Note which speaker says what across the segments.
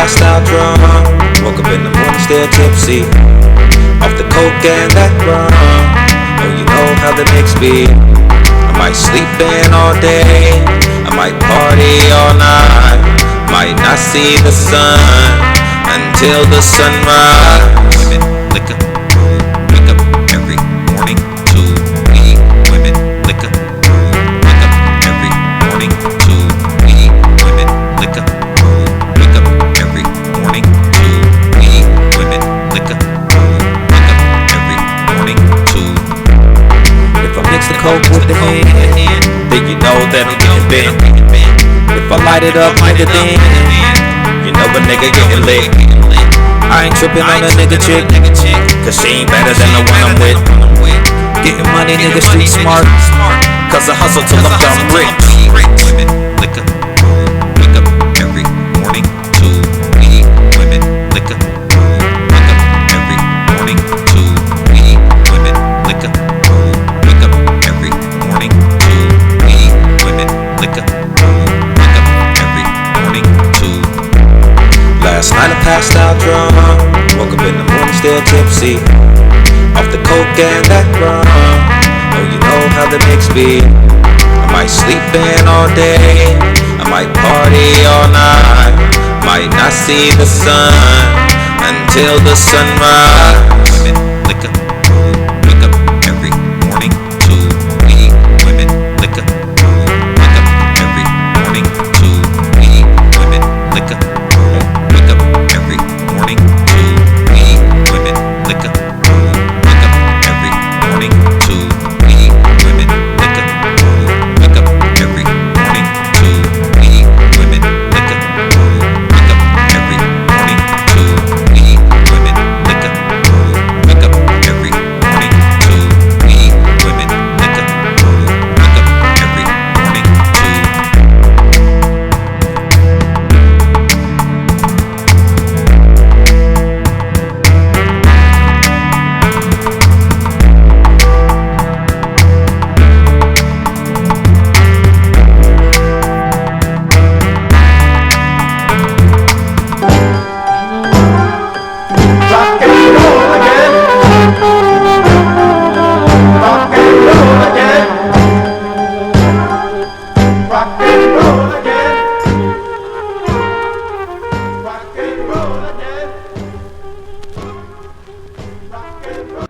Speaker 1: passed out drunk. Woke up in the morning still tipsy, off the coke and that rum. Oh, you know how the mix be. I might sleep in all day, I might party all night, might not see the sun until the sunrise. Women, liquor, wake up every morning to me. Women, liquor, wake up every morning to me. Women, liquor, wake up every morning to me. Women, liquor, wake up every morning to. If I mix the coke with the hand, then you know that I'm getting bent. If I light it up, nigga, then you know a nigga getting lit. I ain't tripping on a nigga chick, cause she ain't better than the one I'm with. Getting money, nigga, street smart, cause I hustle till I'm dumb rich. Women, liquor, wake up every morning to me. Women, liquor, wake up every morning to me. Women, liquor, wake up every morning to me. Women, liquor, wake up every morning to. Last night I passed out drunk, woke up in the morning still tipsy, off the coke and that rum. Oh, you know how the mix be. I might sleep in all day, I might party all night, might not see the sun until the sunrise. Women, liquor, wake up every morning to me. Women, liquor, wake up every morning to me. Women, liquor, wake up every morning to me. Women, liquor, wake up every morning to me. Women, liquor, wake up every morning to me. Women, liquor, wake up every morning to me. Women, liquor, wake up every morning to me. Women, liquor, wake up every morning to.
Speaker 2: Rock and roll again. Rock and roll again. Rock and roll again. Rock and roll again. Rock and roll.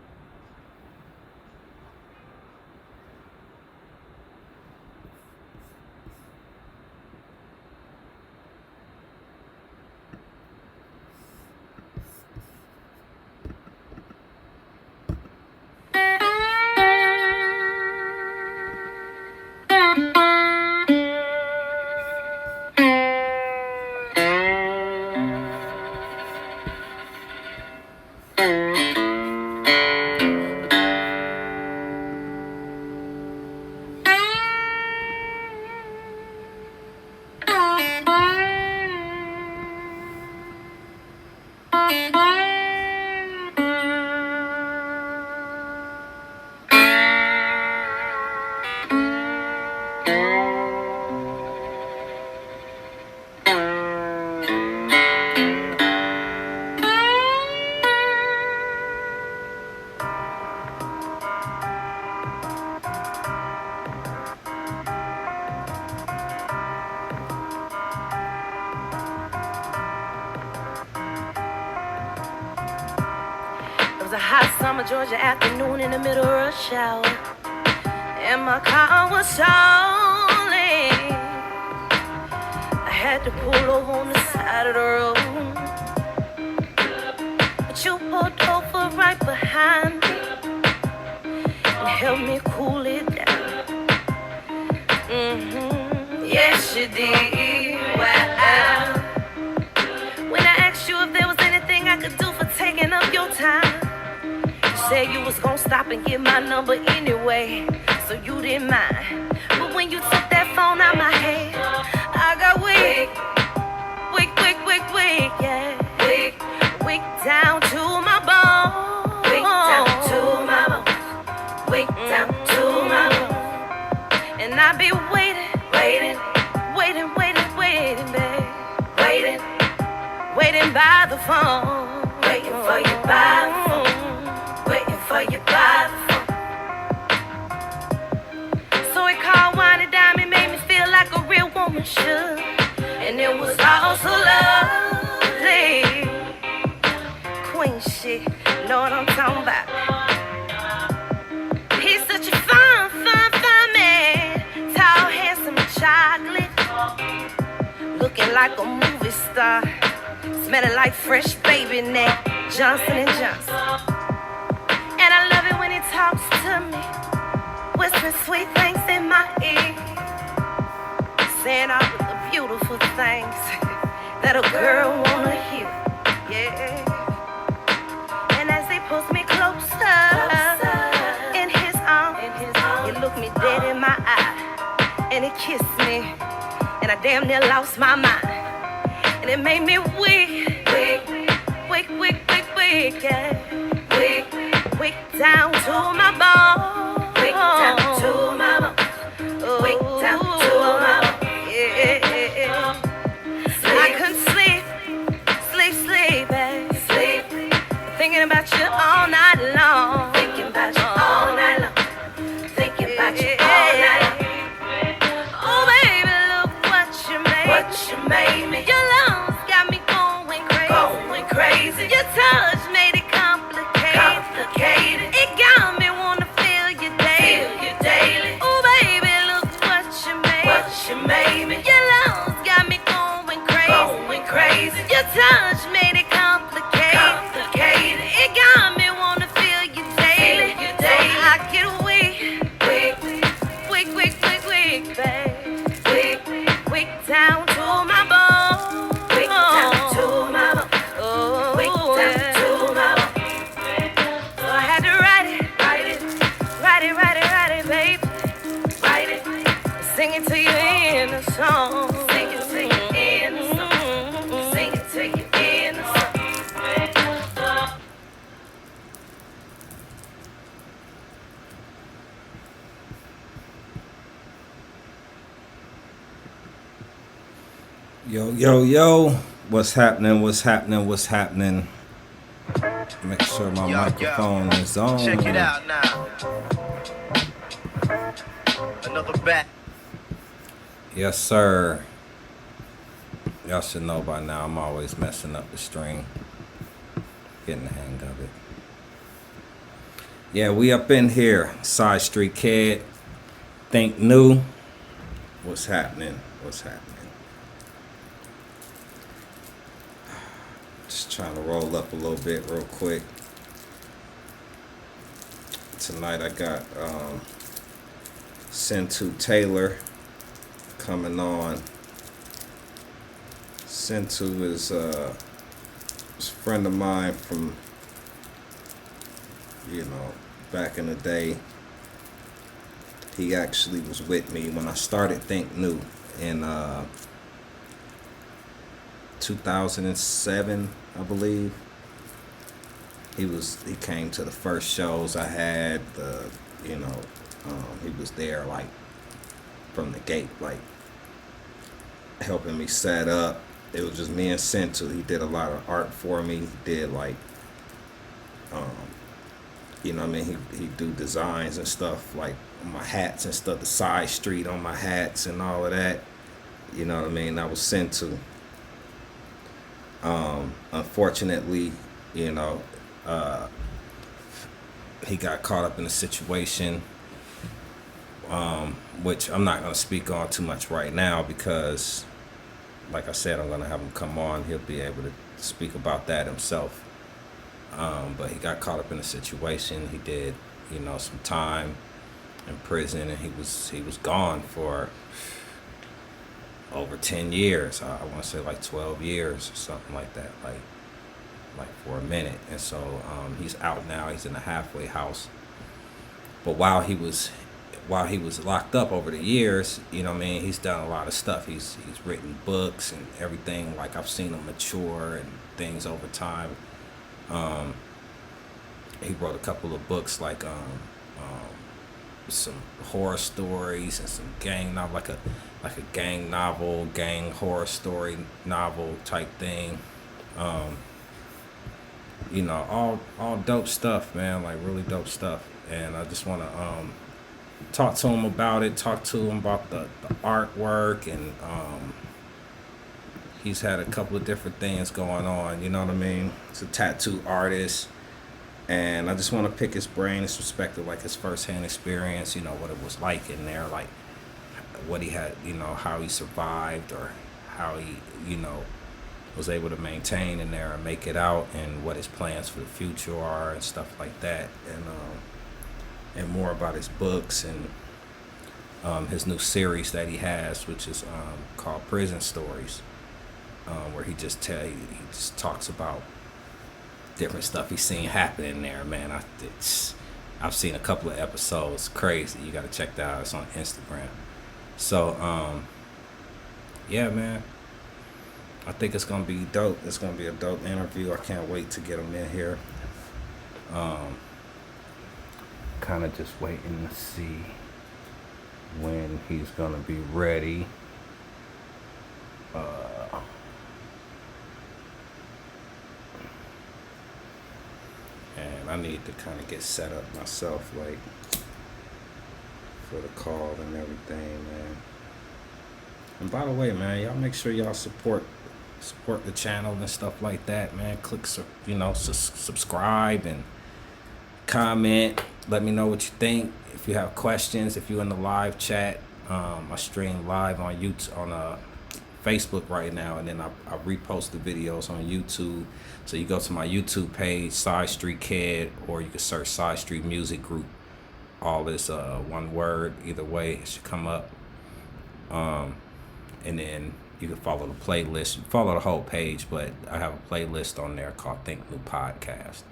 Speaker 3: It was a hot summer Georgia afternoon in the middle of rush hour, and my car was stalling. I had to pull over on the side of the road, but you pulled over right behind me and helped me cool it down. Yes, you did. Wow. When I asked you if there was anything I could do for taking up your time, you said you was gonna stop and get my number anyway, so you didn't mind. But when you took that phone out my hand, I got weak, yeah. Weak down to my bones. Weak down to my bones. Weak down to my bones. And I be waiting, babe. Waiting. waiting by the phone. Waiting for you by the phone. Waiting for you by the phone. So he called Wine and Dime and made me feel like a real woman should. And it was all so lovely. Queen shit, know what I'm talking about. He's such a fine man. Tall, handsome, chocolate. Looking like a movie star. Smelling like fresh baby neck. Johnson & Johnson. And I love it when he talks to me, whispering sweet things in my ear, saying all of the beautiful things that a girl wanna hear. Yeah. And as he pulls me closer in his arms, he looked me dead in my eye, and he kissed me, and I damn near lost my mind, and it made me weak, yeah. Weak down to my bone. Weak down to my bone. Weak down to my bone. Yeah. I couldn't sleep, babe. Thinking about you all night long. Thinking about you all night long. Thinking about you all night long. Oh baby, look what you made. What you made me. Your love's got me going crazy. Your touch made it complicated. It got me wanna feel you daily. Oh baby, look what you made. What you made me. Your love's got me going crazy. Your touch made it complicated. It got me wanna feel you daily. I get weak, babe. Weak down to my bone. Weak down to my bone. Oh, weak down to my bone. So I had to write it, babe. Write it. Sing it to you in a song. Sing it to you in a song. Sing it to you in a song.
Speaker 4: Yo, what's happening? Make sure my microphone is on.
Speaker 5: Check it out now. Another bat.
Speaker 4: Yes, sir. Y'all should know by now I'm always messing up the stream. Getting the hang of it. Yeah, we up in here. SideStreet Kid. Think New. What's happening? Just trying to roll up a little bit real quick. Tonight I got Sentu Taylor coming on. Sentu is a friend of mine from, back in the day. He actually was with me when I started Think New in 2007, I believe. He came to the first shows I had. He was there like from the gate, like helping me set up. It was just me and Sentu. He did a lot of art for me. He did like, he'd do designs and stuff like on my hats and stuff, the SideStreet on my hats and all of that. You know what I mean? That was Sentu. Unfortunately, he got caught up in a situation, which I'm not going to speak on too much right now because, like I said, I'm going to have him come on. He'll be able to speak about that himself. But he got caught up in a situation. He did, some time in prison, and he was gone for over 10 years. I want to say like 12 years or something like that, like for a minute. And so he's out now. He's in a halfway house. But while he was locked up over the years, he's done a lot of stuff. He's written books and everything. Like I've seen him mature and things over time. He wrote a couple of books like some horror stories and some gang novel, like a gang novel, gang horror story novel type thing. You know, all dope stuff, man. Like really dope stuff. And I just want to talk to him about it. Talk to him about the artwork, and he's had a couple of different things going on. You know what I mean? He's a tattoo artist, and I just want to pick his brain, his perspective, like his firsthand experience. You know what it was like in there, like what he had. You know how he survived, or how he, you know, was able to maintain in there and make it out, and what his plans for the future are and stuff like that, and more about his books and his new series that he has, which is called Prison Stories, where he just talks about different stuff he's seen happen in there. Man, I've seen a couple of episodes. Crazy. You got to check that out. It's on Instagram. So yeah, man, I think it's gonna be dope. It's gonna be a dope interview. I can't wait to get him in here. Kind of just waiting to see when he's gonna be ready. And I need to kind of get set up myself, like for the call and everything, man. And by the way, man, y'all make sure y'all support the channel and stuff like that, man. Click, subscribe and comment. Let me know what you think. If you have questions, if you're in the live chat, I stream live on YouTube, on Facebook right now, and then I repost the videos on YouTube. So you go to my YouTube page, SideStreet Kid, or you can search SideStreet Music Group. All this one word, either way, it should come up. And then you can follow the playlist. Follow the whole page, but I have a playlist on there called N3w Podcast,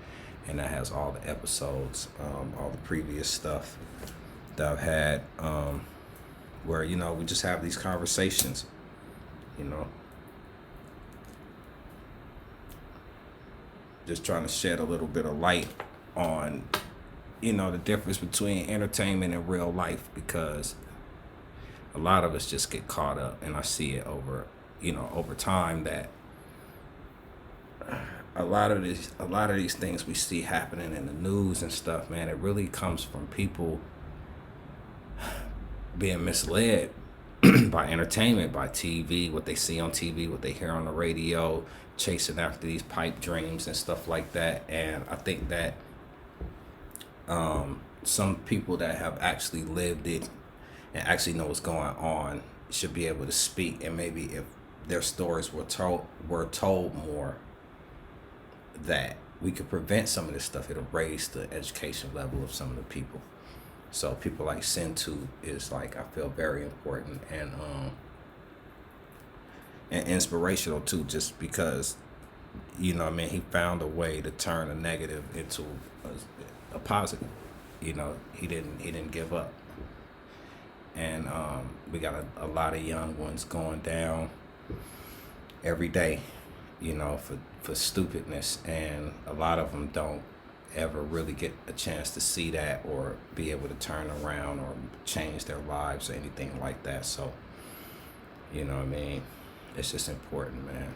Speaker 4: and that has all the episodes, all the previous stuff that I've had, where, you know, we just have these conversations, you know, just trying to shed a little bit of light on, you know, the difference between entertainment and real life, because a lot of us just get caught up, and I see it over time, that a lot of these things we see happening in the news and stuff, man, it really comes from people being misled by entertainment, by TV, what they see on TV, what they hear on the radio, chasing after these pipe dreams and stuff like that. And I think that some people that have actually lived it and actually know what's going on should be able to speak, and maybe if their stories were told more, that we could prevent some of this stuff. It'll raise the education level of some of the people. So people like Sentu is, like, I feel very important and inspirational too, just because, you know what I mean, he found a way to turn a negative into a positive. You know, he didn't give up. And we got a lot of young ones going down every day, you know, for stupidness, and a lot of them don't ever really get a chance to see that or be able to turn around or change their lives or anything like that. So, you know what I mean, it's just important, man.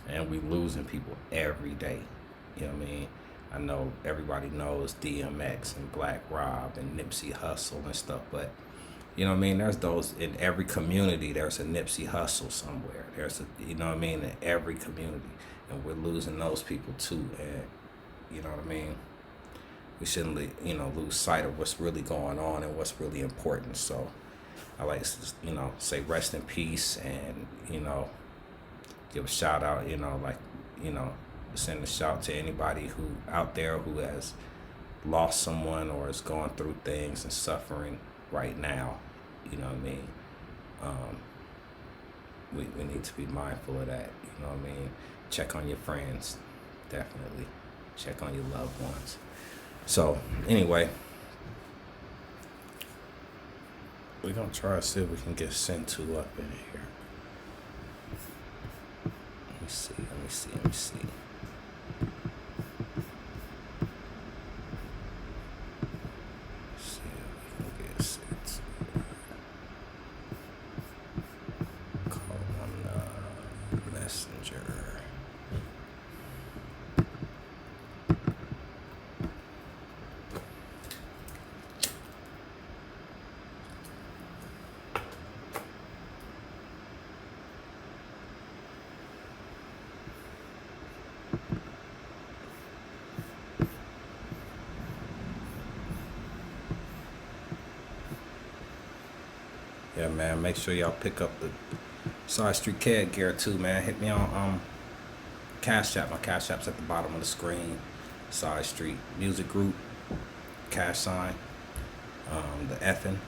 Speaker 4: And we losing people every day, you know what I mean. I know everybody knows DMX and Black Rob and Nipsey Hussle and stuff, but you know what I mean, there's those in every community. There's a Nipsey Hussle somewhere. There's a, you know what I mean, in every community, and we're losing those people too. And you know what I mean, we shouldn't lose sight of what's really going on and what's really important. So I like to, you know, say rest in peace, and, you know, give a shout out, you know, like, you know, send a shout to anybody who out there who has lost someone or is going through things and suffering right now. You know what I mean? We need to be mindful of that. You know what I mean? Check on your friends, definitely. Check on your loved ones. So anyway, we're gonna try to see if we can get Sentu up in here. Let me see. See if we can get Sentu. Call on Messenger. man. Make sure y'all pick up the SideStreet CAD gear too, man. Hit me on Cash App. My Cash App's at the bottom of the screen. SideStreet Music Group. Cash sign. The effing.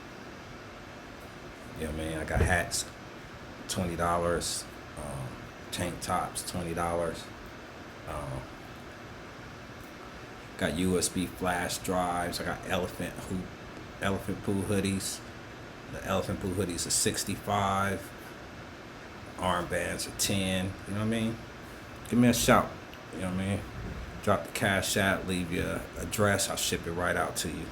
Speaker 4: You know what I mean? I got hats, $20. Tank tops, $20. Got USB flash drives. I got elephant poo hoodies. The elephant poo hoodies are 65. Armbands are 10. You know what I mean? Give me a shout. You know what I mean? Drop the Cash App, leave your address. I'll ship it right out to you.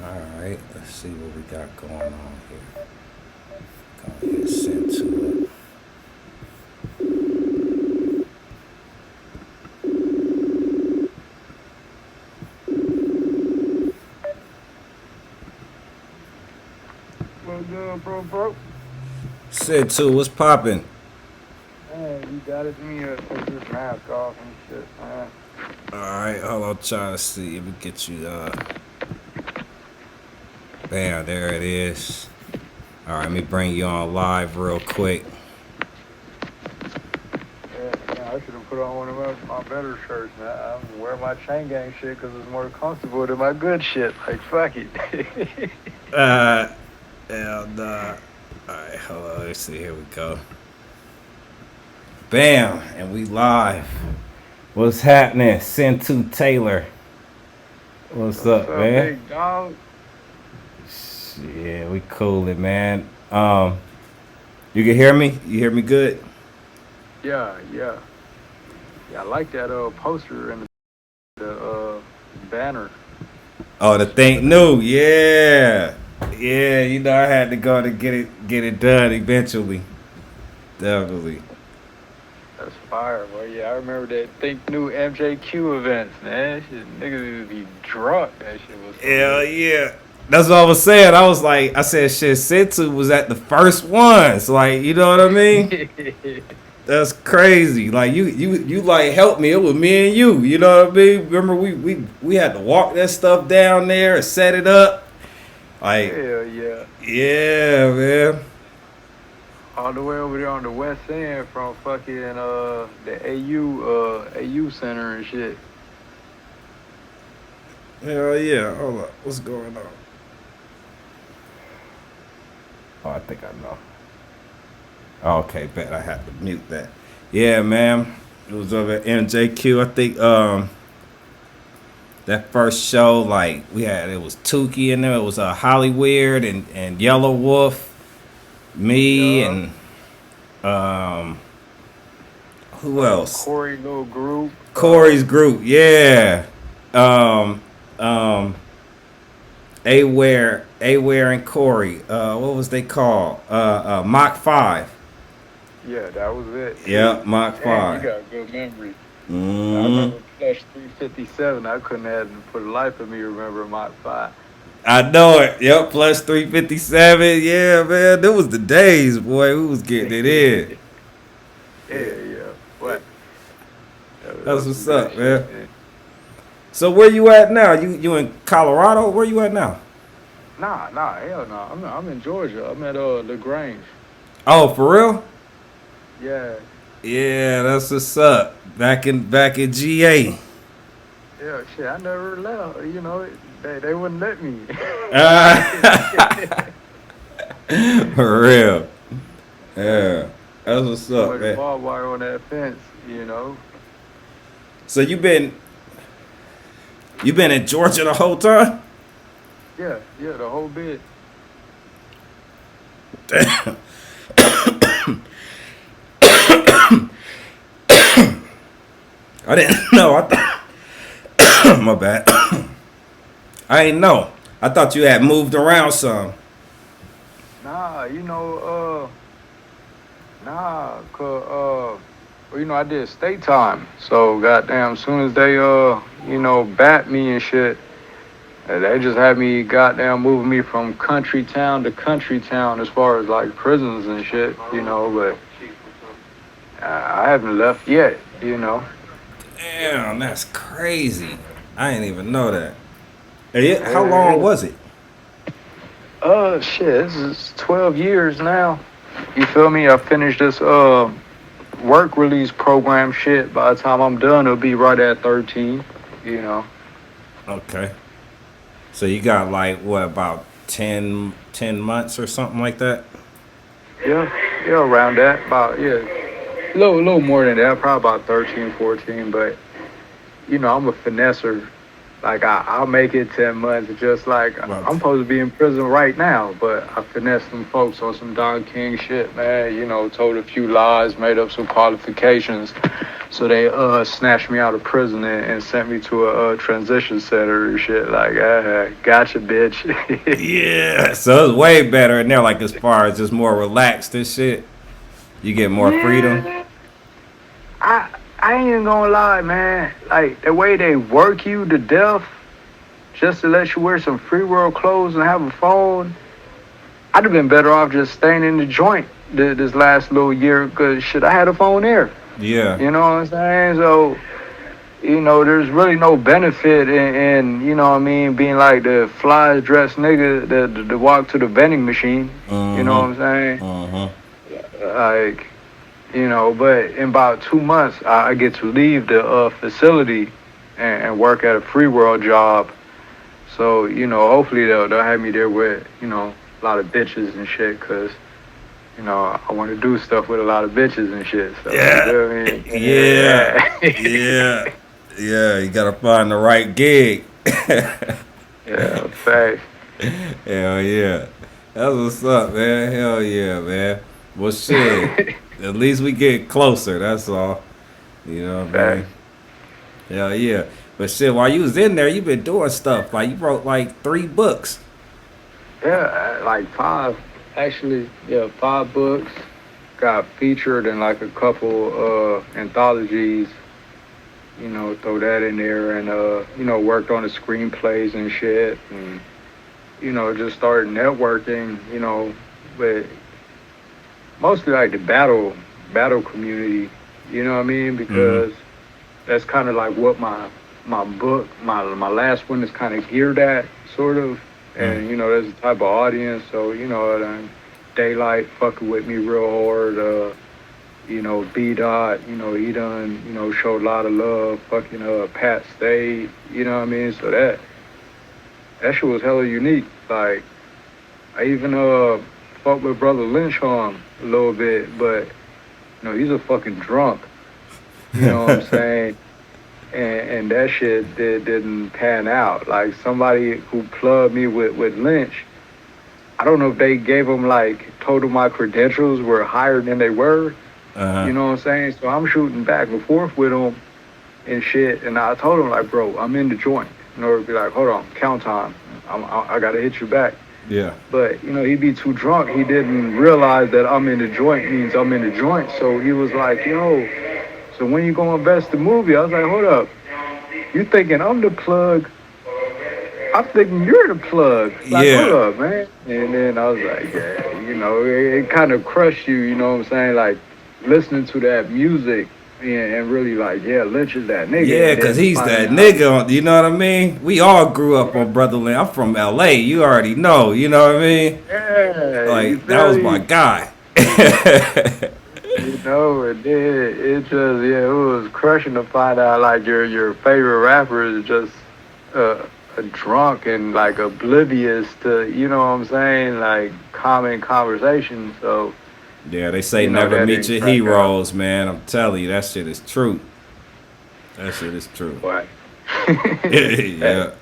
Speaker 4: Alright, let's see what we got going on here. Go ahead and send to it.
Speaker 6: What's good, bro?
Speaker 4: Send to what's poppin'?
Speaker 6: Man, you got it. Me take this mask off and shit, man.
Speaker 4: Alright, hold on, trying to see if we get you bam, there it is. Alright, let me bring you on live real quick.
Speaker 6: Yeah, I should have put on one of my better shirts, man. I'm wearing my chain gang shit because it's more comfortable than my good shit. Like, fuck it.
Speaker 4: Hell nah. Alright, hold on, let's see, here we go. Bam, and we live. What's happening? Sentu Taylor. What's up, man?
Speaker 6: Big dog?
Speaker 4: Yeah, we coolin', man. You can hear me? You hear me good?
Speaker 6: Yeah. I like that poster and the banner.
Speaker 4: Oh, the thing new, yeah. Yeah, you know I had to go to get it done eventually. Definitely.
Speaker 6: That's fire, boy. Yeah, I remember that Think New MJQ events, man. Shit, niggas would be drunk. That shit was.
Speaker 4: Hell yeah. That's what I was saying. I said shit, Sentu was at the first ones. Like, you know what I mean? That's crazy. Like you like helped me. It was me and you. You know what I mean? Remember we had to walk that stuff down there and set it up. Like,
Speaker 6: hell yeah.
Speaker 4: Yeah, man.
Speaker 6: All the way over there on the west end from fucking the AU center and shit.
Speaker 4: Hell yeah. Hold up. What's going on? Oh, I think I know. Okay, bet I have to mute that. Yeah, man. It was over at NJQ. I think that first show, like, it was Tukey in there. It was Hollyweird and Yellow Wolf. Me and who else?
Speaker 6: Corey little group.
Speaker 4: Corey's group, yeah. Aware and Corey. What was they called? Mach 5.
Speaker 6: Yeah, that was it.
Speaker 4: Yeah, Mach 5.
Speaker 6: Man, you got good memory. I remember Flash 357. I couldn't have for the life of me remember Mach 5.
Speaker 4: I know it. Yep, plus 357. Yeah, man. That was the days, boy. We was getting it in.
Speaker 6: Yeah. What?
Speaker 4: That's what's up, man. So where you at now? You in Colorado? Where you at now?
Speaker 6: Nah, hell no. I'm in Georgia. I'm at LaGrange.
Speaker 4: Oh, for real?
Speaker 6: Yeah.
Speaker 4: Yeah, that's what's up. Back in GA.
Speaker 6: Yeah, shit. I never left. You know, they wouldn't let me.
Speaker 4: For real. Yeah, that's what's up,
Speaker 6: With
Speaker 4: man.
Speaker 6: barbed wire on that fence, you know.
Speaker 4: So you been in Georgia the whole time?
Speaker 6: Yeah, the whole bit.
Speaker 4: Damn. I didn't know. I thought my bad. I didn't know. I thought you had moved around some.
Speaker 6: Nah, you know, well, you know, I did state time. So goddamn, soon as they bat me and shit, they just had me goddamn moving me from country town to country town as far as like prisons and shit, you know, but I haven't left yet, you know.
Speaker 4: Damn, that's crazy. I didn't even know that. Hey, how long was it?
Speaker 6: Shit, this is 12 years now. You feel me? I finished this work release program shit. By the time I'm done, it'll be right at 13. You know.
Speaker 4: Okay. So you got like what about 10 months or something like that?
Speaker 6: Yeah, around that. About a little more than that. Probably about 13, 14. But you know, I'm a finesser. Like I'll make it 10 months. Just like
Speaker 4: Right.
Speaker 6: I'm supposed to be in prison right now, but I finessed them folks on some Don King shit, man. You know, told a few lies, made up some qualifications, so they snatched me out of prison and sent me to a transition center and shit. Like, gotcha, bitch.
Speaker 4: Yeah. So it's way better in there, like as far as just more relaxed and shit. You get more freedom.
Speaker 6: I ain't even gonna lie, man. Like the way they work you to death, just to let you wear some free world clothes and have a phone. I'd have been better off just staying in the joint this last little year, cause shit, I had a phone there.
Speaker 4: Yeah.
Speaker 6: You know what I'm saying? So, you know, there's really no benefit in you know what I mean, being like the fly dressed nigga that walk to the vending machine. You know what I'm saying? Like, you know, but in about 2 months, I get to leave the facility and work at a free world job. So, you know, hopefully they'll have me there with, you know, a lot of bitches and shit, cause you know, I want to do stuff with a lot of bitches and shit. So,
Speaker 4: Yeah.
Speaker 6: You know what I mean?
Speaker 4: Yeah. You gotta find the right gig.
Speaker 6: Yeah, fact.
Speaker 4: Hell yeah. That's what's up, man. Hell yeah, man. Well, shit. At least we get closer. That's all. You know what I mean? Hell yeah. But shit, while you was in there, you been doing stuff. Like, you wrote like 3 books.
Speaker 6: Yeah, like 5. Actually, 5 books. Got featured in like a couple anthologies. You know, throw that in there, and you know, worked on the screenplays and shit, and you know, just started networking. You know, with mostly like the battle community. You know what I mean? Because that's kind of like what my book, my last one is kind of geared at, sort of. And you know, there's a type of audience, so you know, Daylight fucking with me real hard. You know, B Dot, you know, he done, you know, showed a lot of love. Fucking Pat Stay, you know what I mean? So that shit was hella unique. Like, I even fucked with Brother Lynch on a little bit, but you know, he's a fucking drunk. You know what I'm saying? And that shit didn't pan out. Like, somebody who plugged me with Lynch, I don't know if they gave him, like, told him my credentials were higher than they were. You know what I'm saying? So I'm shooting back and forth with him and shit. And I told him, like, bro, I'm in the joint. In order to be like, hold on, count time. I got to hit you back.
Speaker 4: Yeah.
Speaker 6: But, you know, he'd be too drunk. He didn't realize that I'm in the joint means I'm in the joint. So he was like, yo, so when you gonna invest the movie? I was like, hold up. You thinking I'm the plug? I'm thinking you're the plug. Like, hold up, man. And then I was like, yeah, you know, it kind of crushed you know what I'm saying? Like, listening to that music and really like, yeah, Lynch is that nigga.
Speaker 4: Yeah, because he's that nigga, you know what I mean? We all grew up on Brother Lynch. I'm from L.A., you already know, you know what I mean?
Speaker 6: Yeah.
Speaker 4: Like, that was my guy.
Speaker 6: You know, it did. It just, it was crushing to find out, like, your favorite rapper is just a drunk and, like, oblivious to, you know what I'm saying, like, common conversation, so...
Speaker 4: Yeah, they say
Speaker 6: you know,
Speaker 4: never
Speaker 6: that
Speaker 4: meet your
Speaker 6: didn't
Speaker 4: heroes, man. I'm telling you, that shit is true. That shit is true.
Speaker 6: What?
Speaker 4: Yeah.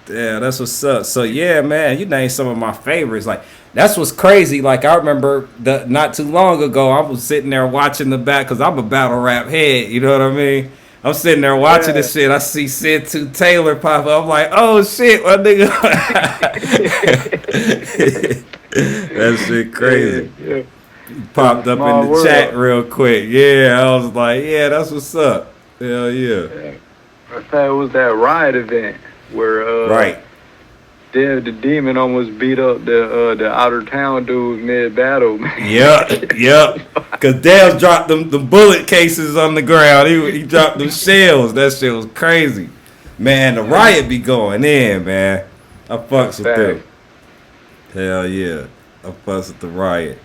Speaker 4: Yeah, that's what's up. So yeah, man, you named some of my favorites. Like, that's what's crazy. Like, I remember not too long ago, I was sitting there watching the back, because I'm a battle rap head, you know what I mean? I'm sitting there watching this shit. I see Sentu Taylor pop up. I'm like, oh shit, my nigga. That shit crazy.
Speaker 6: Yeah.
Speaker 4: Popped up
Speaker 6: Small
Speaker 4: in the
Speaker 6: world.
Speaker 4: chat real quick. Yeah, I was like, yeah, that's what's up. Hell yeah.
Speaker 6: I thought it was that riot event where
Speaker 4: Right.
Speaker 6: the demon almost beat up the outer town dude mid battle.
Speaker 4: Yep. Cause Dale dropped them bullet cases on the ground. He dropped them shells. That shit was crazy. Man, the riot be going in, man. I fucks with them. Hell yeah. A fuss at the riot.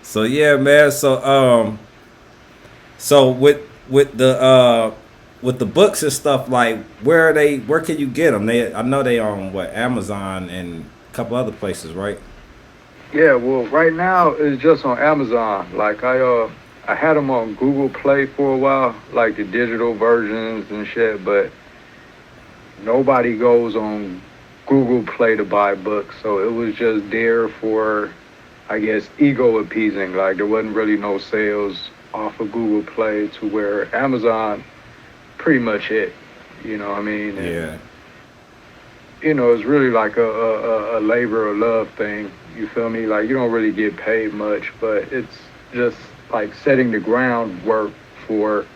Speaker 4: So yeah, man. So with the books and stuff, like where can you get them? I know they on what, Amazon and a couple other places, right?
Speaker 6: Yeah, well, right now it's just on Amazon. Like I had them on Google Play for a while, like the digital versions and shit, but nobody goes on Google Play to buy books, so it was just there for, I guess, ego appeasing. Like there wasn't really no sales off of Google Play to where Amazon pretty much it. You know what I mean? And,
Speaker 4: Yeah.
Speaker 6: it's really like a labor of love thing. You feel me? Like you don't really get paid much, but it's just like setting the groundwork for,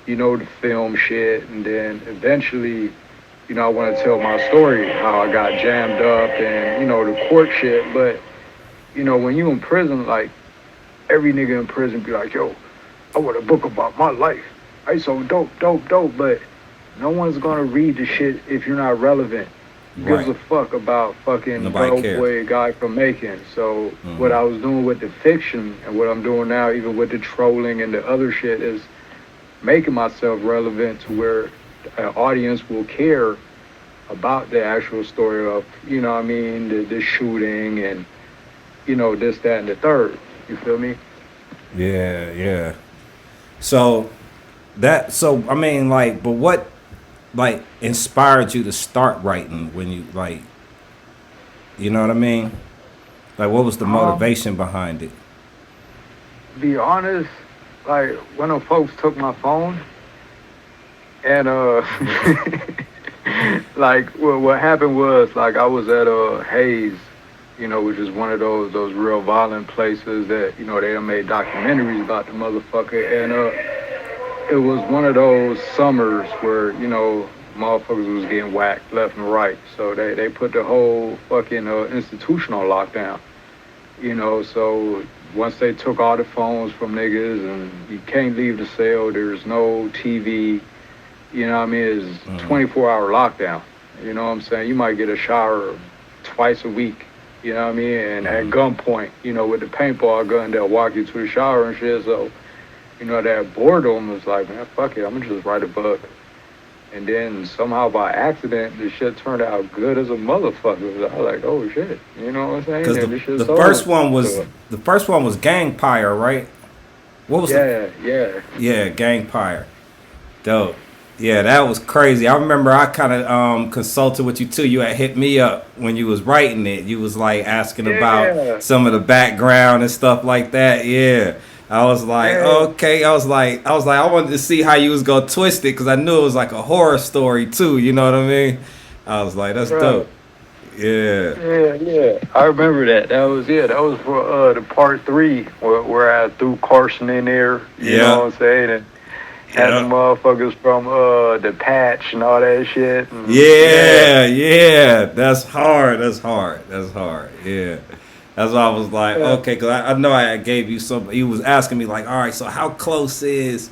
Speaker 6: the film shit, and then eventually, I want to tell my story, how I got jammed up and, the court shit. But, when you in prison, like every nigga in prison be like, yo, I want a book about my life. I so dope, dope, dope. But no one's gonna read the shit if you're not relevant.
Speaker 4: Right.
Speaker 6: Gives a fuck about fucking
Speaker 4: Nobody
Speaker 6: broke
Speaker 4: cares.
Speaker 6: boy guy from Macon. So what I was doing with the fiction and what I'm doing now, even with the trolling and the other shit, is making myself relevant to where an audience will care about the actual story of, the shooting and, this, that, and the third. You feel me?
Speaker 4: Yeah, yeah. So I mean, like, but what like inspired you to start writing when you like, you know what I mean? Like, what was the motivation behind it?
Speaker 6: Be honest, like when them folks took my phone and like what happened was, like, I was at Hayes, which is one of those real violent places that, they done made documentaries about the motherfucker. And it was one of those summers where, motherfuckers was getting whacked left and right. So they put the whole fucking institution on lockdown. So once they took all the phones from niggas and you can't leave the cell, there's no TV, it's 24-hour lockdown. You know what I'm saying? You might get a shower twice a week, and at gunpoint, with the paintball gun, they'll walk you to the shower and shit. So, that boredom was like, man, fuck it, I'm gonna just write a book. And then somehow by accident, the shit turned out good as a motherfucker. I was like, oh shit, you know what I'm saying?
Speaker 4: Because
Speaker 6: And
Speaker 4: the first one was Gangpire, right? What was Yeah, Gangpire. Dope. Yeah, that was crazy. I remember I kind of consulted with you too. You had hit me up when you was writing it. You was like asking about some of the background and stuff like that. Yeah. I was like, okay. I was like, I wanted to see how you was gonna twist it because I knew it was like a horror story too. You know what I mean? I was like, that's dope. Yeah.
Speaker 6: Yeah. I remember that. That was for the part 3 where I threw Carson in there. You know what I'm saying? And had the motherfuckers from the Patch and all that shit. And,
Speaker 4: yeah. That's hard. Yeah. That's why I was like, okay, because I know I gave you some. He was asking me like, all right, so how close is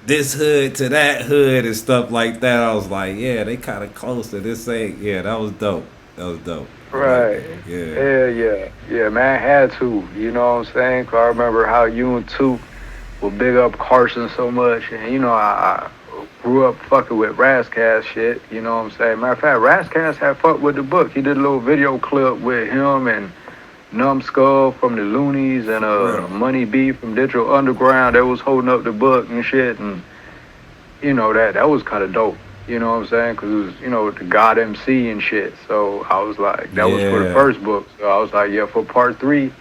Speaker 4: this hood to that hood and stuff like that? I was like, yeah, they kind of close to this ain't. Yeah, that was dope.
Speaker 6: Right. Yeah, man, I had to. You know what I'm saying? 'Cause I remember how you and Toot would big up Carson so much. And, I grew up fucking with Razzcast shit. You know what I'm saying? Matter of fact, Razzcast had fucked with the book. He did a little video clip with him and Numbskull from the Loonies and Money B from Digital Underground. They was holding up the book and shit. And, that was kind of dope. You know what I'm saying? Because it was, the God MC and shit. So I was like, that was for the first book. So I was like, yeah, for part 3,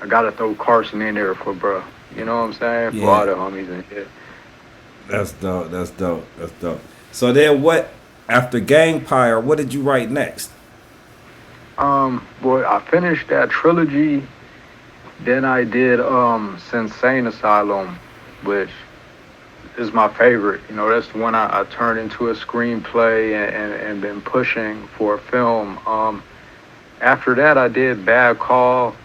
Speaker 6: I got to throw Carson in there for bruh. You know what I'm saying? For all the homies and shit.
Speaker 4: That's dope. So then what, after Gangpire, what did you write next?
Speaker 6: Boy, I finished that trilogy. Then I did Insane Asylum, which is my favorite. That's the one I turned into a screenplay and been pushing for a film. After that, I did Bad Call,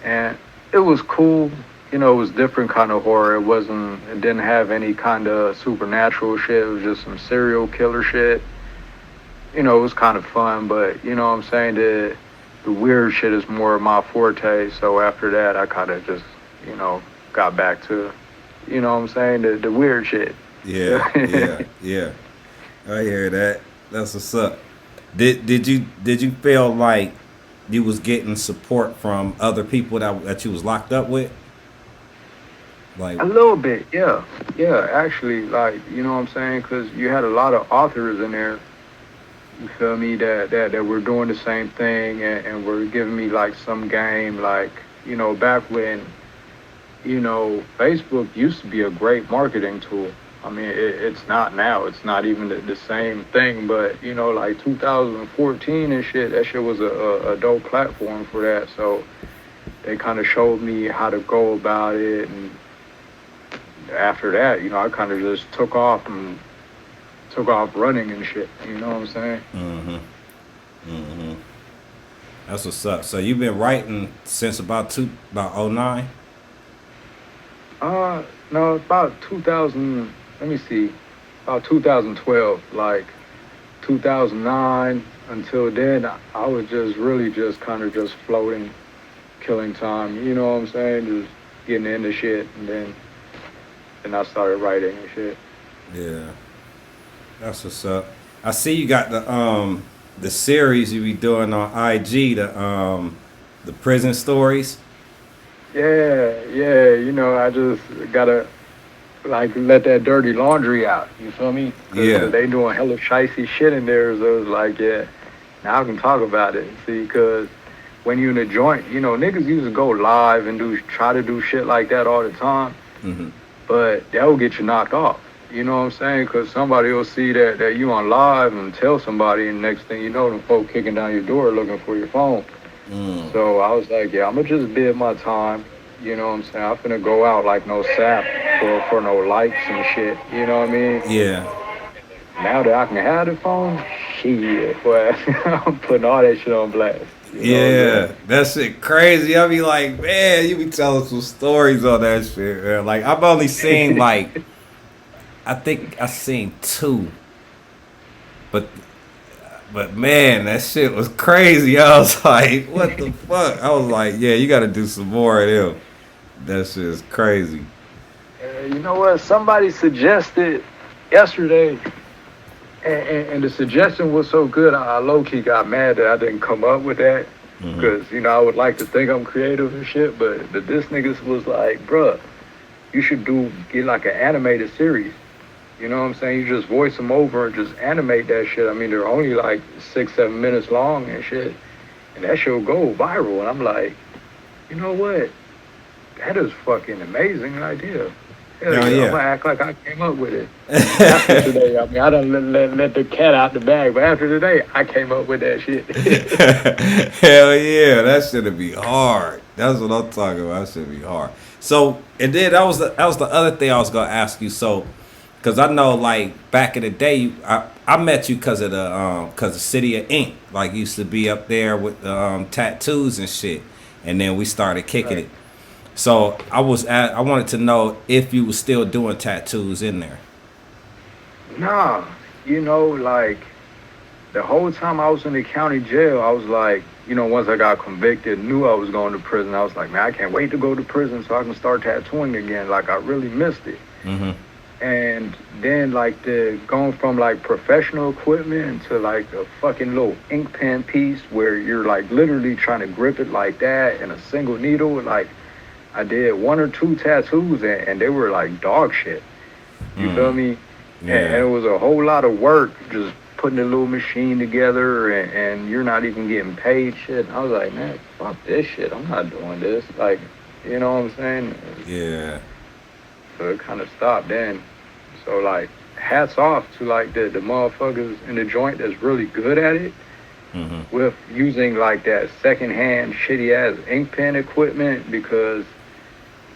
Speaker 6: and it was cool. It was different kind of horror. It didn't have any kind of supernatural shit. It was just some serial killer shit. It was kind of fun, but, you know what I'm saying, the the weird shit is more my forte. So after that, I kind of just, got back to, what I'm saying, the weird shit.
Speaker 4: Yeah, yeah. I hear that. That's what's up. Did you feel like you was getting support from other people that you was locked up with? Like
Speaker 6: A little bit, yeah. Yeah, actually, like, you know what I'm saying? Because you had a lot of authors in there, you feel me, that were doing the same thing and were giving me, like, some game, like, back when, Facebook used to be a great marketing tool. I mean, it's not now. It's not even the same thing, but, like 2014 and shit, that shit was a dope platform for that. So they kind of showed me how to go about it, and after that, I kind of just took off running and shit. You know what I'm saying?
Speaker 4: That's what's up. So you've been writing since about '09?
Speaker 6: No, about 2000. Let me see, about 2012. Like 2009 until then, I was just really just kind of just floating, killing time. You know what I'm saying? Just getting into shit, and then I started writing and shit.
Speaker 4: Yeah, that's what's up. I see you got the series you be doing on IG, the prison stories.
Speaker 6: Yeah. I just gotta like let that dirty laundry out. You feel me? 'Cause
Speaker 4: Yeah.
Speaker 6: they doing hella shicey shit in there, so it's like, yeah, now I can talk about it. See, because when you in a joint, niggas used to go live and try to do shit like that all the time.
Speaker 4: Mm-hmm.
Speaker 6: But that will get you knocked off. You know what I'm saying? Because somebody will see that you on live and tell somebody, and next thing you know, them folk kicking down your door looking for your phone. So I was like, yeah, I'm going to just bid my time. You know what I'm saying? I'm finna go out like no sap for no likes and shit. You know what I mean?
Speaker 4: Yeah.
Speaker 6: Now that I can have the phone, shit, boy, I'm putting all that shit on blast. You know what I'm
Speaker 4: Yeah,
Speaker 6: saying?
Speaker 4: that shit crazy. I be like, man, you be telling some stories on that shit, man. Like, I've only seen like, I think I seen 2, but man, that shit was crazy. I was like, what the fuck? I was like, yeah, you got to do some more of them. That shit is crazy.
Speaker 6: You know what? Somebody suggested yesterday, and the suggestion was so good, I low-key got mad that I didn't come up with that. Because, I would like to think I'm creative and shit, but this niggas was like, bruh, you should get like an animated series. You know what I'm saying? You just voice them over and just animate that shit. I mean, they're only like 6-7 minutes long and shit. And that shit will go viral. And I'm like, you know what? That is fucking amazing idea. Hell yeah. I'm gonna act like I came up with it. After today, I mean, I done let the cat out the bag, but after today, I came up with that shit.
Speaker 4: Hell yeah, that should be hard. That's what I'm talking about. That should be hard. So, and then that was the other thing I was gonna ask you. So, because I know, like back in the day, I met you because of the City of Ink. Like, used to be up there with the tattoos and shit, and then we started kicking it. So I wanted to know if you were still doing tattoos in there.
Speaker 6: Nah, like the whole time I was in the county jail, I was like, once I got convicted, knew I was going to prison. I was like, man, I can't wait to go to prison so I can start tattooing again. Like, I really missed it.
Speaker 4: Mm-hmm.
Speaker 6: And then like going from like professional equipment to like a fucking little ink pen piece where you're like literally trying to grip it like that in a single needle. Like, I did 1 or 2 tattoos and they were like dog shit. You feel me?
Speaker 4: Yeah.
Speaker 6: And it was a whole lot of work just putting a little machine together and you're not even getting paid shit. And I was like, man, fuck this shit. I'm not doing this. Like, you know what I'm saying?
Speaker 4: Yeah.
Speaker 6: So it kind of stopped then. So like, hats off to like the motherfuckers in the joint that's really good at it. Mm-hmm. With using like that secondhand shitty ass ink pen equipment, because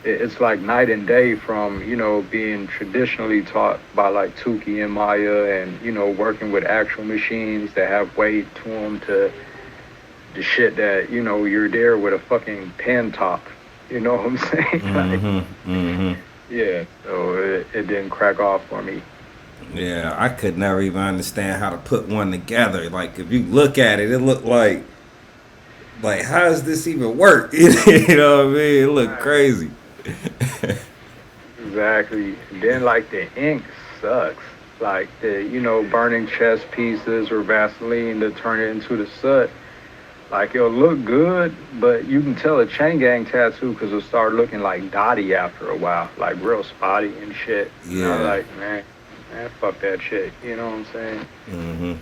Speaker 6: it's like night and day from, being traditionally taught by like Tukey and Maya and, working with actual machines that have weight to them to the shit that, you're there with a fucking pen top. You know what I'm saying? Like, yeah, so it didn't crack off for me.
Speaker 4: Yeah, I could never even understand how to put one together. Like, if you look at it, it looked like Like, how does this even work? You know what I mean? It look crazy.
Speaker 6: Exactly. And then like the ink sucks. Like the burning chess pieces or Vaseline to turn it into the soot. Like it'll look good, but you can tell a chain gang tattoo because it'll start looking like Dottie after a while, like real spotty and shit.
Speaker 4: Yeah.
Speaker 6: Like man, fuck that shit. You know what I'm saying?
Speaker 4: Hmm.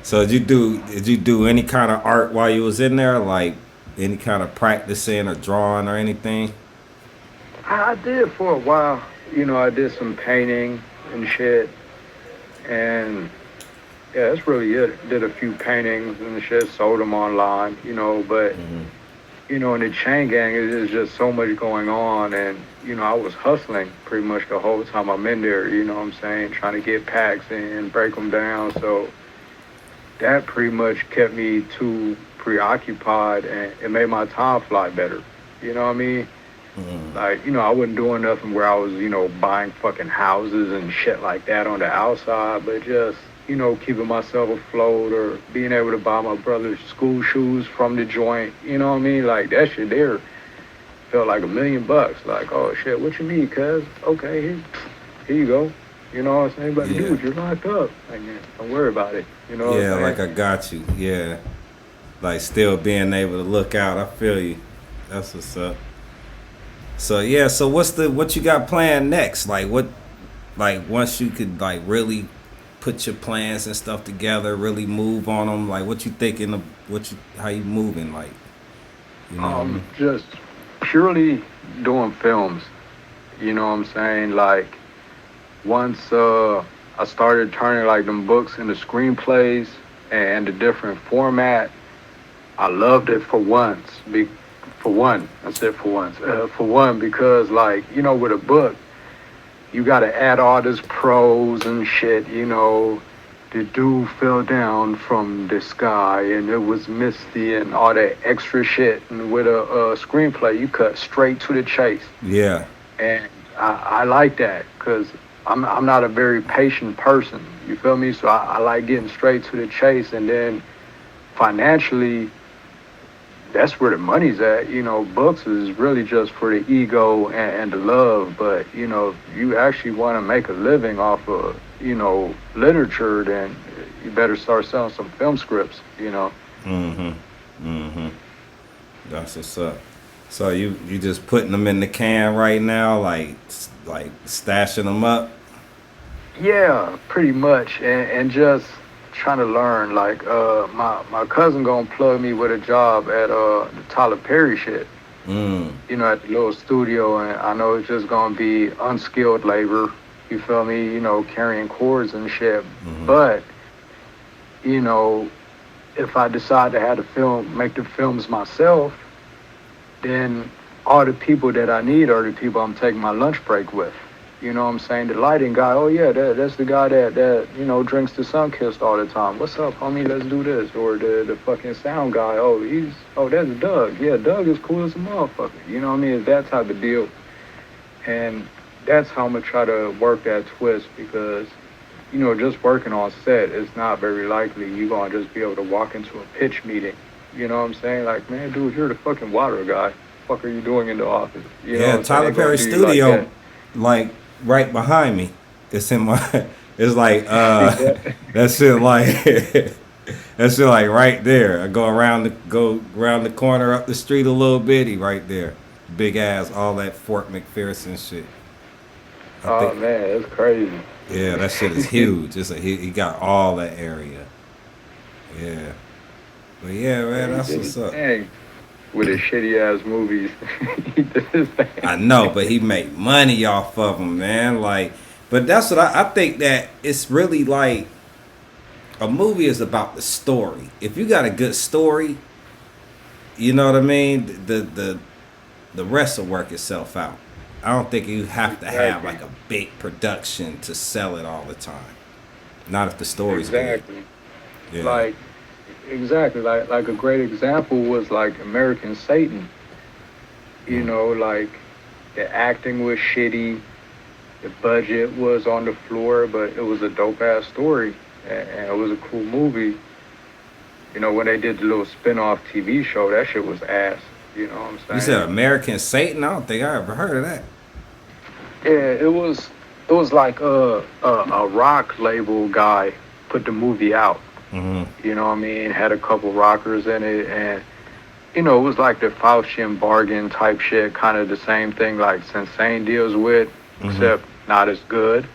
Speaker 4: So did you do any kind of art while you was in there, like any kind of practicing or drawing or anything?
Speaker 6: I did for a while. I did some painting and shit, and yeah, that's really it. Did a few paintings and shit, sold them online, but, in the chain gang, it is just so much going on. And, I was hustling pretty much the whole time I'm in there, you know what I'm saying? Trying to get packs in, break them down. So that pretty much kept me too preoccupied and it made my time fly better. You know what I mean? Like, I wasn't doing nothing where I was, buying fucking houses and shit like that on the outside, but just, keeping myself afloat or being able to buy my brother's school shoes from the joint. You know what I mean? Like, that shit there felt like $1 million. Like, oh shit, what you need, cuz? Okay, here you go. You know what I'm saying? But dude, you're locked up. Like, man, don't worry about it. You know what I'm saying?
Speaker 4: Like I got you. Yeah. Like still being able to look out. I feel you. That's what's up. So yeah, so what you got planned next? Like once you could like really put your plans and stuff together, really move on them. Like what you thinking of? How you moving? Like
Speaker 6: just purely doing films. You know what I'm saying? Like once I started turning like them books into screenplays and the different format, I loved it for once. For one, because like, with a book, you got to add all this prose and shit, the dew fell down from the sky and it was misty and all that extra shit. And with a screenplay, you cut straight to the chase.
Speaker 4: Yeah.
Speaker 6: And I like that because I'm not a very patient person. You feel me? So I like getting straight to the chase. And then financially, that's where the money's at. Books is really just for the ego and the love. But, if you actually want to make a living off of, literature, then you better start selling some film scripts,
Speaker 4: That's what's up. So you just putting them in the can right now, like stashing them up?
Speaker 6: Yeah, pretty much. And just trying to learn. Like my cousin gonna plug me with a job at the Tyler Perry shit. At the little studio, and I know it's just gonna be unskilled labor. You feel me? Carrying cords and shit. But if I decide to have make the films myself, then all the people that I need are the people I'm taking my lunch break with. You know what I'm saying? The lighting guy, oh yeah, that's the guy that drinks the Sunkist all the time. What's up, homie? Let's do this. Or the fucking sound guy, that's Doug. Yeah, Doug is cool as a motherfucker. You know what I mean? It's that type of deal. And that's how I'm gonna try to work that twist because, just working on set, it's not very likely you're gonna just be able to walk into a pitch meeting. You know what I'm saying? Like, man, dude, you're the fucking water guy. What the fuck are you doing in the office?
Speaker 4: Tyler Perry studio, like right behind me. It's in my. It's like that shit like that shit like right there. I go around the corner up the street a little bit. He right there, big ass, all that Fort McPherson shit.
Speaker 6: Man, that's crazy.
Speaker 4: Yeah, that shit is huge. He got all that area. Yeah. But yeah, man, that's what's up.
Speaker 6: Dang. With his shitty ass movies. He did his thing.
Speaker 4: I know, but he made money off of them, man. Like, but that's what I think that it's really like a movie is about the story. If you got a good story, you know what I mean? The rest will work itself out. I don't think you have to have like a big production to sell it all the time. Not if the story's good. Yeah.
Speaker 6: Like a great example was like American Satan. Like the acting was shitty, the budget was on the floor, but it was a dope ass story and it was a cool movie. You know, when they did the little spin-off TV show, that shit was ass. You know what I'm saying?
Speaker 4: You said American Satan? I don't think I ever heard of that.
Speaker 6: Yeah, it was like a rock label guy put the movie out.
Speaker 4: Mm-hmm.
Speaker 6: You know what I mean? Had a couple rockers in it, and you know, it was like the Faustian bargain type shit, kind of the same thing like Sensane deals with, except not as good.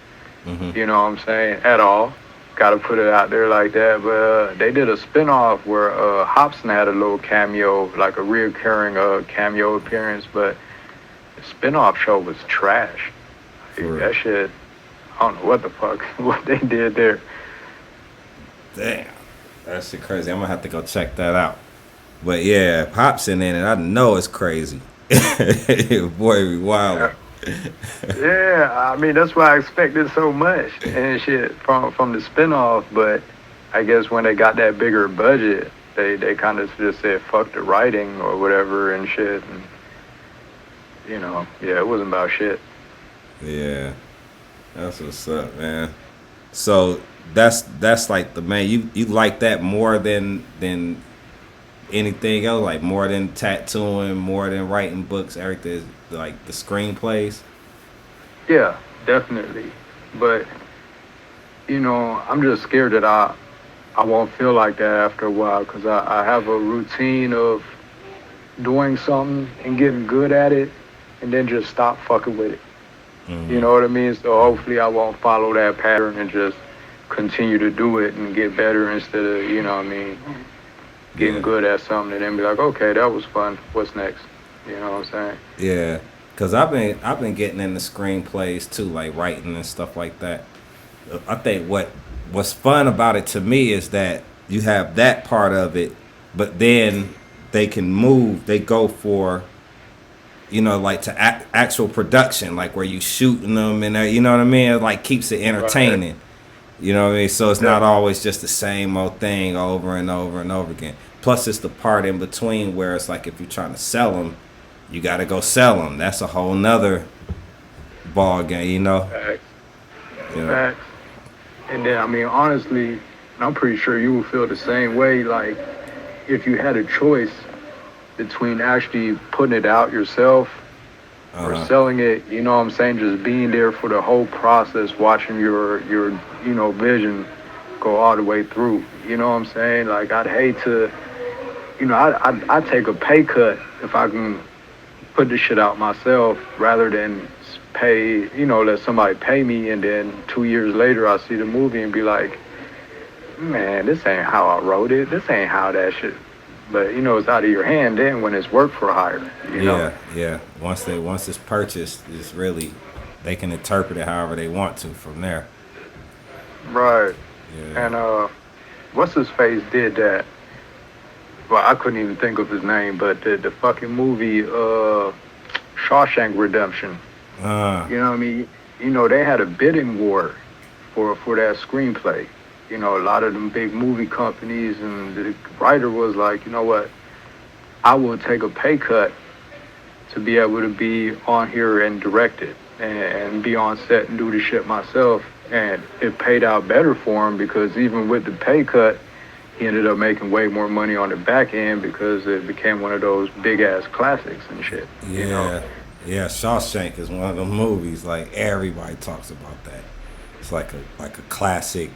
Speaker 4: Mm-hmm.
Speaker 6: You know what I'm saying? At all. Got to put it out there like that. But they did a spinoff where Hobson had a little cameo, like a reoccurring cameo appearance, but the spinoff show was trash. That shit, I don't know what the fuck, what they did there.
Speaker 4: Damn. That shit crazy. I'm going to have to go check that out. But yeah, Hobson in it, I know it's crazy. Boy, be wild.
Speaker 6: Yeah, I mean, that's why I expected so much and shit from the spinoff. But I guess when they got that bigger budget, they kind of just said fuck the writing or whatever and shit. And, you know, yeah, it wasn't about shit.
Speaker 4: Yeah, that's what's up, man. So that's like the man. You like that more than anything else, like more than tattooing, more than writing books, everything, like the screenplays.
Speaker 6: Yeah, definitely. But you know, I'm just scared that I won't feel like that after a while, because I have a routine of doing something and getting good at it, and then just stop fucking with it.
Speaker 4: Mm-hmm.
Speaker 6: You know what I mean? So hopefully I won't follow that pattern and just continue to do it and get better instead of, you know what I mean, getting good at something and then be like, okay, that was fun. What's next? You know what I'm saying?
Speaker 4: Yeah, cause I've been getting into screenplays too, like writing and stuff like that. I think what's fun about it to me is that you have that part of it, but then they can move. They go for, you know, like to actual production, like where you shooting them and you know what I mean. It like keeps it entertaining. Right. You know what I mean? So it's not always just the same old thing over and over and over again. Plus, it's the part in between where it's like if you're trying to sell them, you got to go sell them. That's a whole nother ball game, you know?
Speaker 6: Facts.
Speaker 4: Yeah.
Speaker 6: Facts. And then, I mean, honestly, I'm pretty sure you would feel the same way. Like, if you had a choice between actually putting it out yourself or selling it, you know what I'm saying, just being there for the whole process, watching your you know, vision go all the way through. You know what I'm saying? Like, I'd hate to, you know, I'd take a pay cut if I can put this shit out myself rather than pay, you know, let somebody pay me and then 2 years later I see the movie and be like, man, this ain't how I wrote it. This ain't how that shit. But, you know, it's out of your hand then when it's work for hire, you know?
Speaker 4: Yeah. Once it's purchased, it's really, they can interpret it however they want to from there.
Speaker 6: Right.
Speaker 4: Yeah.
Speaker 6: And what's his face did that? Well, I couldn't even think of his name, but the fucking movie Shawshank Redemption. You know what I mean? You know, they had a bidding war for that screenplay. You know, a lot of them big movie companies, and the writer was like, you know what? I will take a pay cut to be able to be on here and direct it and be on set and do the shit myself. And it paid out better for him because even with the pay cut, he ended up making way more money on the back end because it became one of those big ass classics and shit.
Speaker 4: Yeah.
Speaker 6: You know?
Speaker 4: Yeah, Shawshank is one of the movies, like everybody talks about that. It's like a classic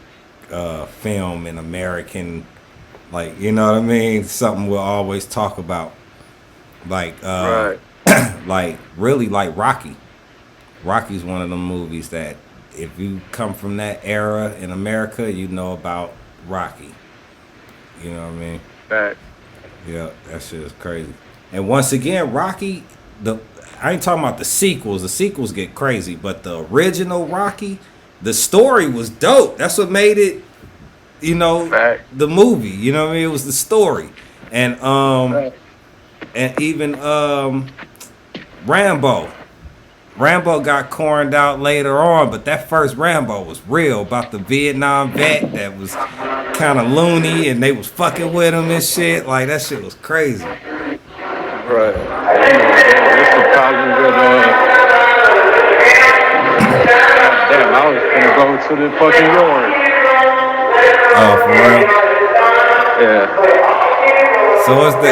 Speaker 4: film in American, like, you know what I mean? Something we'll always talk about. Like
Speaker 6: right.
Speaker 4: like really like Rocky. Rocky's one of the movies that if you come from that era in America, you know about Rocky. You know what I mean?
Speaker 6: Fact.
Speaker 4: Yeah, that shit is crazy. And once again, Rocky, I ain't talking about the sequels. The sequels get crazy, but the original Rocky, the story was dope. That's what made it, you know, the movie. You know what I mean? It was the story. And and even Rambo. Rambo got corned out later on, but that first Rambo was real, about the Vietnam vet that was kind of loony and they was fucking with him and shit. Like, that shit was crazy.
Speaker 6: Right. That's the problem with damn, I was gonna go to the fucking yard.
Speaker 4: Oh, for real?
Speaker 6: Yeah.
Speaker 4: So what's the?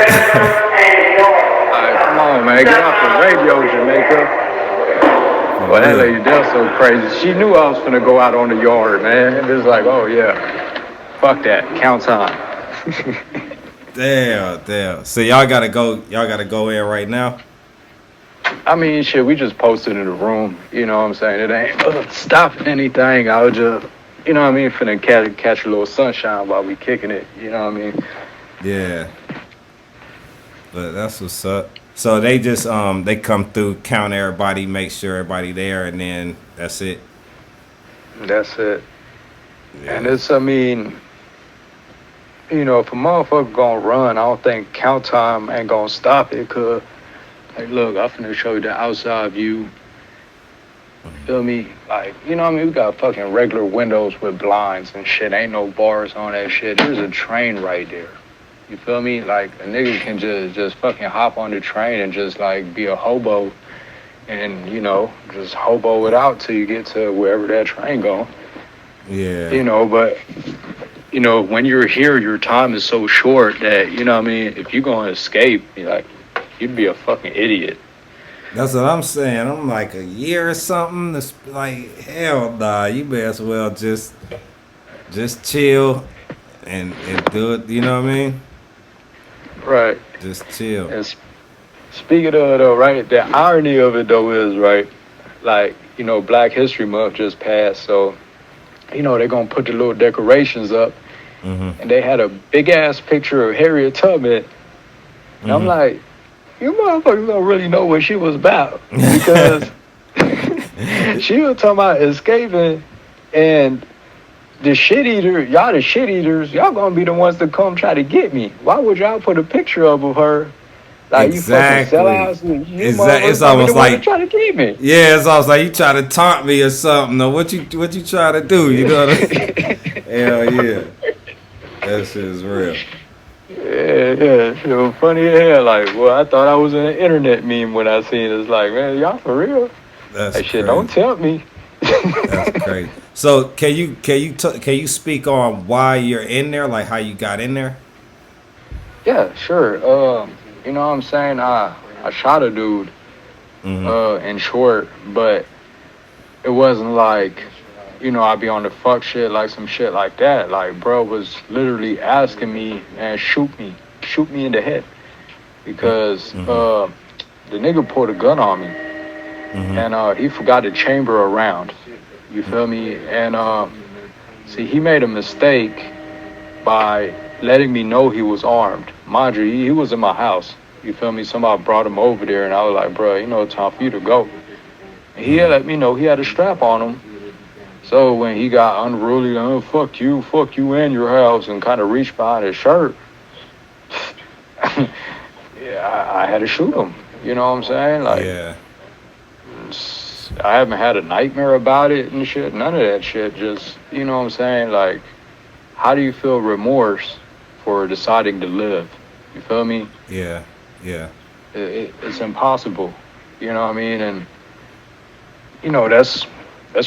Speaker 6: Alright, come on, man. Get off the radio, Jamaica. Well, that lady, that's so crazy. She knew I was finna go out on the yard, man. And it's like, oh yeah, fuck that. Count time.
Speaker 4: Damn. So y'all gotta go in right now.
Speaker 6: I mean, shit, we just posted in the room. You know what I'm saying? It ain't stopping anything. I was just, you know what I mean, finna catch a little sunshine while we kicking it. You know what I mean?
Speaker 4: Yeah. But that's what's up. So they just they come through, count everybody, make sure everybody there, and then that's it.
Speaker 6: That's it.
Speaker 4: Yeah.
Speaker 6: And it's, I mean, you know, if a motherfucker gonna run, I don't think count time ain't gonna stop it. Cause, like, look, I'm finna show you the outside view. Feel me? Like, you know what I mean? We got fucking regular windows with blinds and shit. Ain't no bars on that shit. There's a train right there. You feel me? Like, a nigga can just fucking hop on the train and just, like, be a hobo and, you know, just hobo it out till you get to wherever that train going.
Speaker 4: Yeah.
Speaker 6: You know, but, you know, when you're here, your time is so short that, you know what I mean, if you're going to escape, you'd be a fucking idiot.
Speaker 4: That's what I'm saying. I'm like a year or something. It's like, hell nah. You may as well just chill and do it. You know what I mean?
Speaker 6: Right.
Speaker 4: Just chill.
Speaker 6: And speaking of, though, right, the irony of it, though, is, right, like, you know, Black History Month just passed, so, you know, they're going to put the little decorations up, and they had a big-ass picture of Harriet Tubman, and I'm like, you motherfuckers don't really know what she was about, because she was talking about escaping, and the shit eater, y'all the shit eaters, y'all gonna be the ones to come try to get me. Why would y'all put a picture up of her? Like,
Speaker 4: exactly.
Speaker 6: You fucking sellouts.
Speaker 4: It's almost like
Speaker 6: trying to keep me.
Speaker 4: Yeah, it's almost like you try to taunt me or something. Or what you try to do? You know what I mean? Hell yeah, that shit is real.
Speaker 6: Yeah. It was funny as hell. Like, well, I thought I was in an internet meme when I seen it. It's like, man, y'all for real?
Speaker 4: That's
Speaker 6: that shit.
Speaker 4: crazy.
Speaker 6: Don't tempt me.
Speaker 4: That's crazy. So can you speak on why you're in there, like how you got in there?
Speaker 6: Yeah, sure. You know what I'm saying? I shot a dude, in short, but it wasn't like, you know, I'd be on the fuck shit, like some shit like that. Like, bro was literally asking me, man, shoot me in the head. Because the nigga pulled a gun on me. And he forgot the chamber around. You feel me? And see, he made a mistake by letting me know he was armed. Mind you, he was in my house. You feel me? Somebody brought him over there, and I was like, bro, you know, it's time for you to go. And he had let me know he had a strap on him. So when he got unruly, fuck you and your house, and kind of reached behind his shirt, yeah, I had to shoot him. You know what I'm saying? Like,
Speaker 4: yeah.
Speaker 6: I haven't had a nightmare about it and shit. None of that shit. Just, you know what I'm saying? Like, how do you feel remorse for deciding to live? You feel me?
Speaker 4: Yeah.
Speaker 6: It's impossible. You know what I mean? And, you know, that's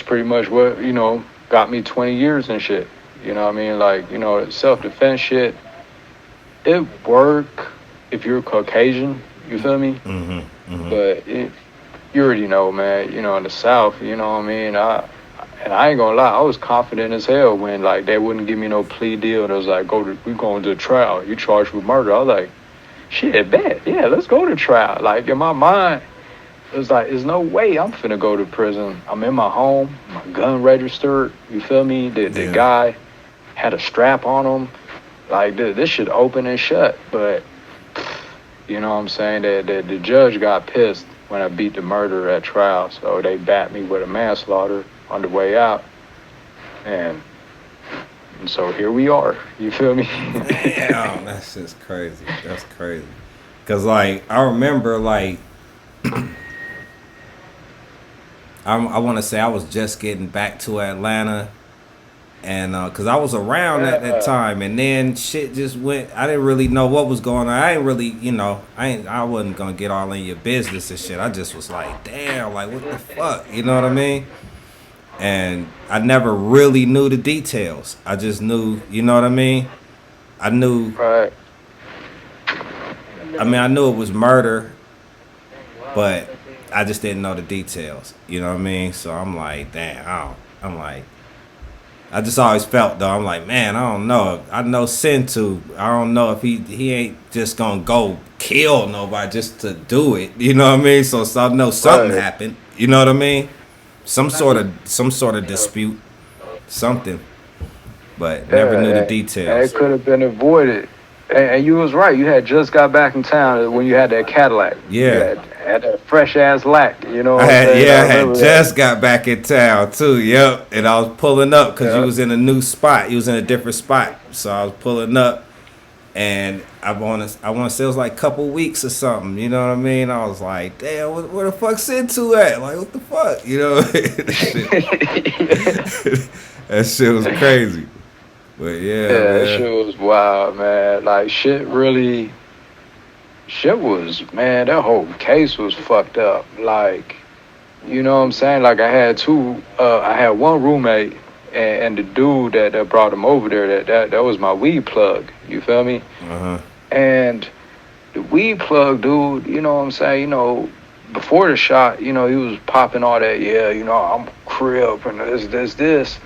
Speaker 6: pretty much what, you know, got me 20 years and shit. You know what I mean? Like, you know, self-defense shit, it work if you're Caucasian. You feel me? But you already know, man, you know, in the South, you know what I mean? And I ain't gonna lie, I was confident as hell when, like, they wouldn't give me no plea deal. And it was like, we going to trial. You charged with murder. I was like, shit, bet. Yeah, let's go to trial. Like, in my mind, it was like, there's no way I'm finna go to prison. I'm in my home, my gun registered. You feel me? The guy had a strap on him. Like, this shit open and shut. But, you know what I'm saying? The judge got pissed when I beat the murderer at trial, so they bat me with a manslaughter on the way out, and so here we are. You feel me?
Speaker 4: Damn, that's just crazy. That's crazy. Cause like I remember, like I want to say I was just getting back to Atlanta, and cause I was around at that time, and then shit just went. I didn't really know what was going on. I ain't really, you know, I wasn't gonna get all in your business and shit. I just was like, damn, like what the fuck, you know what I mean? And I never really knew the details. I just knew, you know what I mean? I knew.
Speaker 6: Right.
Speaker 4: I mean, I knew it was murder, but I just didn't know the details. You know what I mean? So I'm like, damn. I'm like, I just always felt though. I'm like, man, I don't know. I know Sentu. I don't know if he ain't just gonna go kill nobody just to do it. You know what I mean? So I know something
Speaker 6: Right.
Speaker 4: happened. You know what I mean? Some sort of dispute, something. But never knew the
Speaker 6: Yeah, and
Speaker 4: details.
Speaker 6: it could have been avoided. And you was right. You had just got back in town when you had that Cadillac. You
Speaker 4: Yeah.
Speaker 6: had that fresh ass lack. You know
Speaker 4: I
Speaker 6: what I'm
Speaker 4: had
Speaker 6: saying? I
Speaker 4: I had
Speaker 6: remember that.
Speaker 4: just got back in town too. Yep, and I was pulling up because you
Speaker 6: Yeah.
Speaker 4: was in a new spot. You was in a different spot, so I was pulling up, and I want to say it was like a couple weeks or something. You know what I mean? I was like, damn, where the fuck Sentu at? Like, what the fuck? You know, that shit was crazy. But yeah,
Speaker 6: Yeah, that
Speaker 4: man.
Speaker 6: shit was wild, man. Like shit was, man, that whole case was fucked up. Like, you know what I'm saying? Like I had one roommate and the dude that brought him over there, that was my weed plug. You feel me?
Speaker 4: Uh huh.
Speaker 6: And the weed plug dude, you know what I'm saying? Before the shot, he was popping all that, yeah, I'm crip and this.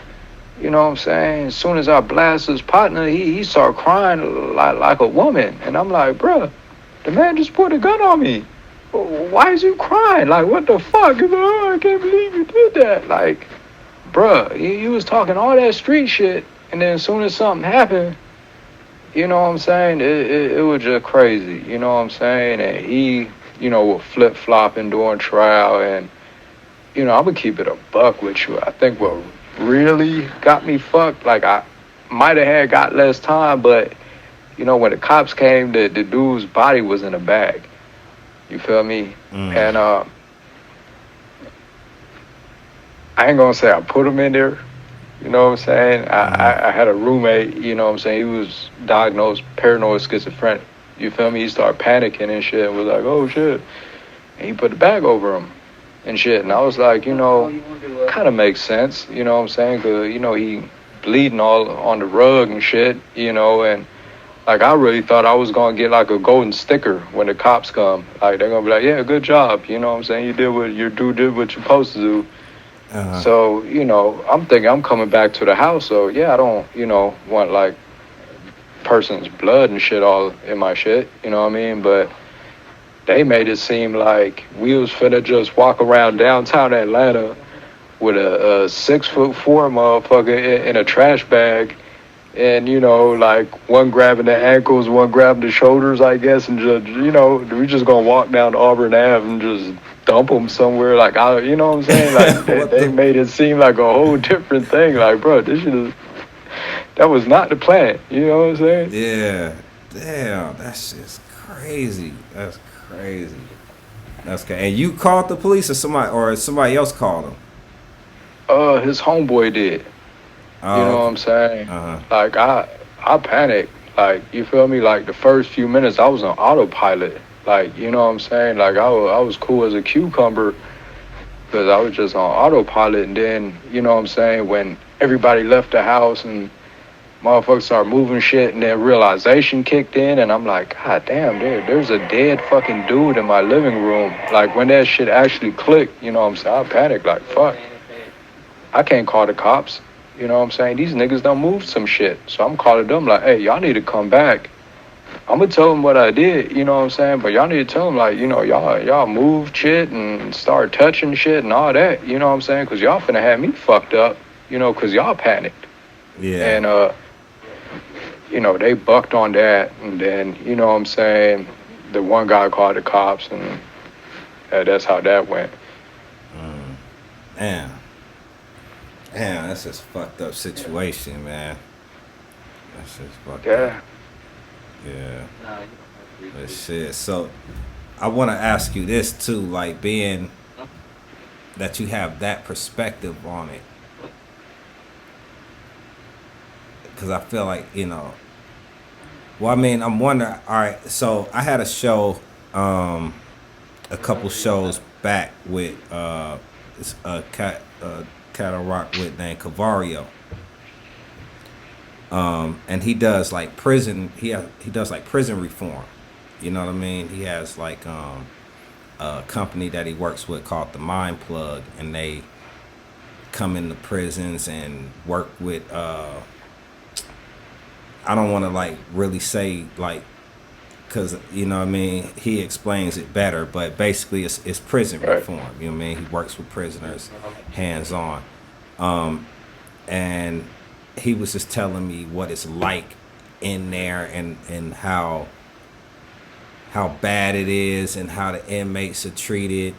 Speaker 6: You know what I'm saying? As soon as I blast his partner, he started crying like a woman. And I'm like, bruh, the man just put a gun on me. Why is you crying? Like, what the fuck? He's like, oh, I can't believe you did that. Like, bruh, you was talking all that street shit. And then as soon as something happened, you know what I'm saying? It was just crazy. You know what I'm saying? And he, was flip-flopping during trial. And, I'm going to keep it a buck with you. I think what really got me fucked, like I might have had got less time, but when the cops came, the dude's body was in a bag. You feel me? And I ain't gonna say I put him in there. You know what I'm saying? I had a roommate. You know what I'm saying? He was diagnosed paranoid schizophrenic. You feel me? He started panicking and shit. And was like, oh shit. And he put the bag over him and shit. And I was like, kind of makes sense. You know what I'm saying? Because he bleeding all on the rug and shit. And like, I really thought I was going to get like a golden sticker when the cops come. Like, they're going to be like, yeah, good job. You know what I'm saying? You did what your dude did what you're supposed to do.
Speaker 4: Uh-huh.
Speaker 6: So, I'm thinking I'm coming back to the house. So, yeah, I don't, want like person's blood and shit all in my shit. You know what I mean? But they made it seem like we was finna just walk around downtown Atlanta with a 6'4" motherfucker in a trash bag. And, like one grabbing the ankles, one grabbing the shoulders, I guess, and just, we just gonna walk down Auburn Ave and just dump them somewhere. Like, you know what I'm saying? Like, they made it seem like a whole different thing. Like, bro, that was not the plan. You know what I'm saying?
Speaker 4: Yeah. Damn, that's just crazy. That's crazy. That's crazy. And you called the police or somebody else called them?
Speaker 6: His homeboy did.
Speaker 4: Oh,
Speaker 6: You know what I'm saying?
Speaker 4: Uh-huh.
Speaker 6: Like, I panicked. Like, you feel me? Like, the first few minutes, I was on autopilot. Like, you know what I'm saying? Like, I was cool as a cucumber because I was just on autopilot. And then, you know what I'm saying, when everybody left the house and motherfuckers started moving shit and then realization kicked in and I'm like, God damn, there's a dead fucking dude in my living room. Like, when that shit actually clicked, you know what I'm saying? I panicked like, fuck. I can't call the cops. You know what I'm saying? These niggas done moved some shit. So I'm calling them like, hey, y'all need to come back. I'm gonna tell them what I did, you know what I'm saying? But y'all need to tell them like, y'all moved shit and started touching shit and all that, you know what I'm saying? Because y'all finna have me fucked up, because y'all panicked.
Speaker 4: Yeah.
Speaker 6: And, they bucked on that. And then, you know what I'm saying, the one guy called the cops and that's how that went.
Speaker 4: Damn. Damn, that's just fucked up situation, man. That's just fucked up. Yeah. But shit. So I want to ask you this too, like being that you have that perspective on it. Because I feel like, well, I mean, I'm wondering, all right, so I had a show, a couple shows back with Cattle Rock with named Cavario. And he does like prison. He does like prison reform. You know what I mean? He has like a company that he works with called the Mind Plug, and they come into prisons and work with. I don't want to like really say like, cause you know what I mean. He explains it better, but basically it's prison
Speaker 6: Right.
Speaker 4: reform. You know what I mean? He works with prisoners, hands on, and he was just telling me what it's like in there and how bad it is and how the inmates are treated.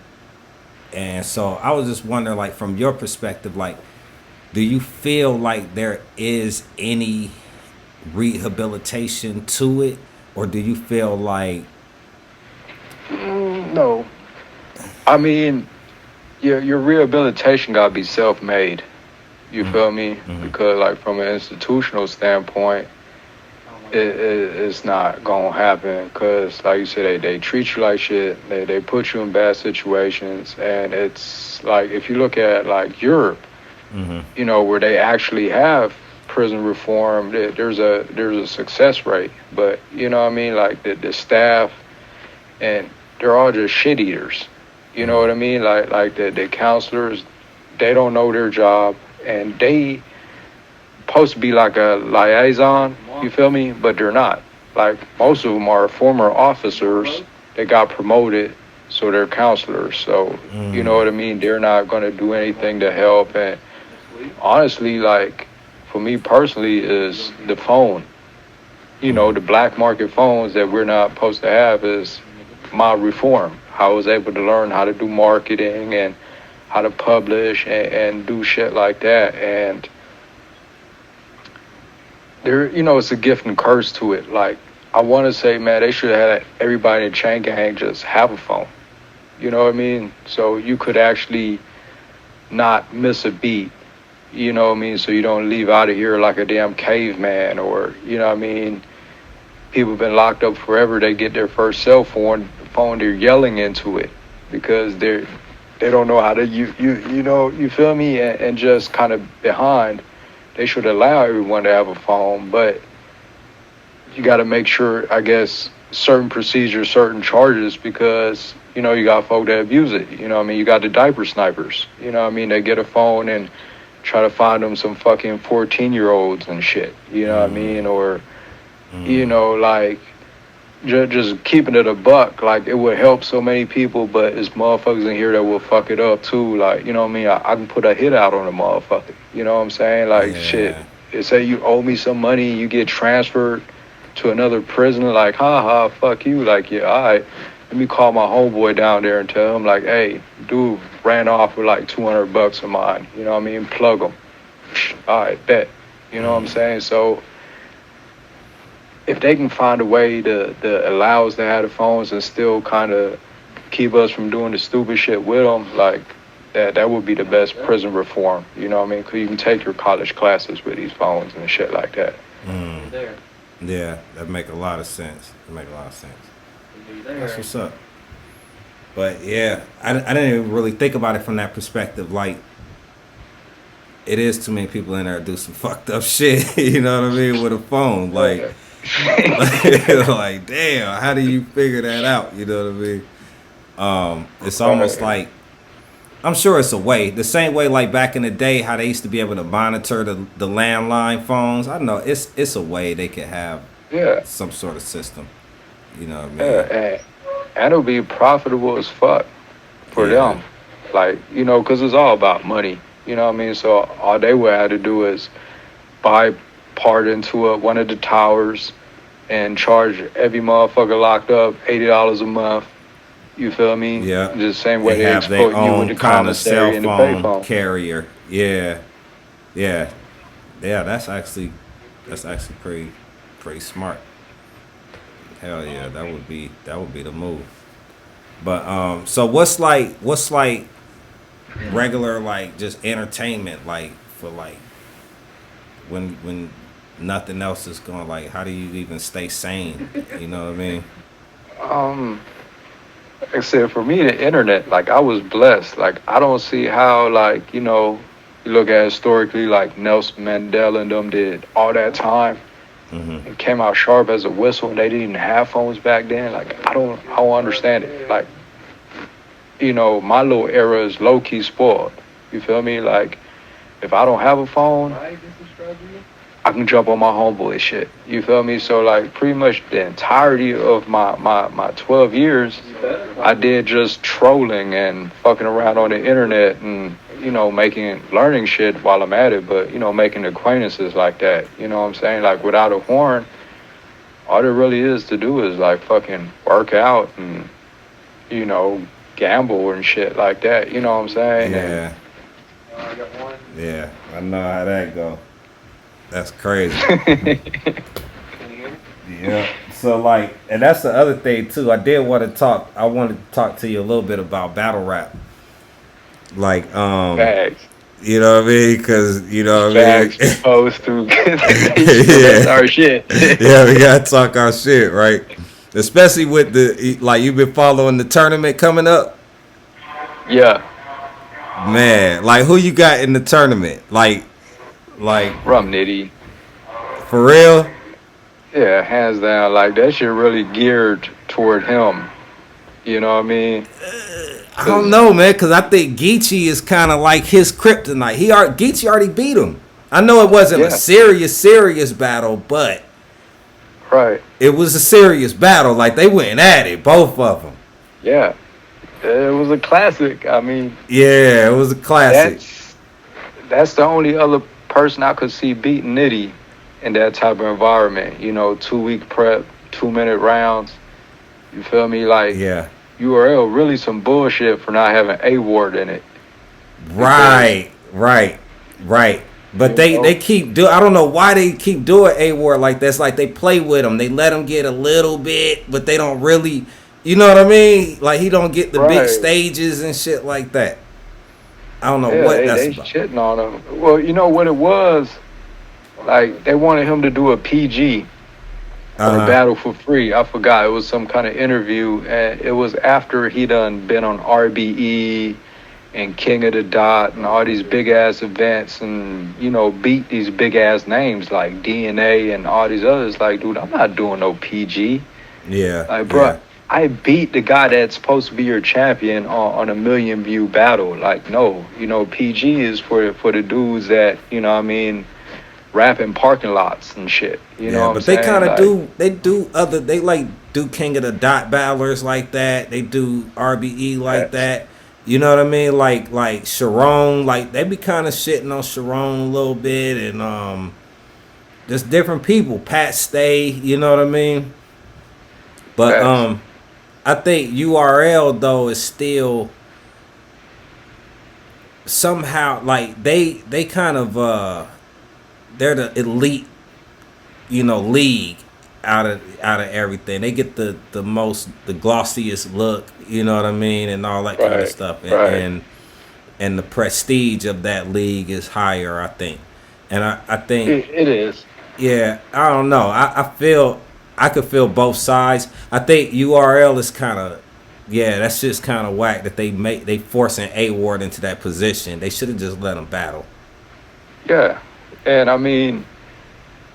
Speaker 4: And so I was just wondering, like, from your perspective, like, do you feel like there is any rehabilitation to it, or do you feel like
Speaker 6: No. I mean, your rehabilitation gotta be self-made. You feel me? Because like from an institutional standpoint, it's not gonna happen. Because like you said, they treat you like shit. They put you in bad situations, and it's like if you look at like Europe, you know, where they actually have prison reform, there's a success rate. But you know what I mean? Like the staff, and they're all just shit eaters. You know what I mean? Like the counselors, they don't know their job, and they supposed to be like a liaison. You feel me? But they're not. Like most of them are former officers. They got promoted, so they're counselors. So you know what I mean? They're not gonna do anything to help. And honestly, like for me personally, is the phone. You know, the black market phones that we're not supposed to have is my reform. I was able to learn how to do marketing and how to publish and do shit like that. And there, you know, it's a gift and curse to it. Like, I want to say, man, they should have had everybody in the chain gang just have a phone. You know what I mean? So you could actually not miss a beat. You know what I mean? So you don't leave out of here like a damn caveman, or, you know what I mean? People been locked up forever. They get their first cell phone, they're yelling into it because they don't know how to you know, you feel me, and just kind of behind. They should allow everyone to have a phone, but you got to make sure, I guess, certain procedures, certain charges, because you know you got folk that abuse it. You know what I mean? You got the diaper snipers. You know what I mean? They get a phone and try to find them some fucking 14-year-olds and shit. You know what I mean? Or you know, like just keeping it a buck, like it would help so many people, but there's motherfuckers in here that will fuck it up too. Like, you know what I mean? I can put a hit out on a motherfucker. You know what I'm saying? Like, shit. They say you owe me some money, you get transferred to another prison. Like, ha, fuck you. Like, yeah, all right. Let me call my homeboy down there and tell him, like, hey, dude ran off with like $200 of mine. You know what I mean? Plug him. All right, bet. You know what I'm saying? So if they can find a way to allow us to have the phones and still kind of keep us from doing the stupid shit with them, like that would be the best prison reform. You know what I mean? Because you can take your college classes with these phones and shit like that.
Speaker 4: Yeah, that make a lot of sense. That's what's up. But yeah, I didn't even really think about it from that perspective. Like, it is too many people in there that do some fucked up shit. You know what I mean? With a phone, like. Like, damn, how do you figure that out? You know what I mean? It's almost like, I'm sure it's a way, the same way like back in the day how they used to be able to monitor the landline phones. I know it's a way they could have some sort of system. You know what I mean?
Speaker 6: Yeah, and it'll be profitable as fuck for them. Like, you know, because it's all about money. You know what I mean? So all they would have to do is buy part into one of the towers and charge every motherfucker locked up $80 a month. You feel me?
Speaker 4: Yeah.
Speaker 6: The same way they
Speaker 4: have their
Speaker 6: exploit you with
Speaker 4: own
Speaker 6: the
Speaker 4: kind of cell
Speaker 6: commissary and the
Speaker 4: phone
Speaker 6: payphone.
Speaker 4: carrier. Yeah. That's actually pretty smart. Hell yeah, that would be the move. But so what's like regular, like, just entertainment, like, for like when nothing else is going, like, how do you even stay sane? You know what I mean?
Speaker 6: Like I said, for me, the internet, like, I was blessed. Like, I don't see how, like, you know, You look at historically, like Nelson Mandela and them did all that time and came out sharp as a whistle, and they didn't even have phones back then. Like I don't understand it. Like, you know, my little era is low key spoiled. You feel me? Like if I don't have a phone, I can jump on my homeboy shit. You feel me? So like pretty much the entirety of my 12 years, I did just trolling and fucking around on the internet and, you know, learning shit while I'm at it, but, you know, making acquaintances like that. You know what I'm saying? Like without a horn, all there really is to do is like fucking work out and, you know, gamble and shit like that. You know what I'm saying?
Speaker 4: Yeah. Yeah, I know how that go. That's crazy. Yeah. So like, and that's the other thing too. I wanted to talk to you a little bit about battle rap. Like,
Speaker 6: Facts.
Speaker 4: you know what I mean? Because you know what I mean.
Speaker 6: Facts opposed to
Speaker 4: Yeah.
Speaker 6: that's our shit.
Speaker 4: Yeah, we gotta talk our shit, right? Especially with you've been following the tournament coming up.
Speaker 6: Yeah.
Speaker 4: Man, like who you got in the tournament? Like
Speaker 6: Rum Nitty.
Speaker 4: for real?
Speaker 6: Yeah, hands down. Like that shit really geared toward him. You know what I mean?
Speaker 4: I don't know, man, because I think Geechee is kind of like his kryptonite. Geechee already beat him. I know it wasn't a serious battle, but
Speaker 6: right,
Speaker 4: it was a serious battle. Like they went at it, both of them.
Speaker 6: Yeah, it was a classic. I mean,
Speaker 4: yeah, it was a classic.
Speaker 6: That's the only other person I could see beating Nitty in that type of environment. You know, 2-week prep, 2-minute rounds. You feel me? Like,
Speaker 4: yeah.
Speaker 6: URL really some bullshit for not having a ward in it.
Speaker 4: Right. But they keep doing. I don't know why they keep doing a ward like that. It's like they play with him. They let him get a little bit, but they don't really. You know what I mean? Like he don't get the big stages and shit like that. I don't know what that's
Speaker 6: they
Speaker 4: about.
Speaker 6: Shitting on him. Well, you know what it was? Like they wanted him to do a PG. Or battle for free. I forgot. It was some kind of interview, and it was after he done been on RBE and King of the Dot and all these big ass events, and you know beat these big ass names like DNA and all these others. Like, dude, I'm not doing no PG.
Speaker 4: Yeah.
Speaker 6: Like, bro, I beat the guy that's supposed to be your champion on a 1 million view battle. Like, no, you know, PG is for the dudes that, you know what I mean, rap in parking lots and shit. You know what I'm saying?
Speaker 4: But they kind of
Speaker 6: like,
Speaker 4: they do King of the Dot battlers like that. They do RBE like that. You know what I mean? Like Sharon, like they be kind of shitting on Sharon a little bit, and just different people. Pat Stay, you know what I mean? But I think URL though is still somehow like they kind of they're the elite, you know, league out of everything. They get the glossiest look, you know what I mean, and all that kind of stuff. And the prestige of that league is higher, I think. And I think
Speaker 6: it is.
Speaker 4: Yeah, I don't know. I could feel both sides. I think URL is kind of that's just kind of whack that they forcing A Ward into that position. They should have just let him battle.
Speaker 6: Yeah. And I mean,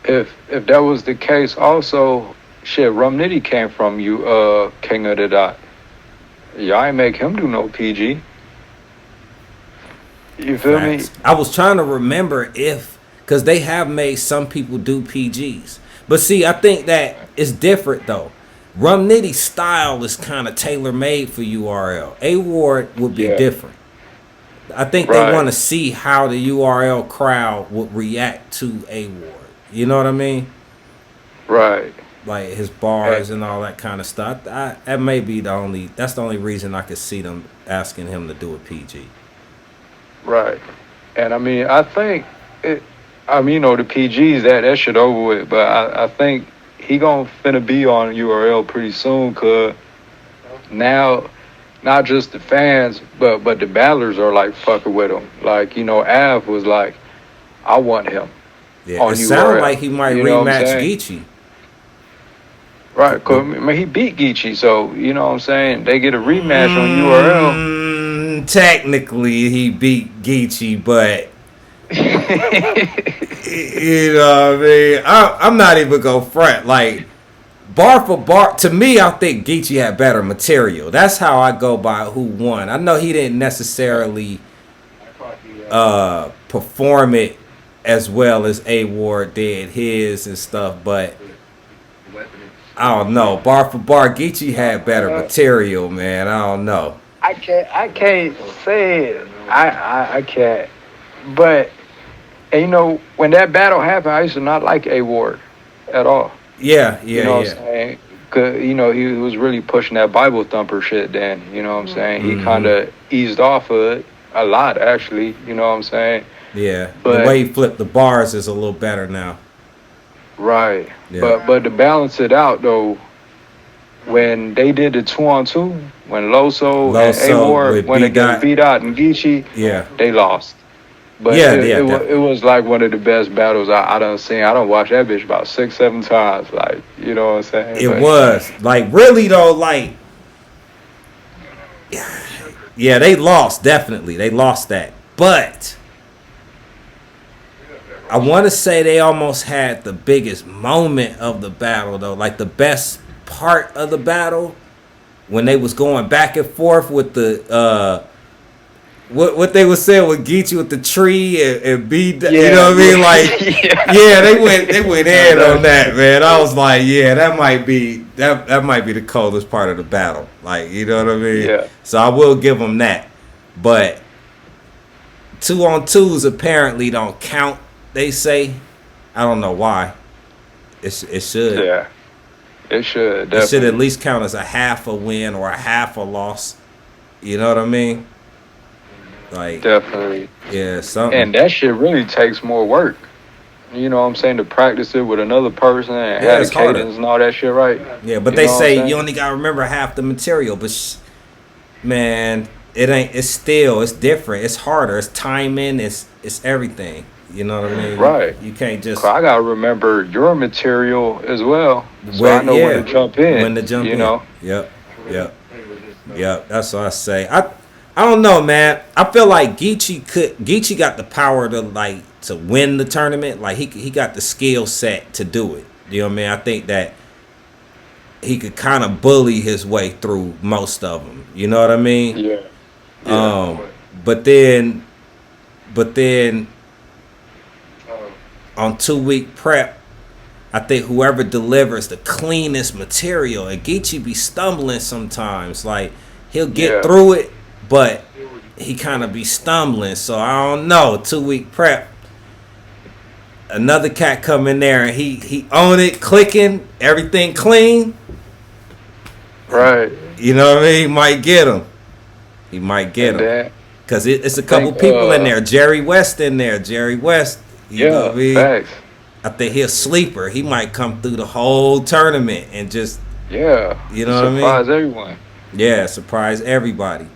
Speaker 6: if that was the case, also, shit, Rum Nitty came from you, King of the Dot. Y'all ain't make him do no PG. You feel me?
Speaker 4: I was trying to remember because they have made some people do PGs. But see, I think that it's different though. Rum Nitty's style is kind of tailor made for URL. A Ward would be different. I think they want to see how the URL crowd would react to A Ward. You know what I mean?
Speaker 6: Right.
Speaker 4: Like his bars and all that kind of stuff. That may be that's the only reason I could see them asking him to do a PG.
Speaker 6: Right. And I mean, I think you know, the PGs, that shit over with, but I think he gonna finna be on URL pretty soon, cause now not just the fans, but the battlers are like fucking with him. Like, you know, Av was like, I want him.
Speaker 4: Yeah, it sounds like he might rematch Geechee.
Speaker 6: Right, cause I mean, he beat Geechee, so you know what I'm saying? They get a rematch on URL.
Speaker 4: Technically, he beat Geechee, but You know what I mean? I'm not even gonna front. Like, bar for bar, to me, I think Geechee had better material. That's how I go by who won. I know he didn't necessarily perform it as well as A Ward did his and stuff, but I don't know. Bar for bar, Geechee had better material, man. I don't know.
Speaker 6: I can't say it. I can't. But and you know, when that battle happened, I used to not like A Ward at all.
Speaker 4: Yeah,
Speaker 6: You know what I'm saying? 'Cause, you know, he was really pushing that Bible thumper shit then. You know what I'm saying? He kind of eased off of it a lot, actually. You know what I'm saying?
Speaker 4: Yeah.
Speaker 6: But-
Speaker 4: The way he flipped the bars is a little better now.
Speaker 6: Right.
Speaker 4: Yeah.
Speaker 6: But to balance it out, though, when they did the 2-on-2, when Loso and
Speaker 4: Loso
Speaker 6: A Ward
Speaker 4: with
Speaker 6: went against
Speaker 4: B-Dot.
Speaker 6: B-Dot and Geechee,
Speaker 4: Yeah.
Speaker 6: they lost. But
Speaker 4: Yeah,
Speaker 6: it was like one of the best battles I done seen. I done watched that bitch about 6-7 times. Like, you know what I'm saying?
Speaker 4: It
Speaker 6: But-
Speaker 4: was. Like, really, though, like, yeah, they lost, definitely. They lost that. But I want to say they almost had the biggest moment of the battle, though. Like, the best part of the battle when they was going back and forth with the, what they was saying with Geechee with the tree and B, you know what I mean? Like, yeah, they went in on that, man. I was like, yeah, that might be the coldest part of the battle. Like, you know what I mean?
Speaker 6: Yeah.
Speaker 4: So I will give them that. But 2-on-2s apparently don't count, they say. I don't know why. It should.
Speaker 6: Yeah. It should.
Speaker 4: It should
Speaker 6: Definitely.
Speaker 4: at least count as a half a win or a half a loss. You know what I mean? Like,
Speaker 6: Definitely.
Speaker 4: yeah, something.
Speaker 6: And that shit really takes more work. You know what I'm saying? To practice it with another person and
Speaker 4: Yeah,
Speaker 6: have
Speaker 4: it's
Speaker 6: the cadence
Speaker 4: harder.
Speaker 6: and all that shit right.
Speaker 4: Yeah, but
Speaker 6: You
Speaker 4: they
Speaker 6: know what I'm
Speaker 4: say
Speaker 6: saying?
Speaker 4: you only gotta remember half the material. But man, it ain't. It's different. It's harder. It's timing. It's everything. You know what I mean?
Speaker 6: Right.
Speaker 4: You can't just.
Speaker 6: So I gotta remember your material as well, so
Speaker 4: Well,
Speaker 6: I know
Speaker 4: yeah,
Speaker 6: when to jump in.
Speaker 4: When to jump
Speaker 6: you
Speaker 4: in.
Speaker 6: know.
Speaker 4: Yep. That's what I say. I don't know, man. I feel like Geechee got the power to win the tournament. Like he got the skill set to do it. You know what I mean? I think that he could kind of bully his way through most of them. You know what I mean?
Speaker 6: Yeah.
Speaker 4: But then on 2-week prep, I think whoever delivers the cleanest material, and Geechee be stumbling sometimes. Like he'll get through it, but he kind of be stumbling. So I don't know. 2-week prep. Another cat come in there and he own it, clicking, everything clean.
Speaker 6: Right.
Speaker 4: You know what I mean? He might get him. He might get him. Because it's a couple people in there. Jerry West in there. Jerry West. You know what I mean?
Speaker 6: Facts.
Speaker 4: I think he's a sleeper. He might come through the whole tournament and just,
Speaker 6: Yeah.
Speaker 4: you know what I mean?
Speaker 6: Surprise everyone.
Speaker 4: Yeah, surprise everybody.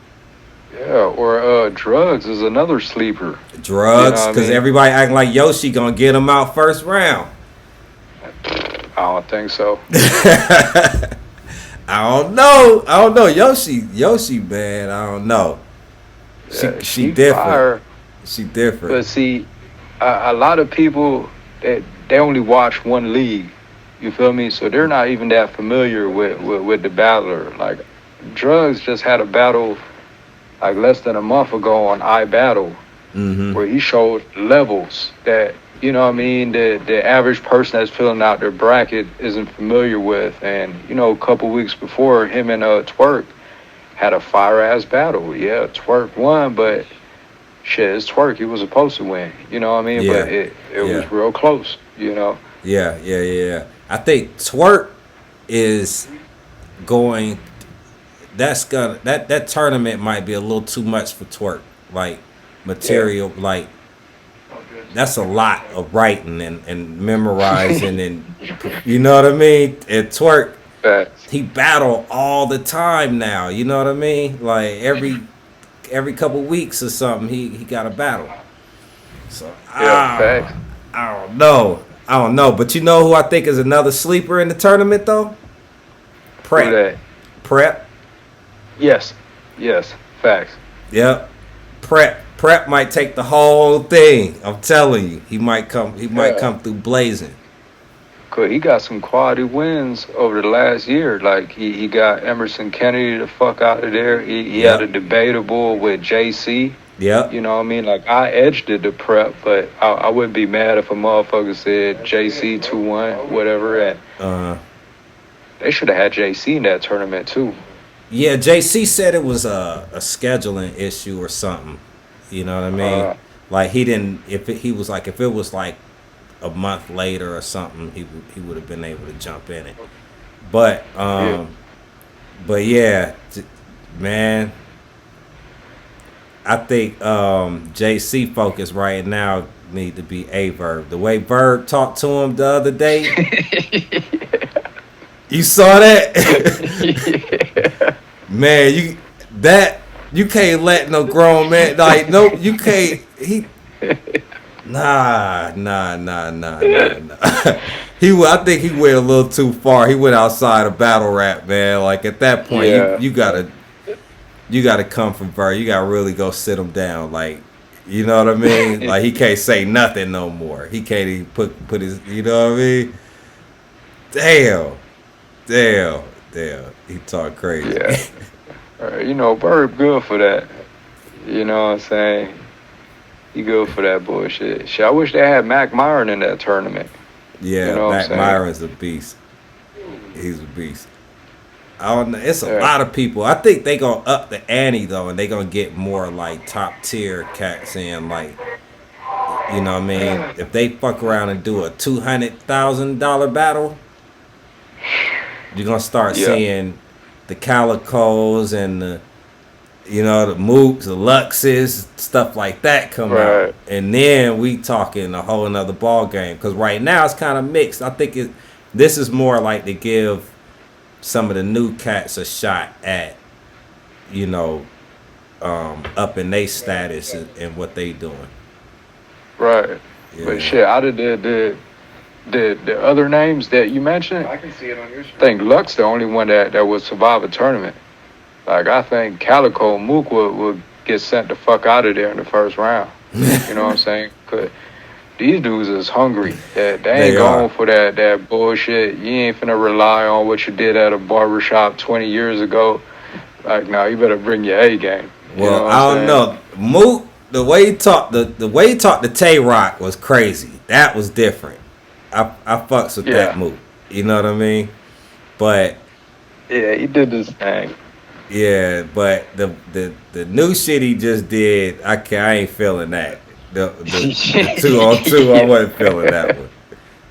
Speaker 6: Yeah. Or drugs is another sleeper.
Speaker 4: Drugs,
Speaker 6: You know what I
Speaker 4: because
Speaker 6: mean?
Speaker 4: everybody acting like Yoshi gonna get him out first round.
Speaker 6: I don't think so.
Speaker 4: I don't know. Yoshi, man. I don't know.
Speaker 6: Yeah,
Speaker 4: She different.
Speaker 6: fire.
Speaker 4: She different.
Speaker 6: But see, a lot of people they only watch one league. You feel me? So they're not even that familiar with the battler. Like Drugs just had a battle like less than a month ago on iBattle, where he showed levels that, you know what I mean, the average person that's filling out their bracket isn't familiar with. And, you know, a couple weeks before, him and Twerk had a fire-ass battle. Yeah, Twerk won, but shit, it's Twerk. He was supposed to win. You know what I mean?
Speaker 4: Yeah.
Speaker 6: But it was real close, you know?
Speaker 4: Yeah. I think Twerk is going. That tournament might be a little too much for Twerk. Like material, like that's a lot of writing and memorizing and you know what I mean? And Twerk, he battle all the time now. You know what I mean? Like every couple weeks or something, he got a battle. So I don't know. But you know who I think is another sleeper in the tournament though? Prep.
Speaker 6: Who that?
Speaker 4: Prep.
Speaker 6: Yes, facts.
Speaker 4: Yep. Prep might take the whole thing. I'm telling you, he might come come through blazing.
Speaker 6: Cause he got some quality wins over the last year. Like he got Emerson Kennedy the fuck out of there. He had a debatable with JC.
Speaker 4: Yeah.
Speaker 6: You know what I mean? Like I edged it to Prep, but I wouldn't be mad if a motherfucker said JC 2-1, whatever. And they should have had JC in that tournament too.
Speaker 4: Yeah, JC said it was a scheduling issue or something. You know what I mean? Like he didn't. If it was like a month later or something, he would have been able to jump in it. But yeah, man, I think JC focus right now need to be A Verb. The way Verb talked to him the other day, you saw that, man. You can't let no grown man you can't. Nah. I think he went a little too far. He went outside of battle rap, man. Like at that point, you gotta come from Bird. You gotta really go sit him down. Like, you know what I mean? Like he can't say nothing no more. He can't even put his. You know what I mean? Damn. He talk crazy.
Speaker 6: Yeah. You know, Bird good for that. You know what I'm saying? He good for that bullshit. Shit, I wish they had Mac Myron in that tournament.
Speaker 4: Yeah,
Speaker 6: you know
Speaker 4: Mac Myron's a beast. He's a beast. I don't know. It's a lot of people. I think they gonna up the ante though, and they gonna get more like top tier cats in. Like, you know what I mean? If they fuck around and do a $200,000 battle, you're gonna start seeing the Calicos and the, you know, the Mooks, the Luxes, stuff like that come out. And then we talking a whole nother ball game. Because right now it's kind of mixed. I think this is more like to give some of the new cats a shot at, you know, up in their status and what they doing. Right. Yeah. But shit, out of the other names that you mentioned,
Speaker 7: I can see it on your screen.
Speaker 6: I think Lux the only one that would survive a tournament. Like, I think Calico Mook would get sent the fuck out of there in the first round. You know what I'm saying? Cause these dudes is hungry. They ain't going for that bullshit. You ain't finna rely on what you did at a barbershop 20 years ago. Like, no, you better bring your A game.
Speaker 4: Well, I don't know. Mook, the way he talked to Tay Rock was crazy. That was different. I fucks with that Mook. You know what I mean? But yeah, he did this thing. Yeah, but the new shit he just did, I ain't feeling that. The 2-on-2, I wasn't feeling that one.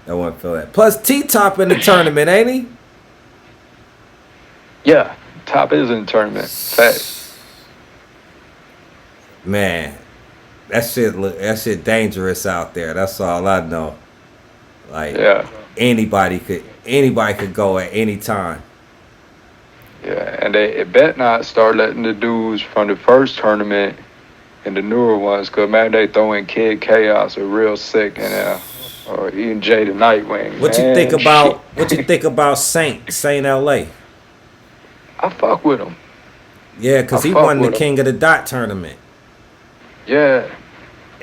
Speaker 4: I wasn't feeling that. Plus, T-Top in the tournament, ain't he?
Speaker 6: Yeah, Top is in the tournament. Fact.
Speaker 4: Man, that shit dangerous out there. That's all I know. Like, anybody could go at any time.
Speaker 6: Yeah, and they bet not start letting the dudes from the first tournament and the newer ones, because, man, they throw in Kid Chaos or Real Sick and or even Jay the Nightwing.
Speaker 4: What you think about Saint LA?
Speaker 6: I fuck with him.
Speaker 4: Yeah, because he won the King of the Dot tournament.
Speaker 6: Yeah.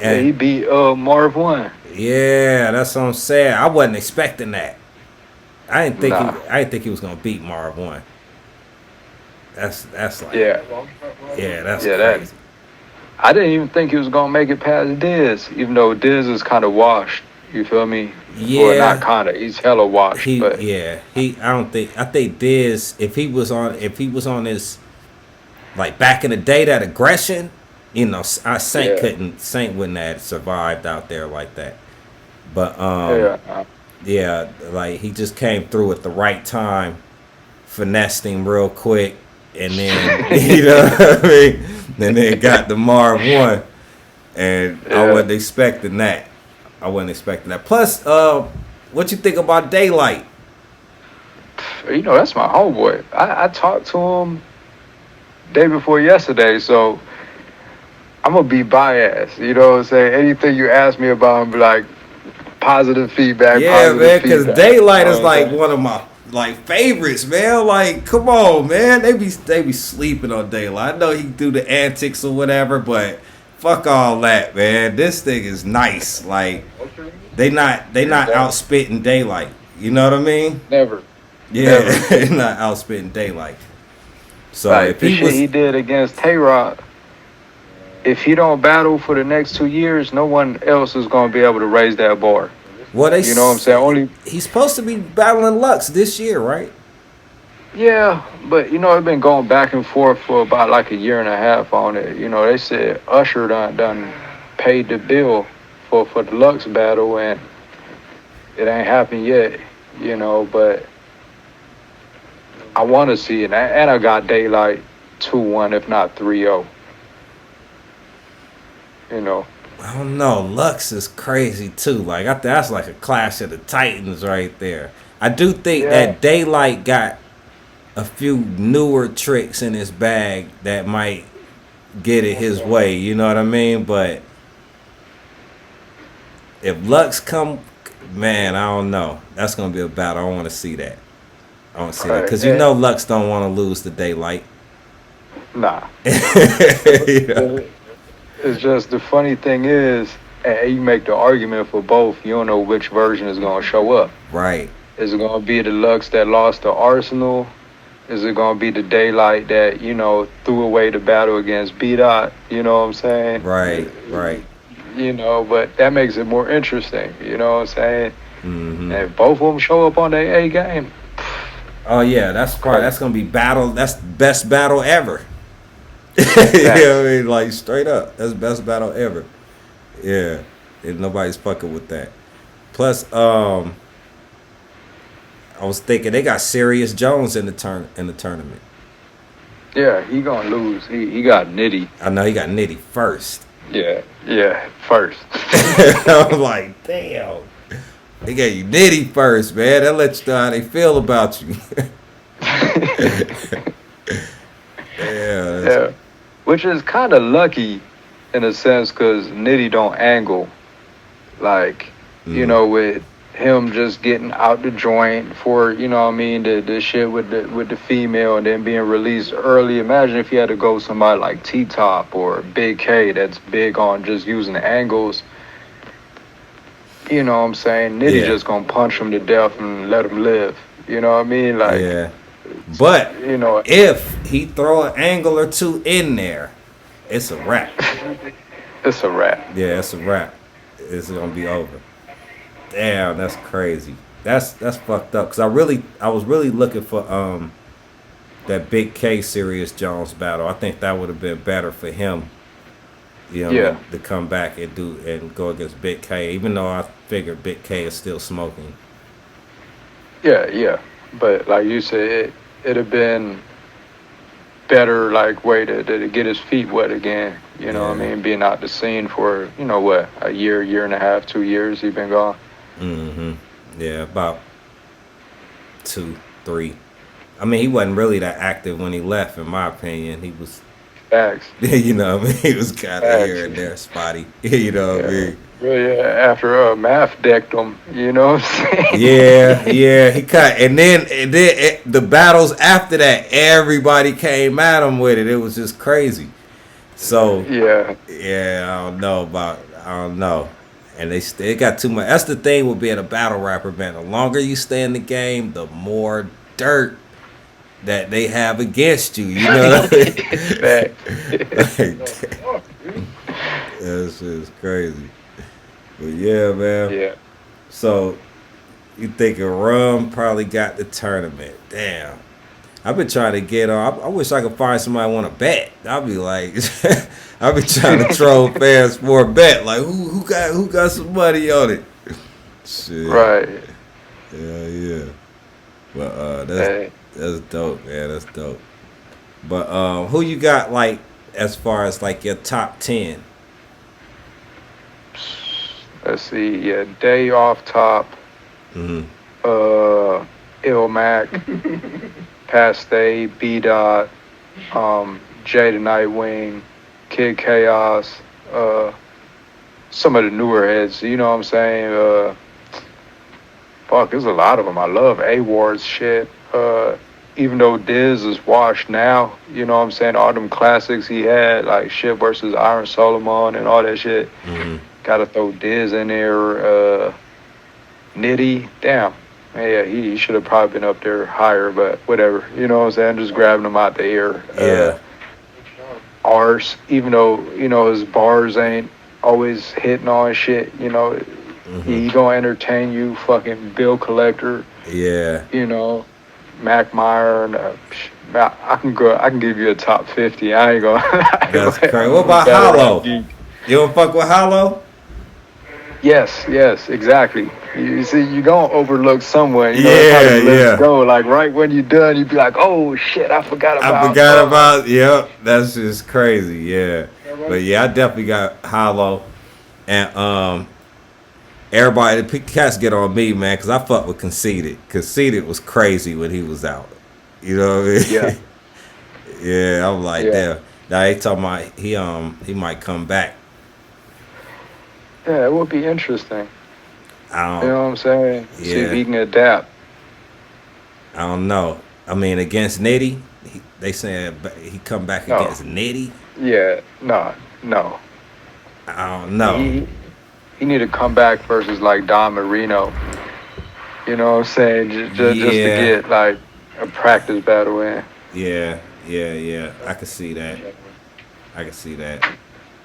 Speaker 6: And he beat Marv 1.
Speaker 4: Yeah, that's what I'm saying. I wasn't expecting that. I didn't think he was gonna beat Marv 1. That's like that's crazy.
Speaker 6: I didn't even think he was gonna make it past Diz, even though Diz is kind of washed. You feel me?
Speaker 4: Yeah,
Speaker 6: well, not kind of. He's hella washed.
Speaker 4: I think Diz, if he was on his, like back in the day, that aggression, you know, Saint wouldn't have survived out there like that. But like he just came through at the right time, finessed him real quick, and then you know what I mean, and then got the Marv 1, and I wasn't expecting that. Plus, what you think about Daylight?
Speaker 6: You know, that's my homeboy. I talked to him day before yesterday, so I'm gonna be biased. You know what I'm saying? Anything you ask me about, I'm like positive feedback.
Speaker 4: Yeah, man, because Daylight is like one of my favorites, man. Like, come on, man. They be sleeping on Daylight. I know he do the antics or whatever, but fuck all that, man. This thing is nice. Like they not outspitting Daylight. You know what I mean?
Speaker 6: Never.
Speaker 4: Yeah,
Speaker 6: Never.
Speaker 4: they're not outspitting Daylight. So
Speaker 6: Like
Speaker 4: if
Speaker 6: the
Speaker 4: he
Speaker 6: shit
Speaker 4: was,
Speaker 6: he did against Tay-Rock, if he don't battle for the next 2 years, no one else is gonna be able to raise that bar.
Speaker 4: well, they
Speaker 6: You know what I'm saying? Only
Speaker 4: he's supposed to be battling Lux this year, right?
Speaker 6: yeah, but you know, it's been going back and forth for about like a year and a half on it. You know, they said Usher done paid the bill for the Lux battle, and it ain't happened yet. You know, but I want to see it, and I got Daylight 2-1, if not 3-0. You know.
Speaker 4: I don't know. Lux is crazy too. Like that's like a clash of the Titans right there. I do think that Daylight got a few newer tricks in his bag that might get it his way. You know what I mean? But if Lux come, man, I don't know. That's gonna be a battle. I want to see that. I want to see that because you know Lux don't want to lose to Daylight.
Speaker 6: Nah.
Speaker 4: You know?
Speaker 6: It's just the funny thing is, you make the argument for both. You don't know which version is gonna show up.
Speaker 4: Right.
Speaker 6: Is it gonna be the Lux that lost to Arsenal? Is it gonna be the Daylight that, you know, threw away the battle against B-Dot? You know what I'm saying?
Speaker 4: Right. Right.
Speaker 6: You know, but that makes it more interesting. You know what I'm saying?
Speaker 4: Mm-hmm.
Speaker 6: And if both of them show up on their A game.
Speaker 4: Oh yeah, that's gonna be battle. That's best battle ever. You know what I mean? Like straight up, that's best battle ever. Yeah, and nobody's fucking with that. Plus, I was thinking they got Sirius Jones in the tournament.
Speaker 6: Yeah, he gonna lose. He got Nitty.
Speaker 4: I know he got Nitty first.
Speaker 6: Yeah, first.
Speaker 4: I'm like, damn. They gave you Nitty first, man. That lets you know how they feel about you.
Speaker 6: Yeah. Which is kind of lucky in a sense because Nitty don't angle. Like, you know, with him just getting out the joint for, you know what I mean, the shit with the female and then being released early. Imagine if you had to go somebody like T-Top or Big K that's big on just using the angles. You know what I'm saying? Nitty just gonna punch him to death and let him live. You know what I mean? Like,
Speaker 4: yeah. But
Speaker 6: you know,
Speaker 4: if he throw an angle or two in there, it's a wrap.
Speaker 6: It's a wrap.
Speaker 4: Yeah, it's a wrap. It's gonna be over. Damn, that's crazy. That's fucked up. Cause I was really looking for that Big K Sirius Jones battle. I think that would have been better for him. You know, to come back and go against Big K. Even though I figured Big K is still smoking.
Speaker 6: Yeah. But like you said, it'd have been better, like, way to get his feet wet again. You know what I mean? Being out the scene for, you know what, a year and a half, 2 years he been gone.
Speaker 4: Mm-hmm. Yeah, about 2, 3. I mean, he wasn't really that active when he left, in my opinion. He was...
Speaker 6: Facts.
Speaker 4: You know what I mean? He was kind of here and there, spotty. You know what I mean?
Speaker 6: Yeah, after Math decked him, you know what I'm saying?
Speaker 4: Yeah, he cut. And then the battles after that, everybody came at him with it. It was just crazy. So, yeah, I don't know. And they got too much. That's the thing with being a battle rapper, man. The longer you stay in the game, the more dirt that they have against you. You know what I mean? That shit is crazy. But yeah, man.
Speaker 6: Yeah.
Speaker 4: So you thinking Rum probably got the tournament? Damn. I've been trying to get on. I wish I could find somebody want to bet. I'll be like, I've been trying to troll fans for a bet. Like who got some money on it? Shit.
Speaker 6: Right.
Speaker 4: Yeah. But that's dope, man. That's dope. But who you got, like, as far as like your top 10?
Speaker 6: Let's see. Yeah, Day off top.
Speaker 4: Mm-hmm.
Speaker 6: Ilmac, Paste, B-Dot, Jay the Nightwing, Kid Chaos, some of the newer heads, you know what I'm saying? Fuck, there's a lot of them. I love A-Ward's shit. even though Diz is washed now, you know what I'm saying? All them classics he had, like shit versus Iron Solomon and all that shit.
Speaker 4: Mm-hmm.
Speaker 6: Gotta throw Diz in there. Nitty, damn. Yeah, he should have probably been up there higher, but whatever. You know what I'm saying? Just grabbing him out the air.
Speaker 4: Yeah.
Speaker 6: Ars, even though, you know, his bars ain't always hitting on shit, you know, he gonna entertain you, fucking bill collector,
Speaker 4: Yeah.
Speaker 6: you know, Mac Meyer, and I can give you a top 50. I ain't gonna.
Speaker 4: That's crazy. What about Hollow? You don't fuck with Hollow?
Speaker 6: Yes, exactly. You see, you gonna overlook someone. You know,
Speaker 4: Yeah,
Speaker 6: that's how the list
Speaker 4: yeah.
Speaker 6: go. Like right when you're done, you be like, "Oh shit, I forgot about."
Speaker 4: Yep, that's just crazy, yeah. But yeah, I definitely got Hollow. And everybody, the cats get on me, man, because I fuck with Conceited. Conceited was crazy when he was out. You know what I mean?
Speaker 6: Yeah.
Speaker 4: Yeah, I'm like,
Speaker 6: Yeah.
Speaker 4: damn. Now they talking about he might come back.
Speaker 6: Yeah, it would be interesting.
Speaker 4: I
Speaker 6: You
Speaker 4: don't
Speaker 6: know what I'm saying? See if
Speaker 4: Yeah.
Speaker 6: he can adapt.
Speaker 4: I don't know. I mean, against Nitty, they saying he come back
Speaker 6: No.
Speaker 4: against Nitty.
Speaker 6: Yeah, no.
Speaker 4: I don't know.
Speaker 6: He need to come back versus like Don Marino. You know what I'm saying? Just to
Speaker 4: Yeah.
Speaker 6: get like a practice battle in.
Speaker 4: Yeah. I can see that.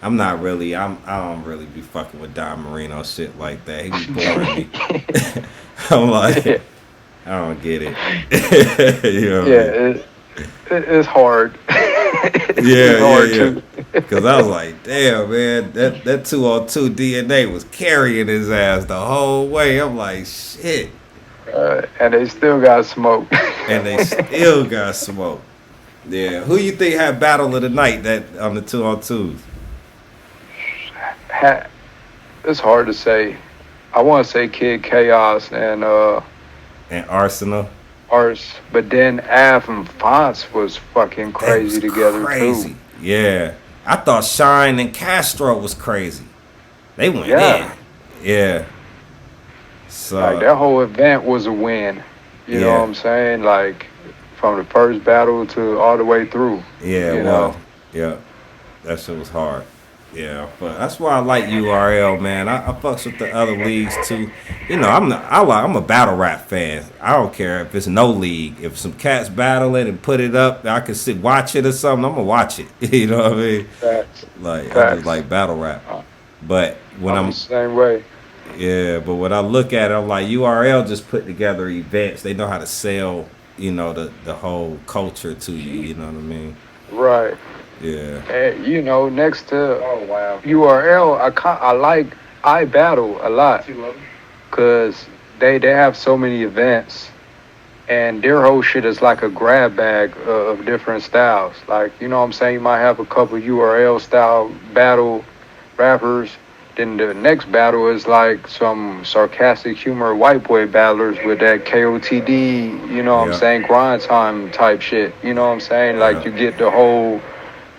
Speaker 4: I'm not really. I don't really be fucking with Don Marino shit like that. He be boring me. I'm like, I don't get it. You know what I mean?
Speaker 6: It's hard.
Speaker 4: Yeah.
Speaker 6: Too.
Speaker 4: Because I was like, damn, man, that 202 DNA was carrying his ass the whole way. I'm like, shit.
Speaker 6: And they still got smoke.
Speaker 4: And they still got smoke. Yeah. Who you think had battle of the night that on the 202s?
Speaker 6: It's hard to say. I want to say Kid Chaos and
Speaker 4: Arsenal.
Speaker 6: Ars, but then Av and Fonts was fucking crazy together too.
Speaker 4: Yeah. I thought Shine and Castro was crazy. They went in. Yeah. So
Speaker 6: Like that whole event was a win. You know what I'm saying? Like from the first battle to all the way through.
Speaker 4: yeah,
Speaker 6: you
Speaker 4: well,
Speaker 6: know?
Speaker 4: yeah. That shit was hard. Yeah, but that's why I like URL, man. I fucks with the other leagues too. You know, I'm a battle rap fan. I don't care if it's no league. If some cats battle it and put it up, I can watch it or something. I'm gonna watch it. You know what I mean?
Speaker 6: Facts.
Speaker 4: Like I just like battle rap. But when
Speaker 6: I'm the same way.
Speaker 4: yeah, but when I look at it, I'm like URL just put together events. They know how to sell, you know, the whole culture to you. You know what I mean?
Speaker 6: Right.
Speaker 4: Yeah.
Speaker 6: And, you know, next to URL, I like iBattle a lot because they have so many events and their whole shit is like a grab bag of different styles. Like, you know what I'm saying? You might have a couple URL style battle rappers. Then the next battle is like some sarcastic humor white boy battlers with that KOTD, you know what I'm saying, grind time type shit. You know what I'm saying? Like you get the whole,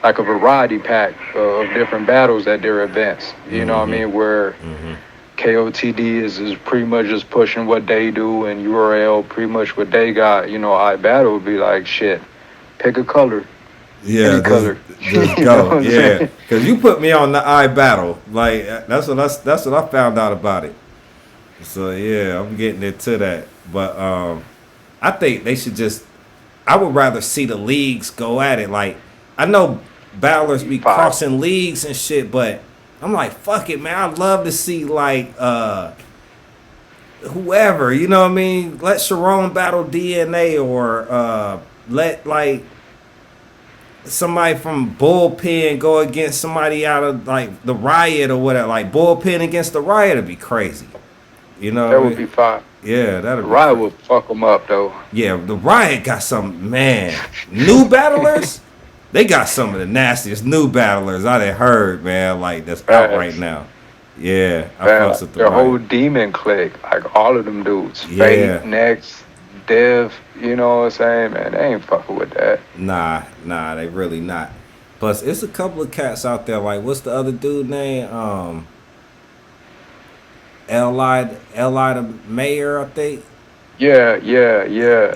Speaker 6: like a variety pack of different battles at their events. You know what I mean? Where KOTD is pretty much just pushing what they do and URL pretty much what they got. You know, iBattle would be like, shit, pick a color.
Speaker 4: Yeah,
Speaker 6: Any color.
Speaker 4: just
Speaker 6: You know
Speaker 4: go.
Speaker 6: what I'm
Speaker 4: Yeah,
Speaker 6: saying?
Speaker 4: because you put me on the iBattle. Like that's what I found out about it. So yeah, I'm getting into that. But I think they should just. I would rather see the leagues go at it. Like I know battlers be crossing leagues and shit, but I'm like, fuck it, man. I'd love to see like whoever. You know what I mean? Let Sharon battle DNA or let like. Somebody from Bullpen go against somebody out of like the Riot or whatever. Like Bullpen against the Riot would be crazy. You know,
Speaker 6: That would be fine.
Speaker 4: Yeah, that'd be.
Speaker 6: Riot would fuck them up though.
Speaker 4: Yeah, the Riot got some new battlers. They got some of the nastiest new battlers I done heard, man. Like that's out right now. Yeah, I fucks with the
Speaker 6: their
Speaker 4: Riot.
Speaker 6: whole demon clique, like all of them dudes.
Speaker 4: Yeah.
Speaker 6: Fate, Next, Dev, you know what I'm saying, man? They ain't fucking with that.
Speaker 4: Nah, they really not. Plus, it's a couple of cats out there. Like, what's the other dude name? L.I. the Mayor, I think.
Speaker 6: Yeah,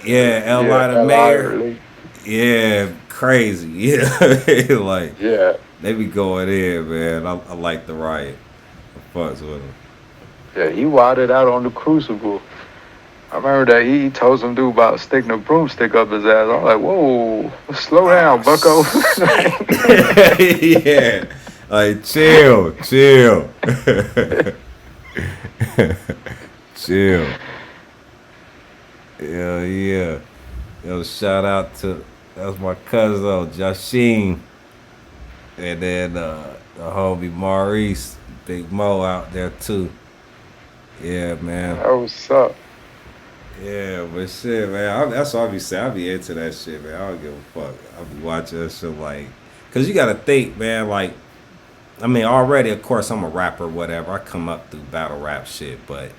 Speaker 4: Yeah, L.I. the
Speaker 6: L.I.
Speaker 4: mayor.
Speaker 6: really.
Speaker 4: Yeah, crazy. Yeah, like
Speaker 6: Yeah,
Speaker 4: they be going in, man. I like the riot. I fucks with them.
Speaker 6: yeah, he wilded out on the Crucible. I remember that he told some dude about sticking a broomstick up his ass. I'm like, whoa, slow
Speaker 4: Oh
Speaker 6: down, Bucko.
Speaker 4: shit. Yeah. Like chill. Chill. Yeah. Yo, shout out to that's my cousin though, Jasheen. And then the homie Maurice, Big Mo out there too. Yeah, man.
Speaker 6: That was up.
Speaker 4: Yeah, but shit, man. That's what I be saying. I be into that shit, man. I don't give a fuck. I be watching that shit like, cause you gotta think, man. Like, I mean, already, of course, I'm a rapper, whatever. I come up through battle rap shit, but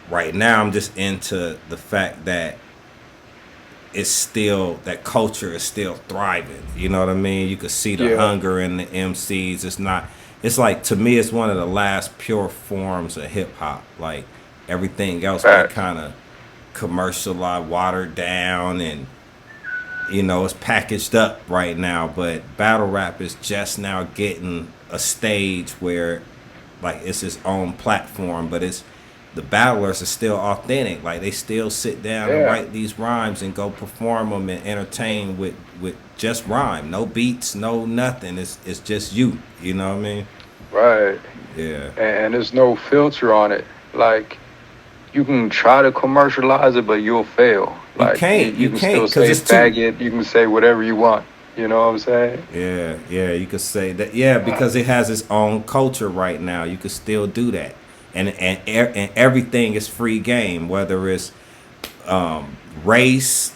Speaker 4: right now, I'm just into the fact that it's still that culture is still thriving. You know what I mean? You could see the
Speaker 6: Yeah,
Speaker 4: hunger in the MCs. It's not. It's like to me, it's one of the last pure forms of hip hop. Like everything else been
Speaker 6: facts.
Speaker 4: kind of commercialized, watered down, and it's packaged up right now. But battle rap is just now getting a stage where like it's its own platform, but it's the battlers are still authentic. Like they still sit down and
Speaker 6: Yeah,
Speaker 4: write these rhymes and go perform them and entertain with just rhyme, no beats, no nothing. It's just you. You know what I mean?
Speaker 6: right.
Speaker 4: Yeah.
Speaker 6: And there's no filter on it. Like, you can try to commercialize it, but you'll fail.
Speaker 4: You
Speaker 6: Like,
Speaker 4: can't.
Speaker 6: you
Speaker 4: You
Speaker 6: can
Speaker 4: can't
Speaker 6: still
Speaker 4: because
Speaker 6: say
Speaker 4: it's too.
Speaker 6: faggot. You can say whatever you want. You know what I'm saying?
Speaker 4: Yeah. You could say that. Yeah, because it has its own culture right now. You could still do that, and everything is free game. Whether it's race,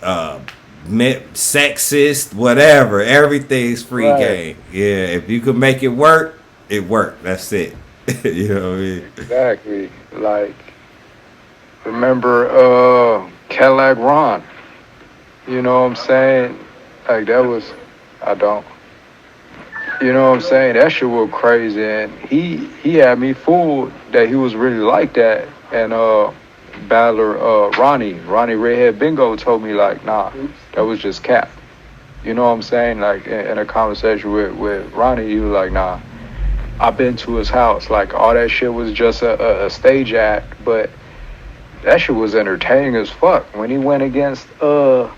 Speaker 4: uh, sexist, whatever. Everything's free
Speaker 6: Right.
Speaker 4: game. Yeah, if you can make it work, it worked. That's it. You know what I mean?
Speaker 6: Exactly. Like, remember Cadillac Ron? You know what I'm saying? Like, that was, I don't. You know what I'm saying? That shit was crazy, and he had me fooled that he was really like that. And battler Ronnie Redhead Bingo told me like, nah, that was just cap. You know what I'm saying? Like in a conversation with Ronnie, he was like, nah, I've been to his house. Like all that shit was just a stage act, but that shit was entertaining as fuck. When he went against the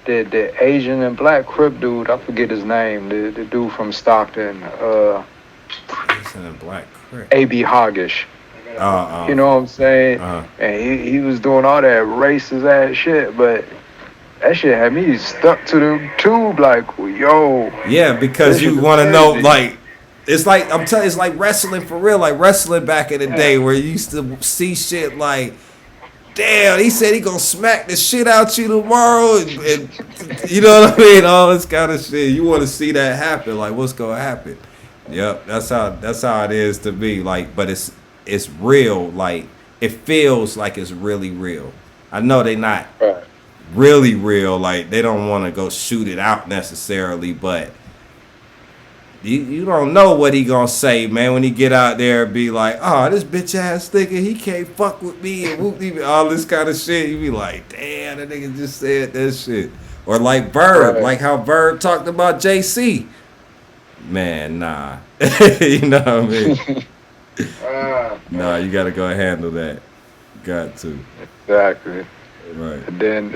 Speaker 6: Asian and black Crip dude, I forget his name, the dude from Stockton,
Speaker 4: It's in a black crick.
Speaker 6: A.B. Hoggish. You know what I'm saying?
Speaker 4: Uh,
Speaker 6: And he was doing all that racist ass shit, but that shit had me stuck to the tube like, yo,
Speaker 4: yeah, because
Speaker 6: this shit
Speaker 4: you
Speaker 6: is
Speaker 4: want to know,
Speaker 6: crazy.
Speaker 4: like, it's like I'm telling you, it's like wrestling for real, like wrestling back in the
Speaker 6: Yeah.
Speaker 4: day where you used to see shit like, damn, he said he gonna smack the shit out you tomorrow, and you know what I mean, all this kind of shit. You want to see that happen, like what's gonna happen? Yep, that's how it is to me. Like, but it's real. Like it feels like it's really real. I know they not
Speaker 6: Right.
Speaker 4: really real. Like they don't want to go shoot it out necessarily, but you don't know what he gonna say, man, when he get out there and be like, oh, this bitch ass nigga, he can't fuck with me and whoop all this kind of shit. You be like, damn, that nigga just said that shit. Or like Bird,
Speaker 6: Right.
Speaker 4: like how Bird talked about JC. Man, nah. You know what I mean? Nah, you gotta go handle that. Got to.
Speaker 6: Exactly.
Speaker 4: Right.
Speaker 6: And then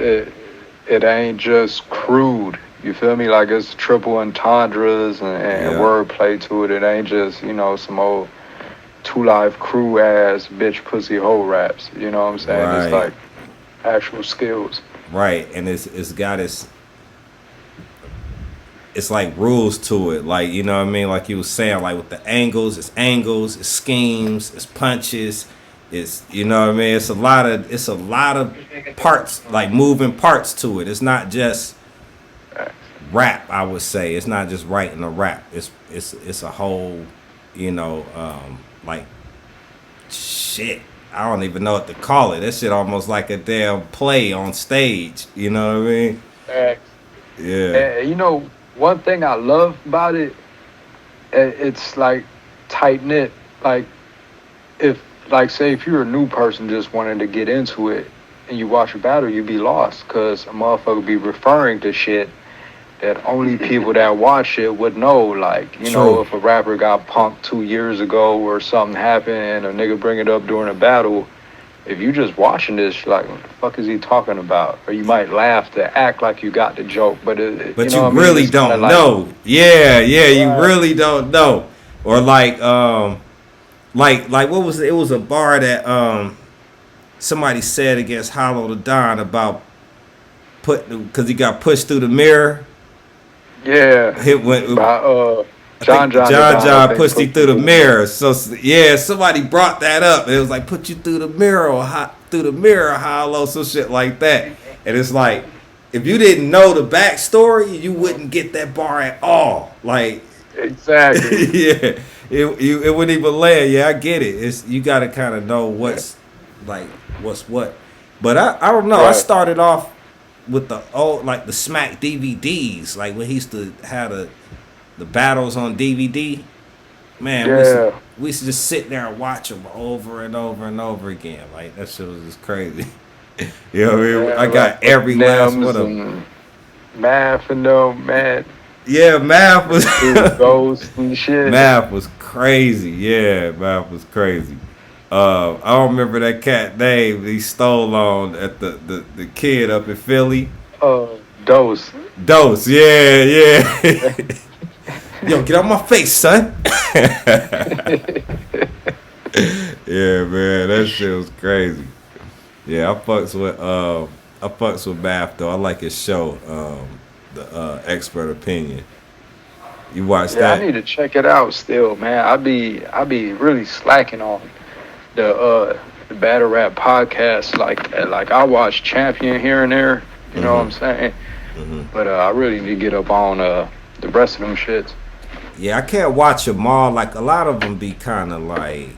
Speaker 6: it ain't just crude. You feel me? Like it's triple entendres and
Speaker 4: Yeah.
Speaker 6: wordplay to it. It ain't just, some old Two Live Crew ass bitch pussy hoe raps. You know what I'm saying? It's
Speaker 4: Right.
Speaker 6: like actual skills.
Speaker 4: Right. And it's got it's like rules to it. Like, you know what I mean? Like you was saying, like with the angles, it's schemes, it's punches, it's, you know what I mean? It's a lot of parts, like moving parts to it. It's not just rap, I would say. It's not just writing a rap. It's a whole, like shit. I don't even know what to call it. That shit almost like a damn play on stage. You know what I mean? Yeah.
Speaker 6: And one thing I love about it, it's like tight knit. Like if like say if you're a new person just wanting to get into it and you watch a battle, you be lost because a motherfucker be referring to shit that only people that watch it would know. Like, you know,
Speaker 4: True.
Speaker 6: if a rapper got punked 2 years ago or something happened and a nigga bring it up during a battle, if you just watching this, you're like, what the fuck is he talking about? Or you might laugh to act like you got the joke, but
Speaker 4: But
Speaker 6: you
Speaker 4: you
Speaker 6: know what I mean?
Speaker 4: really
Speaker 6: It's kinda
Speaker 4: don't
Speaker 6: like,
Speaker 4: know. Yeah, you
Speaker 6: right.
Speaker 4: really don't know. Or like what was it? It was a bar that somebody said against Hollow the Don about because he got pushed through the mirror.
Speaker 6: Yeah.
Speaker 4: Hit went.
Speaker 6: By
Speaker 4: I
Speaker 6: John
Speaker 4: think
Speaker 6: John the
Speaker 4: John
Speaker 6: Don, I
Speaker 4: John
Speaker 6: think,
Speaker 4: pushed him through the mirror. So yeah, somebody brought that up. It was like put you through the mirror, or through the mirror, Hollow, some shit like that. And it's like if you didn't know the backstory, you wouldn't get that bar at all. Like
Speaker 6: Exactly.
Speaker 4: yeah, it wouldn't even land. Yeah, I get it. It's you got to kind of know what's what. But I don't know. I
Speaker 6: Right.
Speaker 4: started off with the old like the Smack DVDs, like when he used to have the battles on DVD. Man,
Speaker 6: Yeah.
Speaker 4: we used to just sit there and watch them over and over and over again. Like that shit was just crazy. You know what I mean?
Speaker 6: Yeah,
Speaker 4: I got
Speaker 6: like
Speaker 4: every last
Speaker 6: Nems
Speaker 4: one of them.
Speaker 6: and Math and them, man.
Speaker 4: Yeah, math was
Speaker 6: Ghost and shit.
Speaker 4: math was crazy. Yeah, math was crazy. I don't remember that cat name he stole on at the kid up in Philly.
Speaker 6: Dose.
Speaker 4: Dose, yeah. Yo, get out my face, son. Yeah, man, that shit was crazy. Yeah, I fucks with Math though. I like his show, the Expert Opinion. You watch
Speaker 6: Yeah, I
Speaker 4: that?
Speaker 6: need to check it out still, man. I be really slacking on the battle rap podcast. Like I watch Champion here and there, you know what I'm saying? But I really need to get up on the rest of them shits.
Speaker 4: Yeah, I can't watch them all. Like a lot of them be kind of like,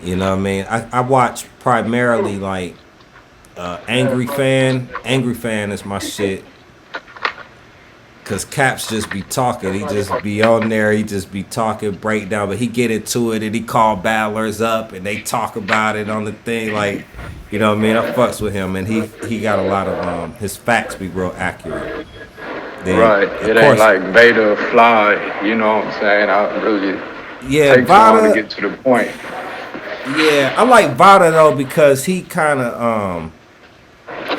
Speaker 4: you know what I mean? I watch primarily like Angry Fan. Angry Fan is my shit. Cause Caps just be talking. He just be on there. He just be talking breakdown. But he get into it and he call battlers up and they talk about it on the thing. Like, you know what I mean? I fucks with him and he got a lot of his facts be real accurate. Then,
Speaker 6: Right.
Speaker 4: of
Speaker 6: It
Speaker 4: course,
Speaker 6: ain't like Beta Fly, you know what I'm saying? I really
Speaker 4: yeah,
Speaker 6: take long to
Speaker 4: Vada.
Speaker 6: get to the point.
Speaker 4: Yeah, I like Vada though because he kind of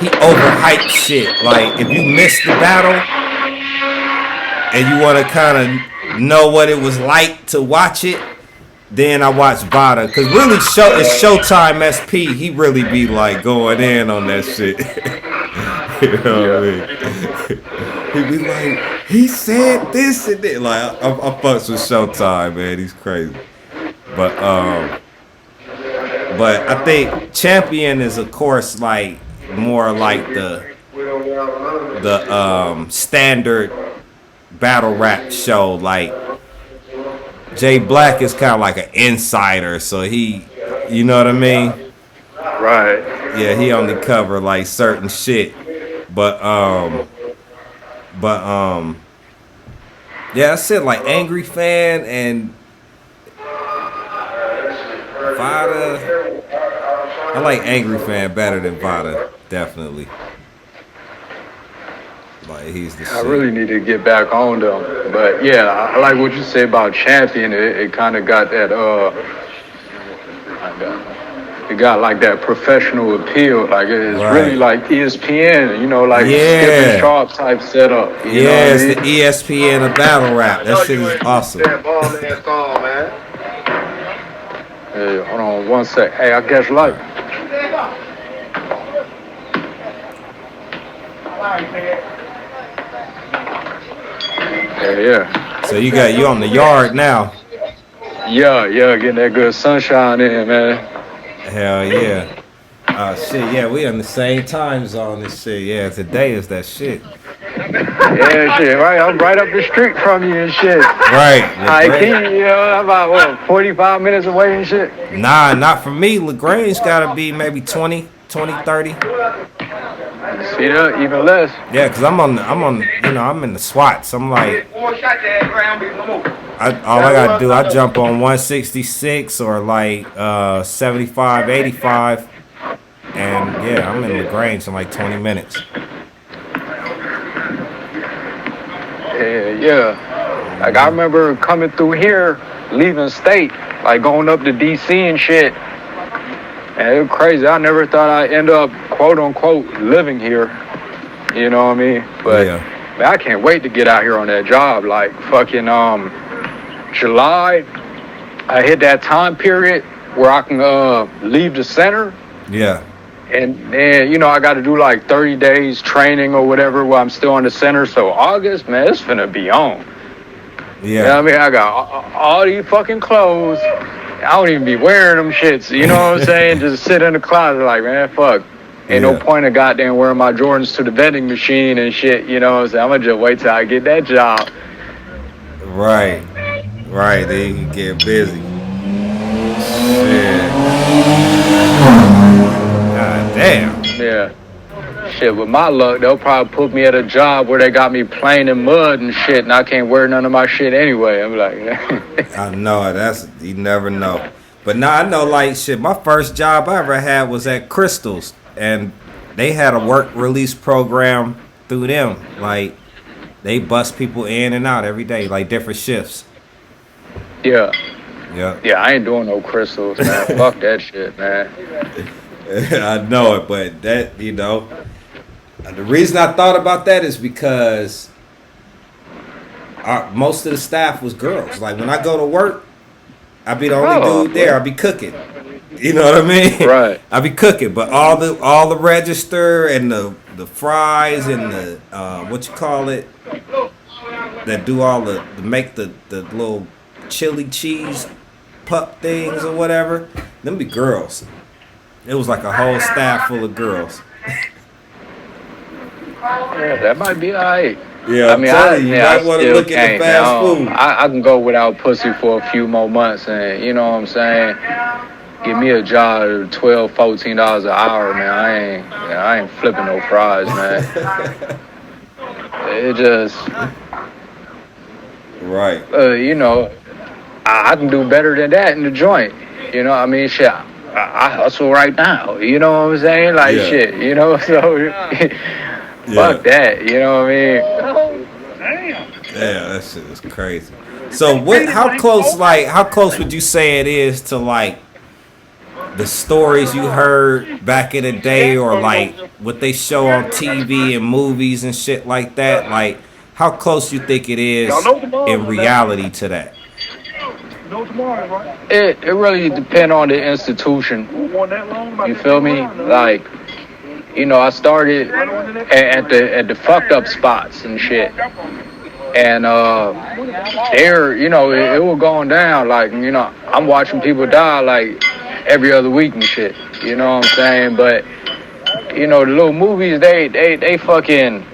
Speaker 4: he overhyped shit. Like if you missed the battle and you want to kind of know what it was like to watch it, then I watch Vada. Cause really, it's Showtime SP. He really be like going in on that shit. You know what I mean? He be like, he said this and that. Like I fucks with Showtime, man. He's crazy. But I think Champion is of course like more like the standard battle rap show. Like Jay Black is kind of like an insider, so he, you know what I mean?
Speaker 6: Right.
Speaker 4: Yeah, he only cover like certain shit. But yeah, I said like Angry Fan and Vada. I like Angry Fan better than Vada, definitely. Like he's the
Speaker 6: I
Speaker 4: shit.
Speaker 6: really need to get back on them. But yeah, I like what you say about Champion. It kind of got that it got like that professional appeal. Like it's
Speaker 4: Right.
Speaker 6: really like ESPN, you know, like
Speaker 4: Yeah.
Speaker 6: Skip and Sharp type setup. You know
Speaker 4: Yeah,
Speaker 6: what I
Speaker 4: it's
Speaker 6: mean?
Speaker 4: the ESPN of battle rap. That shit is awesome.
Speaker 5: That ball ass song, man.
Speaker 6: Hey, hold on one sec. Hey, I guess like. Yeah.
Speaker 4: So you on the yard now.
Speaker 6: Yeah, getting that good sunshine in, man.
Speaker 4: Hell yeah. Shit, yeah, we on the same time zone and shit. Yeah, today is that shit.
Speaker 6: Yeah, shit, right. I'm right up the street from you and shit.
Speaker 4: Right.
Speaker 6: I think, you know, I'm about, what, 45 minutes away and shit?
Speaker 4: Nah, not for me. LaGrange gotta be maybe 20, 30.
Speaker 6: See that? Even less.
Speaker 4: Yeah, cause I'm in the SWATs. I'm like,
Speaker 5: One more shot to that ground, no more.
Speaker 4: all I gotta do, I jump on 166 or like 75, 85, and yeah, I'm in LaGrange in like 20 minutes.
Speaker 6: Yeah. Like I remember coming through here, leaving state, like going up to DC and shit. And it was crazy. I never thought I'd end up, quote unquote, living here. You know what I mean? But
Speaker 4: Yeah.
Speaker 6: man, I can't wait to get out here on that job. Like fucking July, I hit that time period where I can leave the center.
Speaker 4: Yeah.
Speaker 6: And then, you know, I got to do like 30 days training or whatever while I'm still in the center. So August, man, it's finna be on.
Speaker 4: Yeah.
Speaker 6: You know what I mean? I got all these fucking clothes. I don't even be wearing them shits. You know what I'm saying? Just sit in the closet like, man, fuck. Ain't no point of goddamn wearing my Jordans to the vending machine and shit. You know what I'm saying? I'm going to just wait till I get that job.
Speaker 4: Right. Then you can get busy. Shit. God damn.
Speaker 6: Yeah. Shit, with my luck, they'll probably put me at a job where they got me playing in mud and shit, and I can't wear none of my shit anyway. I'm like,
Speaker 4: I know it. You never know. But now I know, like, shit, my first job I ever had was at Crystals, and they had a work release program through them. Like, they bust people in and out every day, like different shifts.
Speaker 6: Yeah.
Speaker 4: Yeah,
Speaker 6: I ain't doing no crystals, man. Fuck that shit, man.
Speaker 4: I know it, but that, you know, the reason I thought about that is because most of the staff was girls. Like, when I go to work, I be the only dude there. I be cooking. You know what I mean?
Speaker 6: Right.
Speaker 4: I be cooking, but all the register and the fries and the what you call it, that do all the make the little chili cheese pup things or whatever, them be girls. It was like a whole staff full of girls.
Speaker 6: Yeah, that might be alright.
Speaker 4: Yeah, I mean, you might want to look at the fast food.
Speaker 6: I can go without pussy for a few more months, and you know what I'm saying? Give me a job at $12, $14 an hour, man. I ain't flipping no fries, man. It just
Speaker 4: right.
Speaker 6: You know, I can do better than that in the joint. You know, I mean, shit. I hustle right now. You know what I'm saying? Like shit. You know, so fuck that. You know what I mean?
Speaker 4: Yeah, that shit is crazy. So how close would you say it is to like the stories you heard back in the day, or like what they show on TV and movies and shit like that? Like, how close you think it is in reality to that?
Speaker 6: It really depends on the institution. You feel me? Like, you know, I started at the fucked up spots and shit. And there, you know, it was going down. Like, you know, I'm watching people die like every other week and shit. You know what I'm saying? But, you know, the little movies, they fucking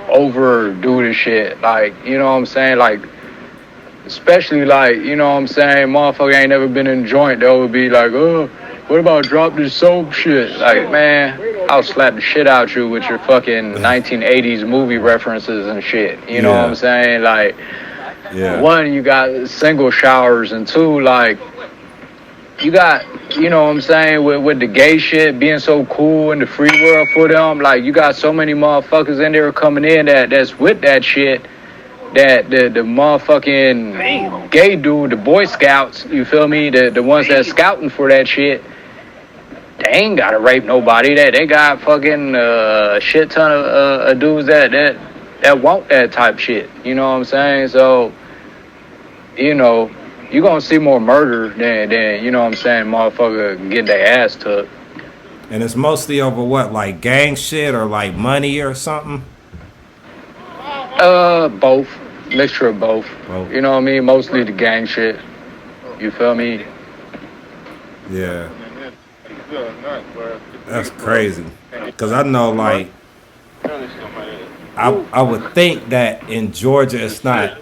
Speaker 6: overdo the shit. Like, you know what I'm saying? Like, especially like, you know what I'm saying, motherfucker ain't never been in a joint, they would be like, oh, what about drop this soap shit? Like, man, I'll slap the shit out you with your fucking 1980s movie references and shit. You know what I'm saying? Like, one, you got single showers, and two, like, you got, you know what I'm saying, with the gay shit being so cool in the free world for them, like, you got so many motherfuckers in there coming in that's with that shit. That the motherfucking gay dude, the Boy Scouts, you feel me? The ones that's scouting for that shit, they ain't gotta rape nobody. They got fucking shit ton of dudes that want that type shit. You know what I'm saying? So, you know, you gonna see more murder than you know what I'm saying, motherfucker getting their ass took.
Speaker 4: And it's mostly over what, like gang shit or like money or something?
Speaker 6: Both. Mixture of both. You know what I mean? Mostly the gang shit. You feel me?
Speaker 4: Yeah. That's crazy. Because I know, like, I would think that in Georgia it's not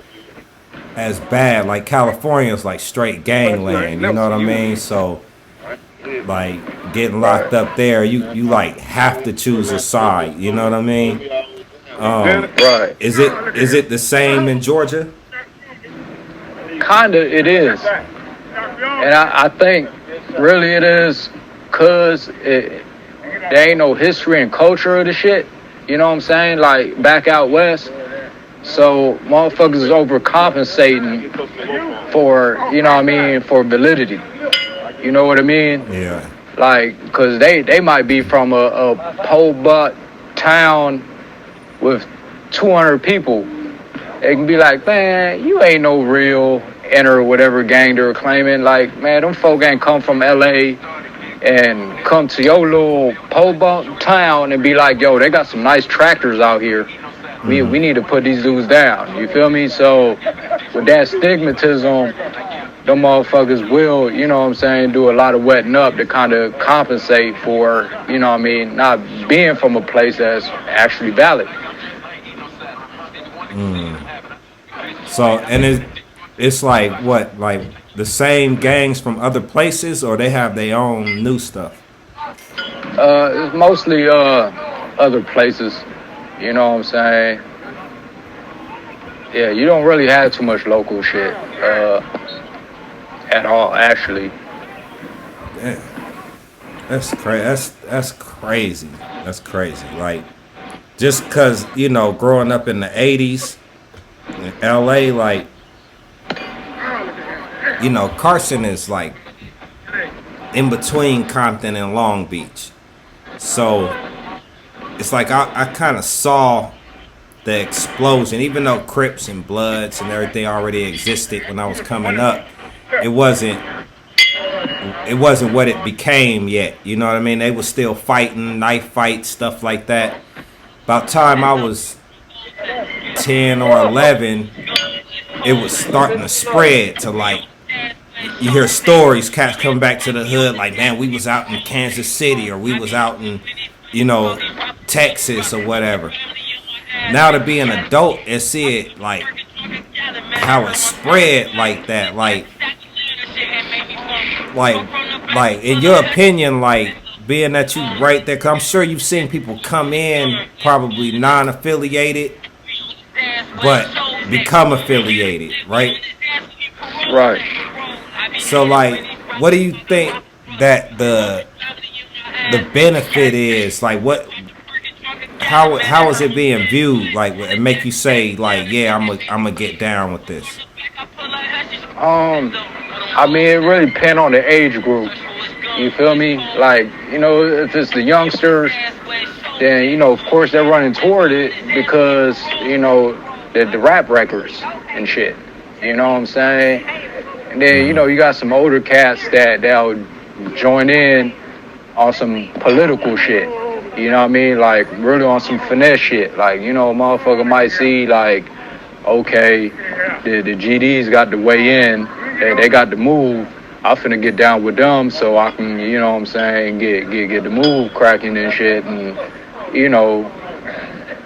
Speaker 4: as bad. Like, California is like straight gangland. You know what I mean? So like getting locked up there, you like have to choose a side. You know what I mean?
Speaker 6: Right.
Speaker 4: Is it the same in Georgia?
Speaker 6: Kinda, it is, and I think really it is, cause there ain't no history and culture of the shit. You know what I'm saying? Like back out west, so motherfuckers is overcompensating for, you know what I mean, for validity. You know what I mean?
Speaker 4: Yeah.
Speaker 6: Like, cause they might be from a pole butt town with 200 people. They can be like, man, you ain't no real enter whatever gang they're claiming. Like, man, them folk ain't come from LA and come to your little pole bump town and be like, yo, they got some nice tractors out here. We need to put these dudes down. You feel me? So with that stigmatism, them motherfuckers will, you know what I'm saying, do a lot of wetting up to kind of compensate for, you know what I mean, not being from a place that's actually valid.
Speaker 4: So, and it's like what, like the same gangs from other places, or they have their own new stuff?
Speaker 6: It's mostly other places, you know what I'm saying? Yeah, you don't really have too much local shit at all, actually.
Speaker 4: Damn. That's crazy. That's crazy. That's crazy. Like, just because, you know, growing up in the 80s in LA, like, you know, Carson is like in between Compton and Long Beach. So it's like I kind of saw the explosion, even though Crips and Bloods and everything already existed when I was coming up. It wasn't what it became yet. You know what I mean? They were still fighting, knife fights, stuff like that. About time I was 10 or 11, it was starting to spread to, like, you hear stories, cats come back to the hood like, man, we was out in Kansas City, or we was out in, you know, Texas or whatever. Now to be an adult and see it, like, how it spread like that, like in your opinion, like, being that you right there, cause I'm sure you've seen people come in probably non-affiliated, but become affiliated, right?
Speaker 6: Right.
Speaker 4: So, like, what do you think that the benefit is? Like, how is it being viewed? Like, and make you say, like, yeah, I'm gonna get down with this.
Speaker 6: I mean, it really depends on the age group. You feel me? Like, you know, if it's the youngsters, then, you know, of course they're running toward it because, you know, the rap records and shit. You know what I'm saying? And then, you know, you got some older cats that'll join in on some political shit. You know what I mean? Like, really on some finesse shit. Like, you know, a motherfucker might see, like, okay, the GDs got to weigh in. They got to move. I'm finna get down with them so I can, you know what I'm saying, get the move cracking and shit, and, you know,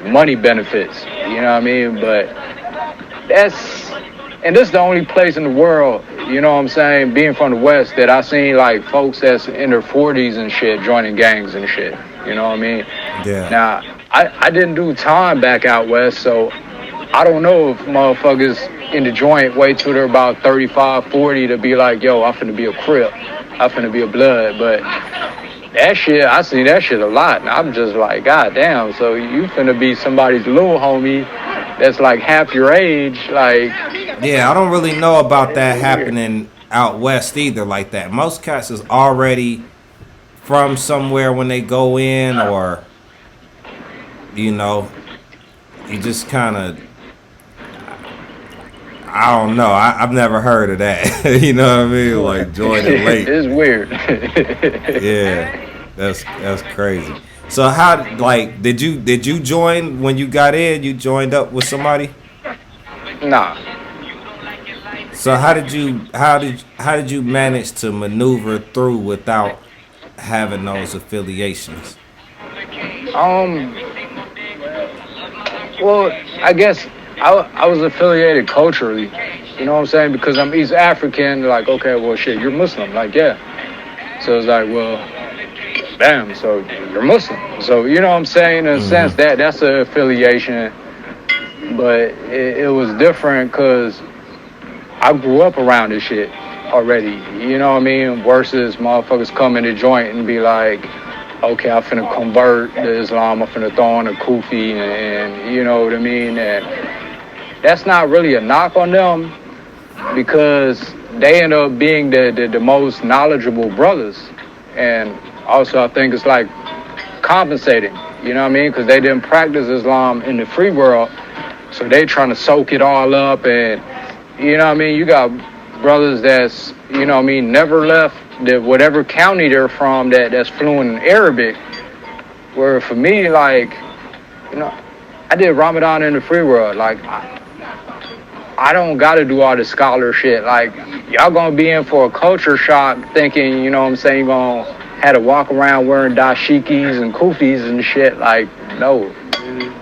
Speaker 6: money benefits. You know what I mean? But and this is the only place in the world, you know what I'm saying, being from the West, that I seen, like, folks that's in their 40s and shit joining gangs and shit. You know what I mean?
Speaker 4: Yeah.
Speaker 6: Now, I didn't do time back out West, so I don't know if motherfuckers in the joint wait till they're about 35, 40 to be like, yo, I'm finna be a Crip. I'm finna be a Blood. But that shit, I see that shit a lot. And I'm just like, God damn, so you finna be somebody's little homie that's like half your age, like.
Speaker 4: Yeah, I don't really know about that happening out West either like that. Most cats is already from somewhere when they go in, or, you know, you just kind of, I don't know. I've never heard of that. You know what I mean? Like, joining late.
Speaker 6: It's weird.
Speaker 4: Yeah, that's crazy. So how, like, did you join when you got in? You joined up with somebody?
Speaker 6: Nah.
Speaker 4: So how did you manage to maneuver through without having those affiliations?
Speaker 6: Well, I guess I was affiliated culturally, you know what I'm saying? Because I'm East African, like, okay, well, shit, you're Muslim, like, yeah. So it's like, well, damn, so you're Muslim. So, you know what I'm saying? In a sense, that's an affiliation. But it was different because I grew up around this shit already. You know what I mean? Versus motherfuckers come in the joint and be like, okay, I'm finna convert to Islam. I'm finna throw on a kufi and you know what I mean? And that's not really a knock on them because they end up being the most knowledgeable brothers. And also I think it's like compensating, you know what I mean? Because they didn't practice Islam in the free world. So they trying to soak it all up and, you know what I mean? You got brothers that's, you know what I mean, never left whatever county they're from that's fluent in Arabic. Where for me, like, you know, I did Ramadan in the free world. Like, I don't got to do all the scholar shit. Like, y'all going to be in for a culture shock thinking, you know what I'm saying, you're going to have to walk around wearing dashikis and kufis and shit. Like, no,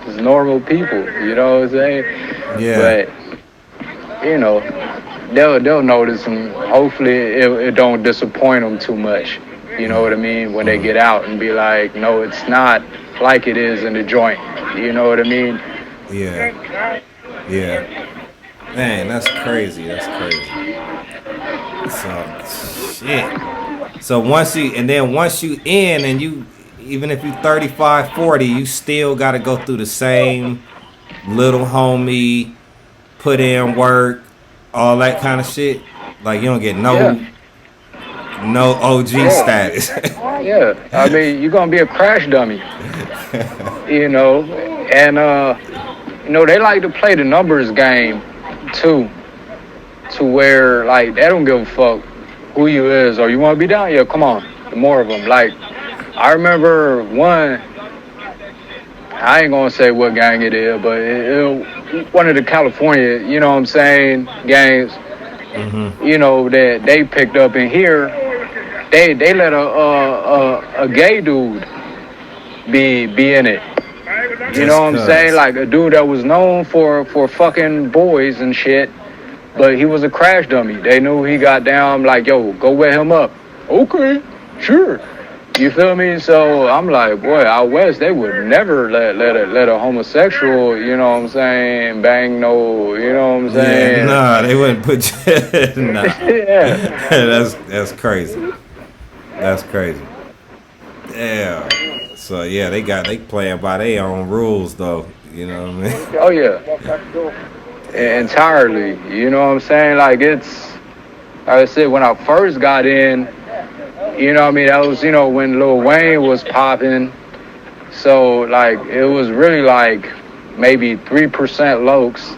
Speaker 6: it's normal people, you know what I'm saying?
Speaker 4: Yeah.
Speaker 6: But, you know, they'll notice and hopefully it don't disappoint them too much. You know what I mean? When they get out and be like, no, it's not like it is in the joint. You know what I mean?
Speaker 4: Yeah. Yeah. Man, that's crazy. That's crazy. So, shit. So once you in and you, even if you 35, 40, you still got to go through the same little homie, put in work, all that kind of shit. Like you don't get no OG status.
Speaker 6: Yeah, I mean, you're going to be a crash dummy. You know, and, you know, they like to play the numbers game, too. To where, like, they don't give a fuck who you is or you want to be down? Yeah, come on. The more of them. Like, I remember one, I ain't going to say what gang it is, but it one of the California, you know what I'm saying, gangs, you know, that they picked up in here. They let a gay dude be in it. You know what I'm saying? Like a dude that was known for fucking boys and shit, but he was a crash dummy. They knew he got down like, yo, go wet him up. Okay, sure. You feel me? So I'm like, boy, out west they would never let a homosexual, you know what I'm saying, bang no, you know what I'm saying?
Speaker 4: Yeah, nah, they wouldn't put you. Nah.
Speaker 6: Yeah.
Speaker 4: That's crazy. That's crazy. Yeah. So yeah, they playing by their own rules though. You know what I mean?
Speaker 6: Oh yeah. Entirely. You know what I'm saying? Like it's, like I said, when I first got in, you know what I mean, that was, you know, when Lil Wayne was popping. So like it was really like maybe 3% Lokes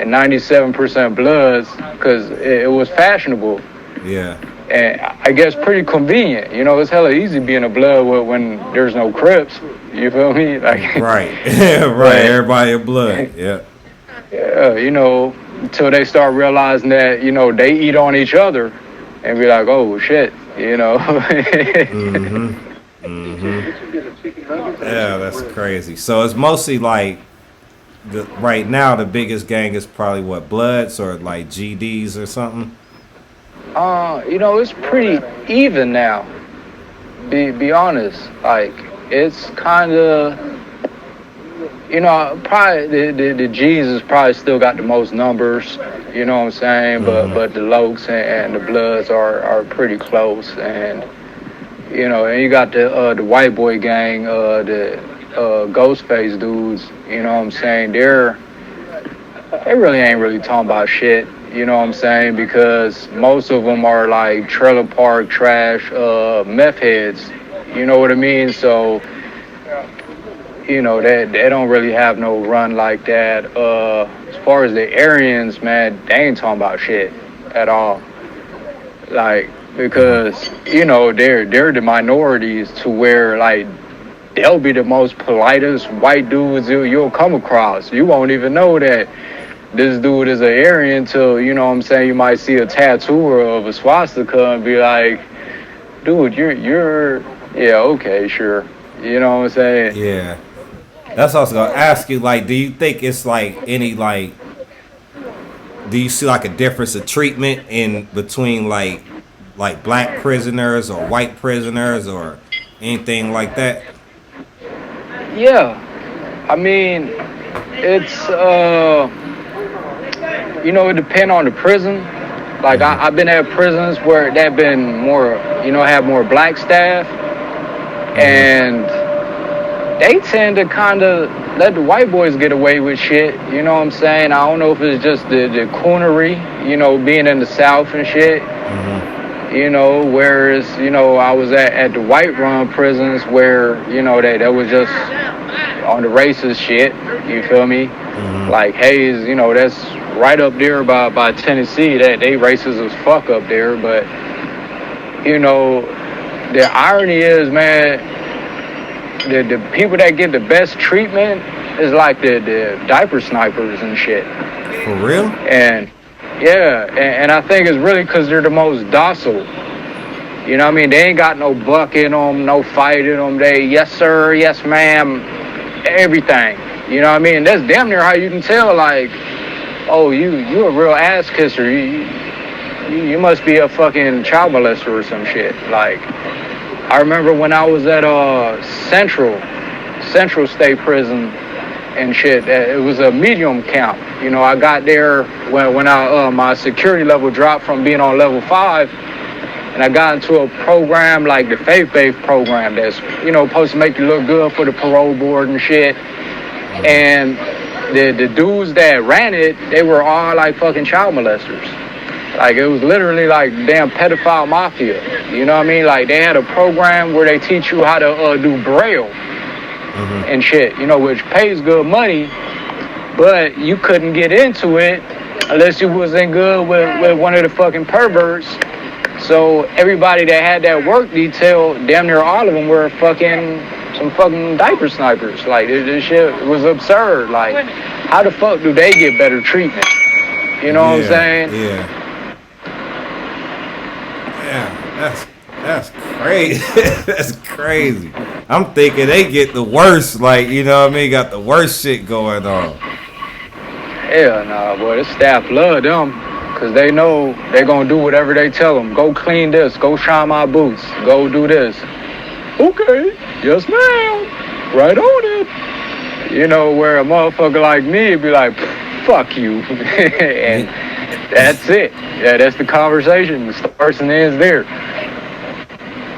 Speaker 6: and 97% Bloods, because it was fashionable.
Speaker 4: Yeah.
Speaker 6: And I guess pretty convenient. You know, it's hella easy being a Blood when there's no Crips. You feel me? Like
Speaker 4: right. Right. Everybody a Blood. Yeah.
Speaker 6: Yeah, you know, until they start realizing that, you know, they eat on each other and be like, oh shit, you know.
Speaker 4: Yeah, that's crazy. So it's mostly like right now the biggest gang is probably what, Bloods or like GDs or something?
Speaker 6: You know, it's pretty even now. Be honest. Like it's kinda, you know, probably the G's is probably still got the most numbers, you know what I'm saying? But the Lokes and the Bloods are pretty close, and you know, and you got the white boy gang, the Ghostface dudes, you know what I'm saying? They really ain't really talking about shit, you know what I'm saying? Because most of them are like trailer park trash meth heads, you know what I mean? So, you know, they don't really have no run like that. As far as the Aryans, man, they ain't talking about shit at all. Like, because, you know, they're the minorities to where, like, they'll be the most politest white dudes you'll come across. You won't even know that this dude is an Aryan till, you know what I'm saying, you might see a tattoo of a swastika and be like, dude, you're yeah, okay, sure. You know what I'm saying?
Speaker 4: Yeah. That's what I was gonna ask you. Like, do you think it's like any like? Do you see like a difference of treatment in between like like black prisoners or white prisoners or anything like that?
Speaker 6: Yeah, I mean, it's it depends on the prison. Like I've been at prisons where they've been more, have more black staff, and they tend to kind of let the white boys get away with shit. You know what I'm saying? I don't know if it's just the coonery, being in the South and shit. Whereas, I was at the white run prisons where, that was just on the racist shit. You feel me? Like Hayes, that's right up there by Tennessee. That they racist as fuck up there. But, the irony is, man, the people that get the best treatment is like the diaper snipers and shit.
Speaker 4: For real?
Speaker 6: And yeah, and I think it's really because they're the most docile. You know what I mean? They ain't got no buck in them, no fight in them. They, yes sir, yes ma'am, everything. You know what I mean? That's damn near how you can tell, like, oh, you a real ass kisser. You must be a fucking child molester or some shit. Like, I remember when I was at Central State Prison and shit. It was a medium camp. I got there when my security level dropped from being on level 5, and I got into a program like the faith-based program that's supposed to make you look good for the parole board and shit. And the dudes that ran it, they were all like fucking child molesters. Like, it was literally like damn pedophile mafia. You know what I mean? Like, they had a program where they teach you how to do Braille and shit, which pays good money, but you couldn't get into it unless you wasn't good with one of the fucking perverts. So everybody that had that work detail, damn near all of them were some fucking diaper snipers. Like, this shit was absurd. Like, how the fuck do they get better treatment? You know what I'm saying?
Speaker 4: Yeah, that's crazy. That's crazy. I'm thinking they get the worst, like, got the worst shit going on.
Speaker 6: Hell nah, boy, the staff love them, because they know they're going to do whatever they tell them. Go clean this, go shine my boots, go do this. Okay, yes ma'am, right on it. Where a motherfucker like me would be like, fuck you. And that's it. Yeah, that's the conversation. The starts and ends there.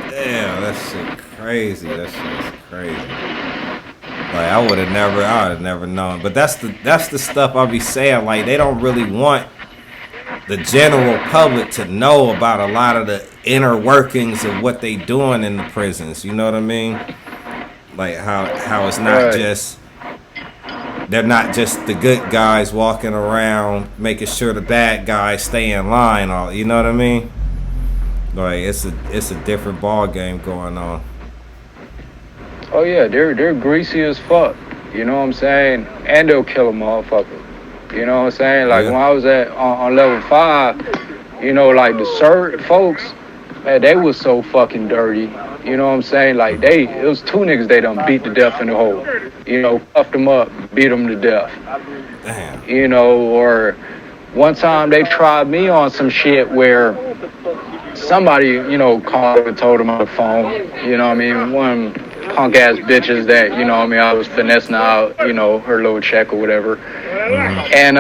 Speaker 4: Damn, that shit crazy. That shit's crazy. Like, I would have never known. But that's the stuff I be saying. Like, they don't really want the general public to know about a lot of the inner workings of what they doing in the prisons. You know what I mean? Like how it's not just, they're not just the good guys walking around making sure the bad guys stay in line. All, you know what I mean? Like, it's a different ball game going on.
Speaker 6: Oh yeah, they're greasy as fuck. You know what I'm saying? And they'll kill a motherfucker. You know what I'm saying? Like, when I was on level 5, like the CERT folks, man, they was so fucking dirty. You know what I'm saying? Like, it was 2 niggas they done beat to death in the hole. Cuffed them up, beat them to death.
Speaker 4: Damn.
Speaker 6: Or one time they tried me on some shit where somebody, called and told them on the phone. You know what I mean? One punk ass bitches that, I was finessing out, her little check or whatever. And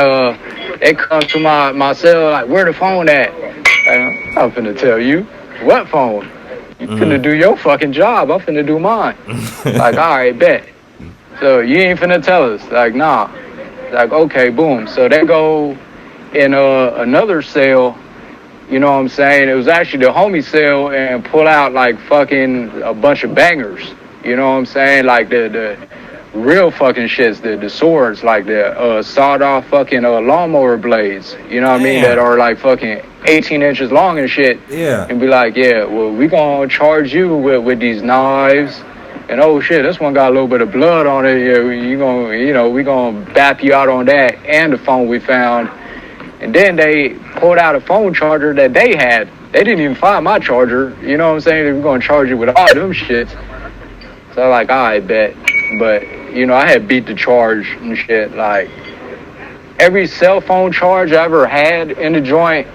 Speaker 6: they come to my cell like, where the phone at? I'm finna tell you. What phone? You finna do your fucking job. I'm finna do mine. Like, all right, bet. So you ain't finna tell us. Like, nah. Like, okay, boom. So they go in another cell. You know what I'm saying? It was actually the homie cell, and pull out like fucking a bunch of bangers. You know what I'm saying? Like the real fucking shits, the swords, like the sawed off fucking lawnmower blades. You know what I mean? That are like fucking 18 inches long and shit.
Speaker 4: Yeah.
Speaker 6: And be like, yeah, well, we gonna charge you with these knives. And oh shit, this one got a little bit of blood on it. Yeah, we gonna bap you out on that and the phone we found. And then they pulled out a phone charger that they had. They didn't even find my charger. You know what I'm saying? They were gonna charge you with all them shits. So like, all right, bet. But, I had beat the charge and shit. Like, every cell phone charge I ever had in the joint,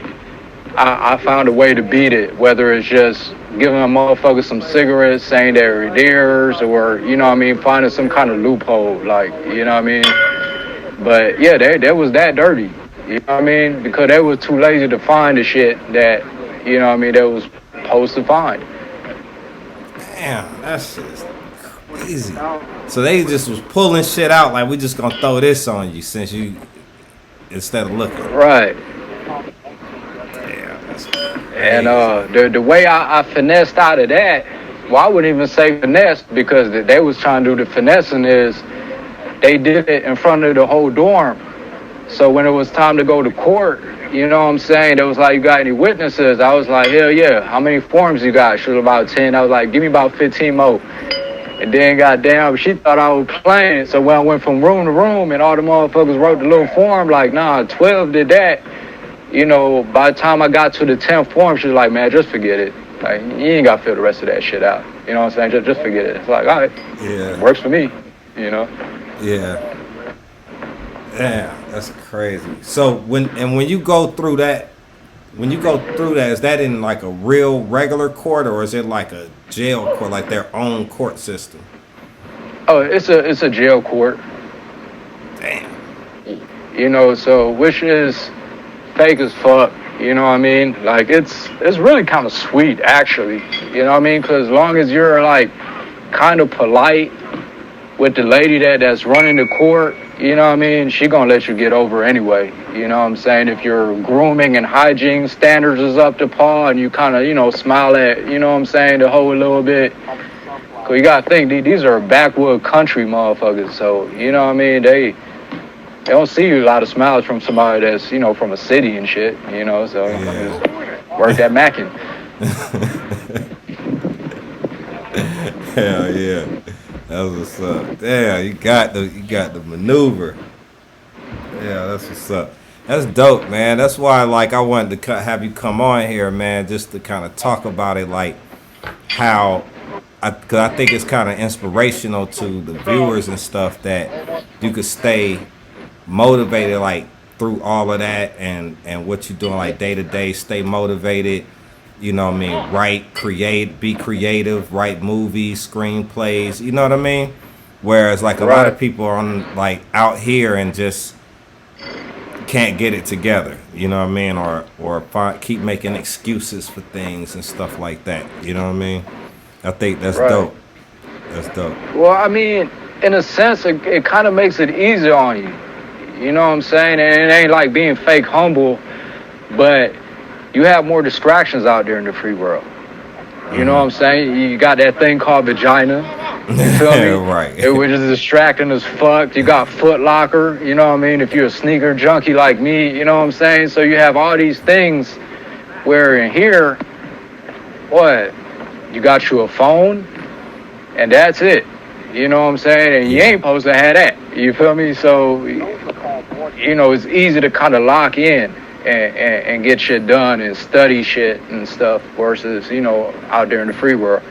Speaker 6: I found a way to beat it, whether it's just giving a motherfucker some cigarettes, saying they're theirs, or, you know what I mean, finding some kind of loophole, like, you know what I mean? But yeah, they was that dirty, you know what I mean? Because they was too lazy to find the shit that, you know what I mean, they was supposed to find.
Speaker 4: Damn, that shit is crazy. So they just was pulling shit out like, we just gonna throw this on you since you, instead of looking.
Speaker 6: Right.
Speaker 4: Damn, that's
Speaker 6: And the way I finessed out of that, well, I wouldn't even say finessed, because they was trying to do the finessing is they did it in front of the whole dorm. So when it was time to go to court, you know what I'm saying, they was like, you got any witnesses? I was like, hell yeah. How many forms you got? She was about 10. I was like, give me about 15 more. And then goddamn, she thought I was playing. So when I went from room to room and all the motherfuckers wrote the little form, like, nah, 12 did that. You know, by the time I got to the 10th form, she was like, man, just forget it. Like, you ain't got to fill the rest of that shit out. You know what I'm saying? Just forget it. It's like, all right,
Speaker 4: yeah,
Speaker 6: works for me, you know?
Speaker 4: yeah. Damn, that's crazy. So when you go through that, is that in like a real regular court, or is it like a jail court, like their own court system?
Speaker 6: Oh, it's a jail court.
Speaker 4: Damn.
Speaker 6: You know, so which is fake as fuck. You know what I mean? Like it's really kind of sweet, actually. You know what I mean? Because as long as you're like kind of polite with the lady that's running the court, you know what I mean, she gonna let you get over anyway. You know what I'm saying? If your grooming and hygiene standards is up to par and you kind of, you know, smile at, you know what I'm saying, the whole little bit. Cause you gotta think, these are backwood country motherfuckers. So, you know what I mean, they don't see a lot of smiles from somebody that's, you know, from a city and shit, you know, so
Speaker 4: Yeah.
Speaker 6: just work that macking.
Speaker 4: Hell yeah. That's what's up. Damn, you got the maneuver. Yeah, that's what's up. That's dope, man. That's why, like, I wanted to have you come on here, man, just to kind of talk about it, like how, because I think it's kind of inspirational to the viewers and stuff that you could stay motivated, like, through all of that and what you're doing, like, day to day, stay motivated. You know what I mean? Be creative, write movies, screenplays, you know what I mean? Whereas like a lot of people are on like out here and just can't get it together, you know what I mean? Or keep making excuses for things and stuff like that, you know what I mean? I think that's dope. That's dope.
Speaker 6: Well, I mean, in a sense, it kind of makes it easier on you. You know what I'm saying? And it ain't like being fake humble, but you have more distractions out there in the free world. You know what I'm saying? You got that thing called vagina. You feel me?
Speaker 4: Right.
Speaker 6: It was just distracting as fuck. You got Foot Locker. You know what I mean? If you're a sneaker junkie like me, you know what I'm saying? So you have all these things where in here, what? You got you a phone, and that's it. You know what I'm saying? And you ain't supposed to have that. You feel me? So, you know, it's easy to kind of lock in and get shit done and study shit and stuff versus, you know, out there in the free world.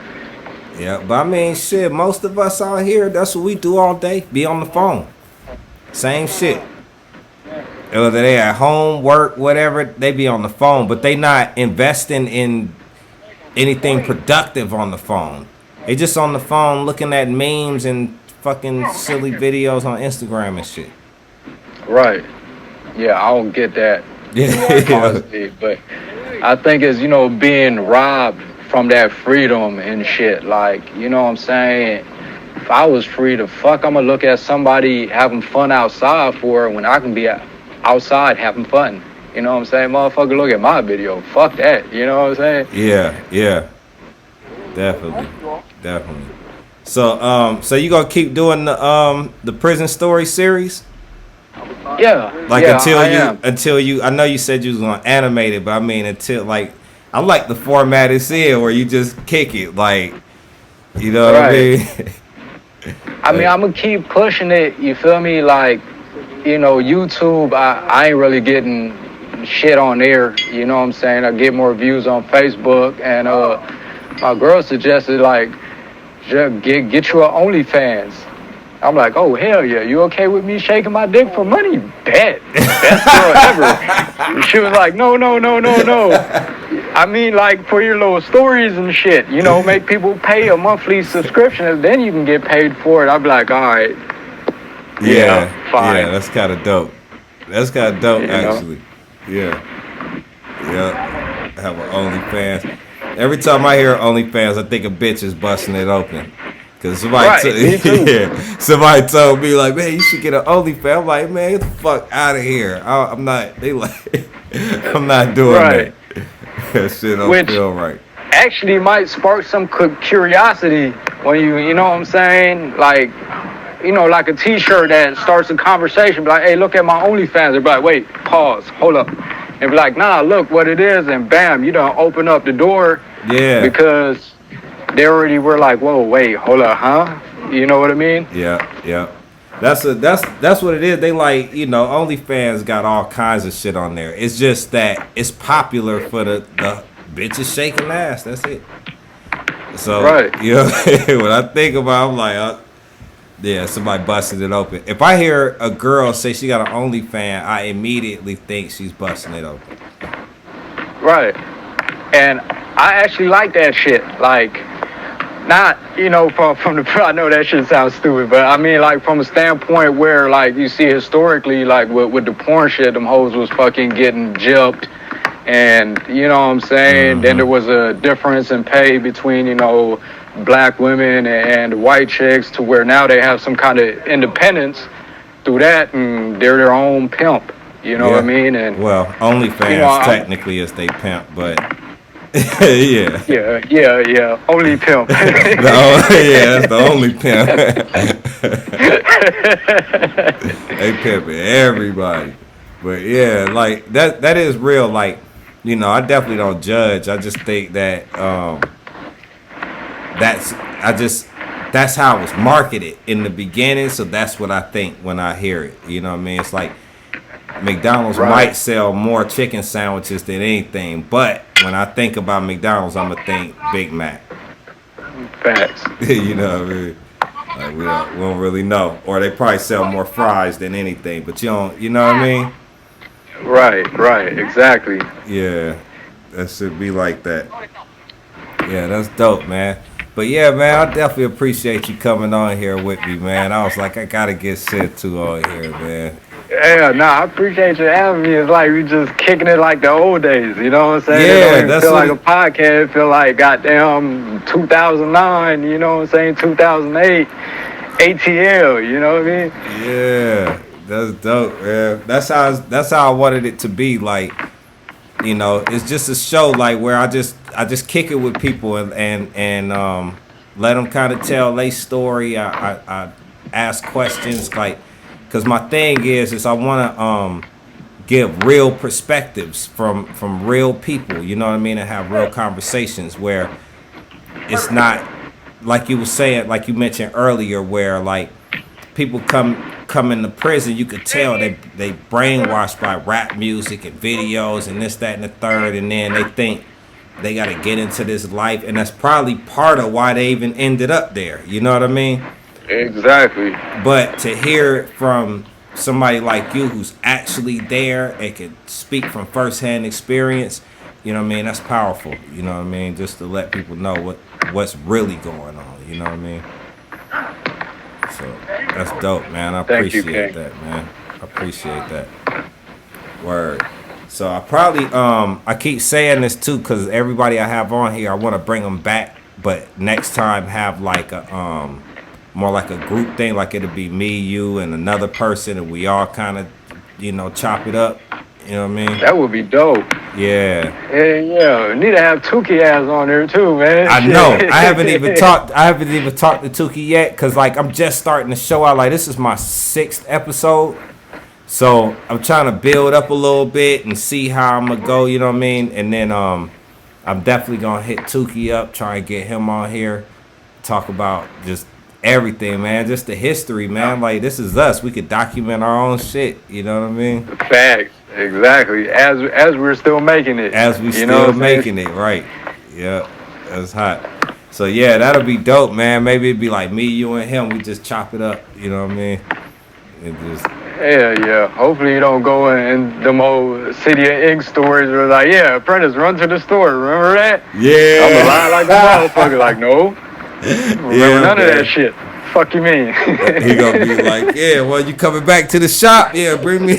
Speaker 4: Yeah, but I mean, shit, most of us out here, that's what we do all day, be on the phone. Same shit. Whether they at home, work, whatever, they be on the phone, but they not investing in anything productive on the phone. They just on the phone looking at memes and fucking silly videos on Instagram and shit.
Speaker 6: Right. Yeah, I don't get that.
Speaker 4: Yeah.
Speaker 6: Honestly, but I think it's, you know, being robbed from that freedom and shit. Like, you know what I'm saying? If I was free to fuck, I'm gonna look at somebody having fun outside for when I can be outside having fun. You know what I'm saying? Motherfucker, look at my video. Fuck that. You know what I'm saying?
Speaker 4: Yeah. Definitely. So you gonna keep doing the prison story series?
Speaker 6: Yeah.
Speaker 4: Like
Speaker 6: yeah,
Speaker 4: until you I know you said you was gonna animate it, but I mean until like I like the format it's in where you just kick it, like, you know what I mean?
Speaker 6: I mean, I'm gonna keep pushing it, you feel me? Like, you know, YouTube, I ain't really getting shit on there, you know what I'm saying? I get more views on Facebook, and my girl suggested, like, get you an OnlyFans. I'm like, oh, hell yeah, you okay with me shaking my dick for money? bet. Best girl ever. She was like, no. I mean, like, for your little stories and shit, you know, make people pay a monthly subscription, and then you can get paid for it. I'd be like, all right. Yeah, fine.
Speaker 4: Yeah, that's kind of dope. That's kind of dope,
Speaker 6: You know?
Speaker 4: actually. Yeah. Have an OnlyFans. Every time I hear OnlyFans, I think a bitch is busting it open. Cause somebody, somebody told me like, man, you should get an OnlyFans. I'm like, man, get the fuck out of here. I'm not. They like, I'm not doing that. That shit don't feel right.
Speaker 6: Actually, might spark some curiosity when you know what I'm saying, like. You know, like a T-shirt that starts a conversation, be like, hey, look at my OnlyFans. They'd be like, wait, pause, hold up. And be like, nah, look what it is, and bam, you don't open up the door. Yeah. Because they already were like, whoa, wait, hold up, huh? You know what I mean?
Speaker 4: Yeah. That's what it is. They like, you know, OnlyFans got all kinds of shit on there. It's just that it's popular for the bitches shaking ass. That's it. So, you know, when I think about it, I'm like, yeah, somebody busted it open. If I hear a girl say she got an OnlyFans, I immediately think she's busting it open.
Speaker 6: Right. And I actually like that shit. Like, not, you know, from the, I know that shit sounds stupid, but I mean, like, from a standpoint where, like, you see historically, like, with the porn shit, them hoes was fucking getting gypped. And, you know what I'm saying? Then there was a difference in pay between, you know, black women and white chicks, to where now they have some kind of independence through that, and they're their own pimp. You know what I mean? And
Speaker 4: well, OnlyFans, you know, technically is they pimp, but yeah. Only pimp. That's the only pimp. They pimping everybody. But yeah, like that is real. Like, you know, I definitely don't judge. I just think that that's how it was marketed in the beginning. So that's what I think when I hear it. You know what I mean? It's like McDonald's might sell more chicken sandwiches than anything, but when I think about McDonald's, I'm gonna think Big Mac.
Speaker 6: Facts.
Speaker 4: You know what I mean? Like we don't really know, or they probably sell more fries than anything, but you don't. You know what I mean?
Speaker 6: Right, exactly.
Speaker 4: Yeah, that should be like that. Yeah, that's dope, man. But yeah, man, I definitely appreciate you coming on here with me, man. I was like, I gotta get Sentu on here, man.
Speaker 6: Yeah, I appreciate you having me. It's like we just kicking it like the old days, you know what I'm saying?
Speaker 4: Yeah,
Speaker 6: it don't even
Speaker 4: that's
Speaker 6: feel like a podcast. It feel like goddamn 2009, you know what I'm saying? 2008, ATL, you know what I mean?
Speaker 4: Yeah, that's dope, man. That's how I wanted it to be. Like, you know, it's just a show like where I just kick it with people and let them kind of tell their story. I ask questions, like, because my thing is I want to give real perspectives from real people, you know what I mean, and have real conversations where it's not like you were saying, like you mentioned earlier, where like people come into prison, you could tell they brainwashed by rap music and videos and this, that, and the third, and then they think they got to get into this life, and that's probably part of why they even ended up there, you know what I mean?
Speaker 6: Exactly.
Speaker 4: But to hear it from somebody like you who's actually there and can speak from firsthand experience, you know what I mean, that's powerful, you know what I mean, just to let people know what's really going on, you know what I mean? So that's dope, man. I appreciate that, man. I appreciate that. Word. So I probably I keep saying this too, because everybody I have on here, I want to bring them back, but next time have like a more like a group thing, like it'll be me, you, and another person, and we all kind of, you know, chop it up. You know what I mean?
Speaker 6: That would be dope.
Speaker 4: Yeah.
Speaker 6: Yeah. We need to have Tukey ass on there too, man.
Speaker 4: I know. I haven't even talked to Tukey yet, because like I'm just starting the show out. Like this is my 6th episode, so I'm trying to build up a little bit and see how I'm gonna go. You know what I mean? And then I'm definitely gonna hit Tukey up, try and get him on here, talk about just everything, man. Just the history, man. Like this is us. We could document our own shit. You know what I mean?
Speaker 6: Facts. Exactly. As we're still making it.
Speaker 4: As we still making it, right? Yeah, that's hot. So yeah, that'll be dope, man. Maybe it'd be like me, you, and him. We just chop it up. You know what I mean? And just
Speaker 6: Yeah. Hopefully you don't go in them old City of Ink stories where like, yeah, apprentice, run to the store. Remember that? I'm a lie like a motherfucker. Like, no. Remember none of that shit. Fuck you mean?
Speaker 4: He gonna be like, yeah, well, you coming back to the shop? Yeah, bring me,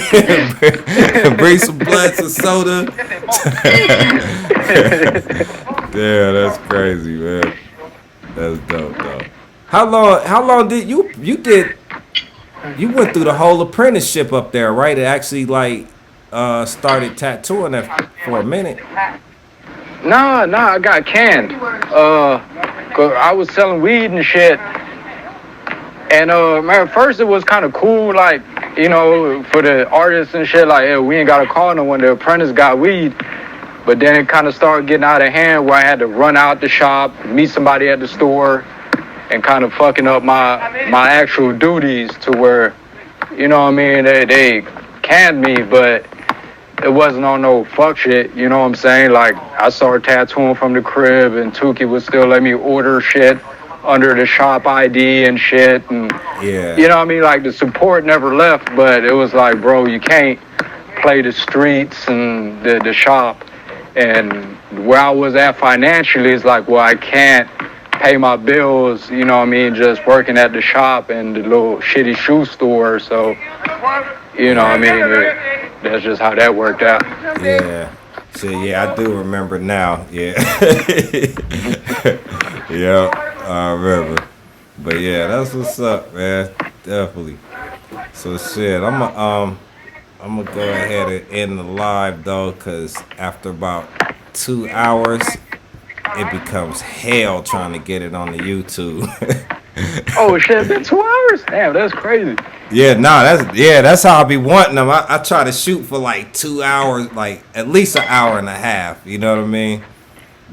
Speaker 4: bring some blood, some soda. Yeah, that's crazy, man. That's dope, though. How long did you went through the whole apprenticeship up there, right? It actually like started tattooing that for a minute.
Speaker 6: Nah, I got canned. 'Cause I was selling weed and shit. And man, at first it was kind of cool, like, you know, for the artists and shit, like, yeah, we ain't got to call no one. The apprentice got weed. But then it kind of started getting out of hand where I had to run out the shop, meet somebody at the store, and kind of fucking up my actual duties to where, you know what I mean, they canned me, but it wasn't on no fuck shit, you know what I'm saying? Like, I started tattooing from the crib, and Tukey would still let me order shit under the shop ID and shit, and
Speaker 4: Yeah.
Speaker 6: you know what I mean? Like, the support never left, but it was like, bro, you can't play the streets and the shop. And where I was at financially is like, well, I can't pay my bills, you know what I mean, just working at the shop and the little shitty shoe store. So, you know what I mean, that's just how that worked out.
Speaker 4: Yeah. So yeah, I do remember now. Yeah. Yeah, I remember. But yeah, that's what's up, man. Definitely. So shit, I'm gonna go ahead and end the live though, cause after about 2 hours, it becomes hell trying to get it on the YouTube.
Speaker 6: Oh shit, it's been 2 hours? Damn, that's crazy.
Speaker 4: Yeah, that's how I be wanting them. I try to shoot for like 2 hours, like at least an hour and a half. You know what I mean?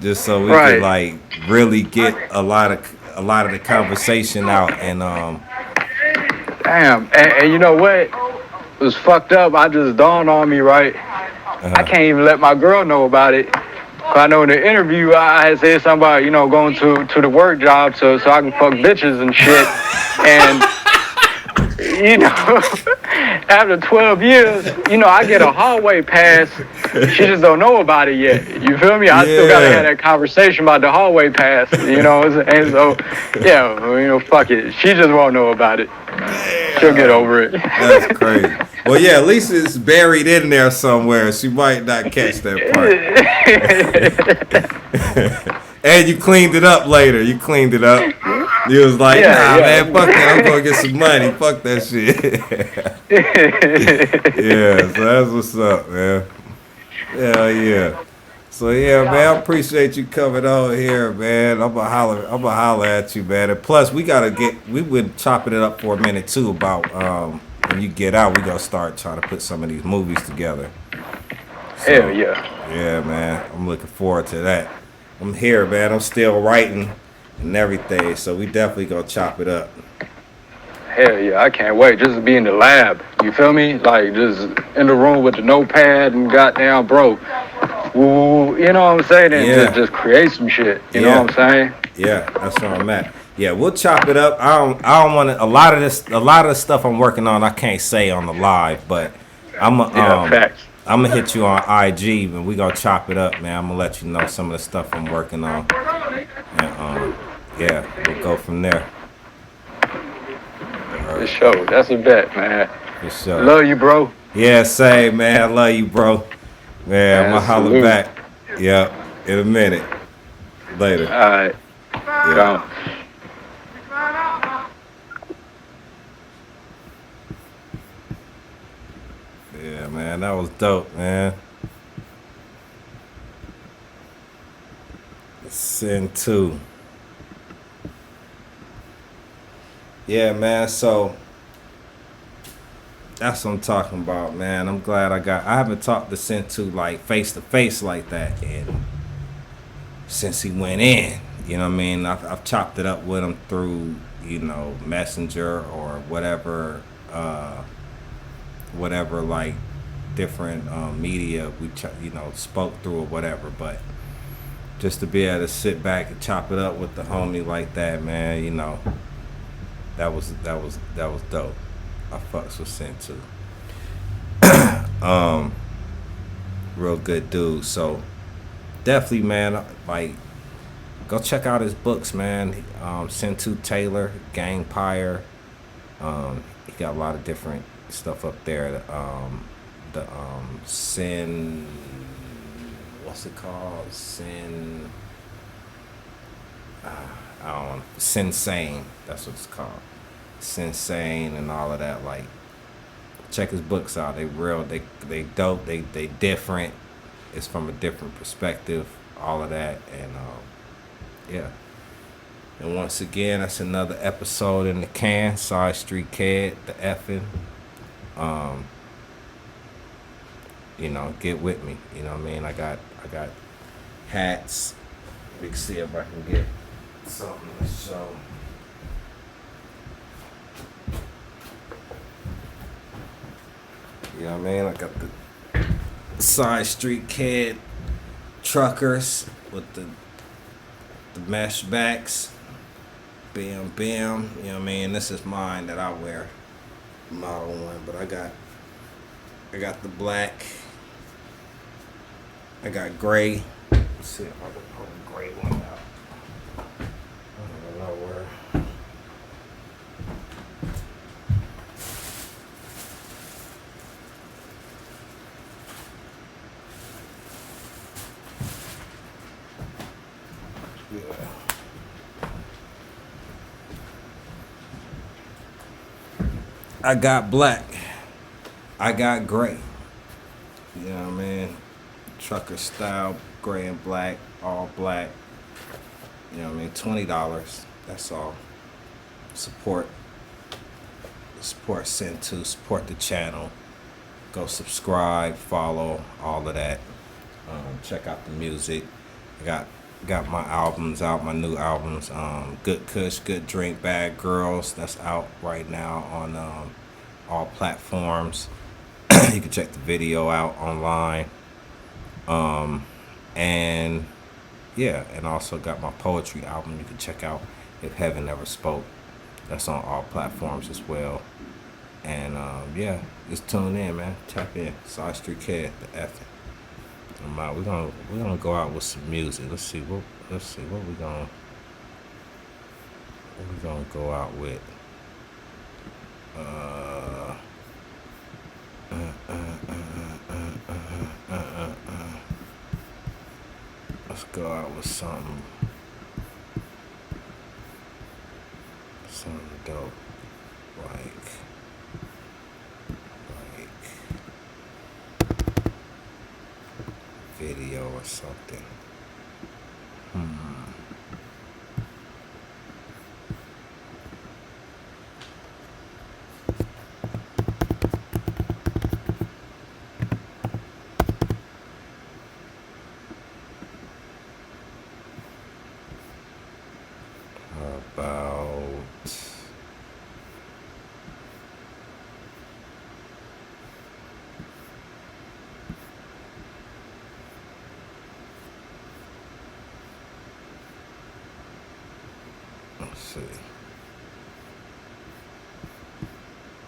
Speaker 4: Just so we
Speaker 6: Right.
Speaker 4: can like really get a lot of the conversation out and
Speaker 6: Damn, and you know what? It was fucked up. I just dawned on me, right? I can't even let my girl know about it. 'Cause I know in the interview I had said something about, you know, going to the work job so I can fuck bitches and shit. And, you know, after 12 years, you know, I get a hallway pass. She just don't know about it yet. You feel me? I still gotta have that conversation about the hallway pass, you know? And so, yeah, you know, fuck it. She just won't know about it. She'll get over it.
Speaker 4: that's crazy. Well, yeah, at least it's buried in there somewhere. She might not catch that part. And you cleaned it up later. You cleaned it up. You was like, man, fuck that. I'm gonna get some money. Fuck that shit. Yeah, so that's what's up, man. Hell yeah. So yeah, man, I appreciate you coming on here, man. I'm gonna holler at you, man. And plus, we've been chopping it up for a minute too about when you get out, we gonna start trying to put some of these movies together. So,
Speaker 6: Hell yeah.
Speaker 4: Yeah, man. I'm looking forward to that. I'm here, man. I'm still writing and everything, so we definitely gonna chop it up.
Speaker 6: Hell yeah, I can't wait just to be in the lab. You feel me? Like, just in the room with the notepad and goddamn, bro. Ooh, you know what I'm saying? And just create some shit. You know what I'm saying?
Speaker 4: Yeah, that's where I'm at. Yeah, we'll chop it up. I don't want to. A lot of the stuff I'm working on, I can't say on the live, but I'm
Speaker 6: facts.
Speaker 4: I'm gonna hit you on IG and we gonna chop it up, man. I'm gonna let you know some of the stuff I'm working on, and yeah, we'll go from there.
Speaker 6: For sure, that's a bet, man.
Speaker 4: For sure.
Speaker 6: Love you, bro.
Speaker 4: Yeah, same, man. I love you, bro. Man, I'm gonna holler back. Yeah, in a minute. Later.
Speaker 6: All right.
Speaker 4: Yeah. Yeah, man, that was dope, man. Sentu. Yeah, man, so that's what I'm talking about, man. I'm glad I haven't talked to Sentu like face to face like that since he went in. You know what I mean? I've chopped it up with him through, you know, Messenger or whatever like different media we spoke through or whatever, but just to be able to sit back and chop it up with the homie like that, man, you know, that was dope. I fucks with Sentu. Real good dude. So definitely, man, like go check out his books, man. Sentu Taylor, Gangpire. He got a lot of different stuff up there. Sin, what's it called? I don't know. Sinsane. That's what it's called. Sinsane and all of that. Like, check his books out. They real. They dope. They different. It's from a different perspective. All of that, and yeah. And once again, that's another episode in the can. SideStreet Kid, the effing. Get with me. You know what I mean? I got hats. We can see if I can get something to show. You know what I mean? I got the SideStreet Kid truckers with the mesh backs. Bam, bam. You know what I mean? This is mine that I wear. Model one, but I got the black. I got gray. Let's see if I can pull the gray one out. I don't know where. Yeah. I got black. I got gray. You know what I mean? Trucker style, gray and black, all black. You know what I mean? $20. That's all. Support Sentu, support the channel. Go subscribe, follow, all of that. Check out the music. I got my albums out, my new albums. Good Kush, Good Drink, Bad Girls. That's out right now on all platforms. You can check the video out online. And yeah, and also got my poetry album you can check out, If Heaven Never Spoke. That's on all platforms as well. And yeah, just tune in, man. Tap in. SideStreet Kid, the effing. I'm out. We're gonna go out with some music. Let's see what we gonna go out with. Let's go out with something dope, like video or something.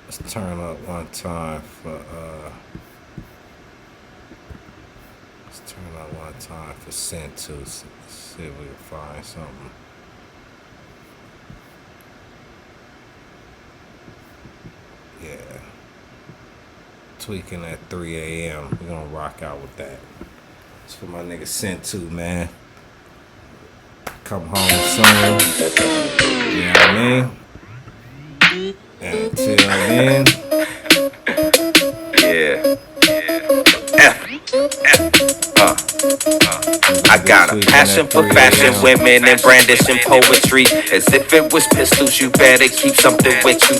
Speaker 4: Let's turn up one time for Sentu. See if we can find something. Yeah. Tweaking at 3 a.m. We're gonna rock out with that. It's for my nigga Sentu, man. Come home soon. You know what I mean? And until then,
Speaker 1: Yeah. I got a passion for fashion, women, and brandishing poetry. As if it was pistols, you better keep something with you.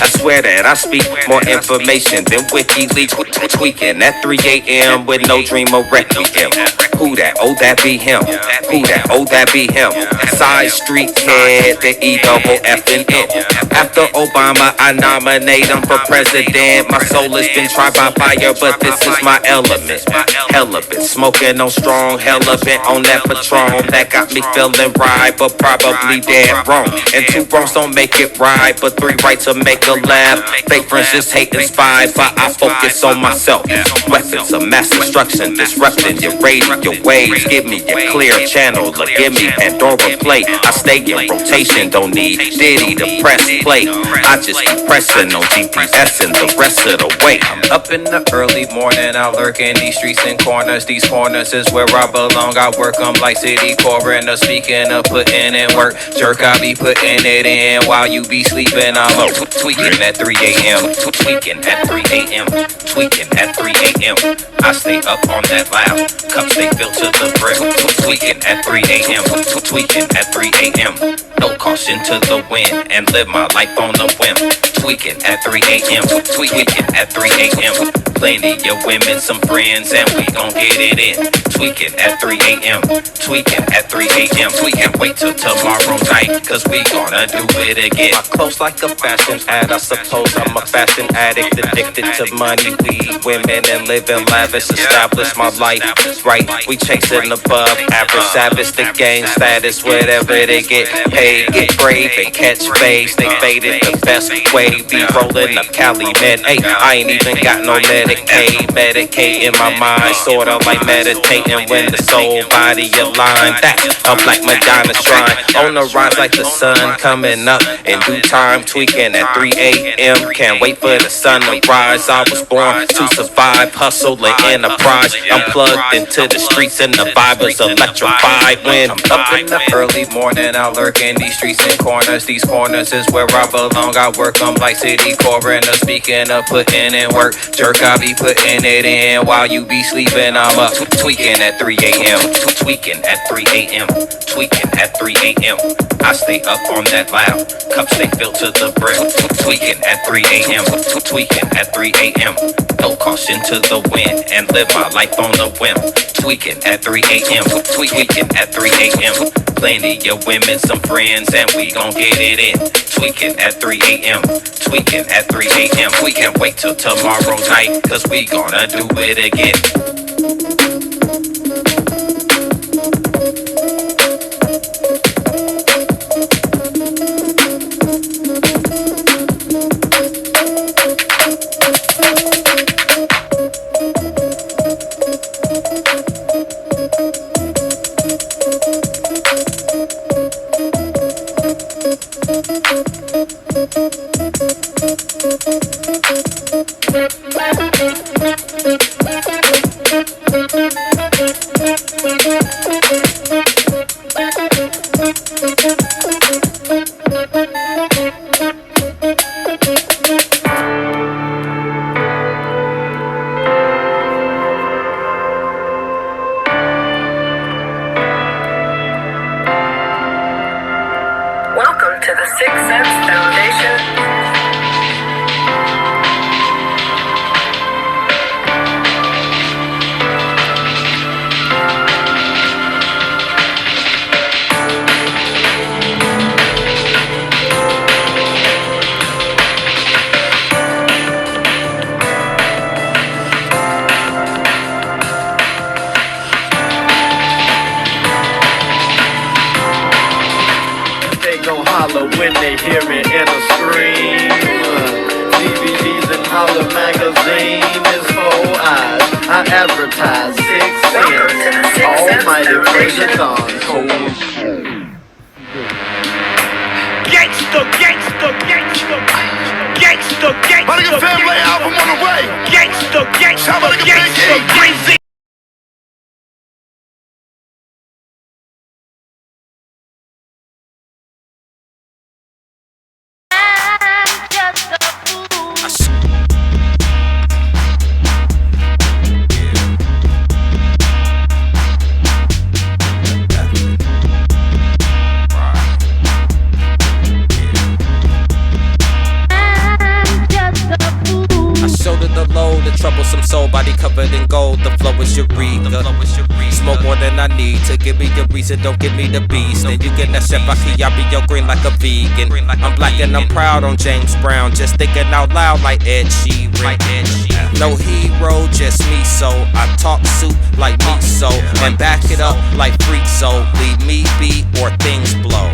Speaker 1: I swear that I speak more information than WikiLeaks. Tweaking at 3 a.m. with no dream or requiem. Who that? Oh, that be him. Who that? Oh, that be him. SideStreet Kid, the E-double-F-N N. After Obama, I nominate him for president. My soul has been tried by fire, but this is my element. Hell of it, smoking on strong, hella bent on that Patron. That got me feeling right, but probably dead wrong. And two wrongs don't make it right, but three rights will make a laugh. Fake friends just hate and spy, but I focus on myself. Weapons of mass destruction, disrupting your radio waves. Give me a clear channel, or give me Pandora play. I stay in rotation, don't need Diddy to press play. I just keep pressing on GPS and the rest of the way. I'm up in the early morning, I lurk in these streets and corners. These corners is where I belong. I work them like city coroner. Speaking of putting in work, jerk, I be putting it in while you be sleeping. I'm up tweaking at 3 a.m. Tweaking at 3 a.m. Tweaking at 3 a.m. I stay up on that loud. Cups stay filled to the brim. Tweaking at 3 a.m. Tweaking at 3 a.m. No caution to the wind and live my life on a whim. Tweaking at 3 a.m. Tweaking at 3 a.m. Plenty of women, some friends, and we gon' get it in. Tweaking at 3 a.m. Tweaking at 3 a.m. We can't wait till tomorrow night, cause we gonna do it again. My clothes like a fashion ad, I suppose I'm a fashion addict. Addicted to money, weed, women, and living lavish. Establish my life, right? We chasing above average, savage, the gang status, whatever they get paid. Get brave and catch phase, they faded the best way. Be rolling up Cali Med, hey, I ain't even got no Medicaid in my mind, sorta like meditating when the soul body aligned. That a Black Madonna shrine on the rise like the sun coming up in due time. Tweaking at 3 a.m. Can't wait for the sun to rise. I was born to survive, hustle and enterprise. I'm plugged into the streets and the vibe is electrified. When I'm up in the early morning, I lurk in these streets and corners. These corners is where I belong. I work them like city coroner. Speaking of putting in work, jerk, I be putting it in while you be sleeping. I'm up tweaking at 3 a.m. Tweaking at 3 a.m. Tweaking at 3 a.m. I stay up on that loud. Cups stay filled to the brim. Tweaking at 3 a.m. Tweaking at 3 a.m. No caution to the wind and live my life on a whim. Tweaking at 3 a.m. Tweaking at 3 a.m. Plenty of women, some friends, and we gon' get it in. Tweaking at 3 a.m. Tweaking at 3 a.m. We can't wait till tomorrow night, cause we gonna do it again.
Speaker 3: Welcome to the Six Sense Foundation.
Speaker 7: When they hear me in a scream, DVDs and holler magazine is 4 eyes. I advertise 6 cents. Almighty President.
Speaker 2: Gangsta, gangsta, gangsta, gangsta, gangsta.
Speaker 8: Money Family album on the way.
Speaker 2: Gangsta, gangsta,
Speaker 8: Shout out to
Speaker 2: gangsta,
Speaker 8: Big E.
Speaker 2: crazy.
Speaker 1: Troublesome soul, body covered in gold. The flow is Eureka. Smoke more than I need to give me a reason. Don't give me the beast. And you get that chef, I be your green like a vegan. I'm black and I'm proud on James Brown. Just thinking out loud like Ed Sheeran.
Speaker 4: No hero, just me, so I talk soup like me, so and back it up like freak, so leave me be or things blow.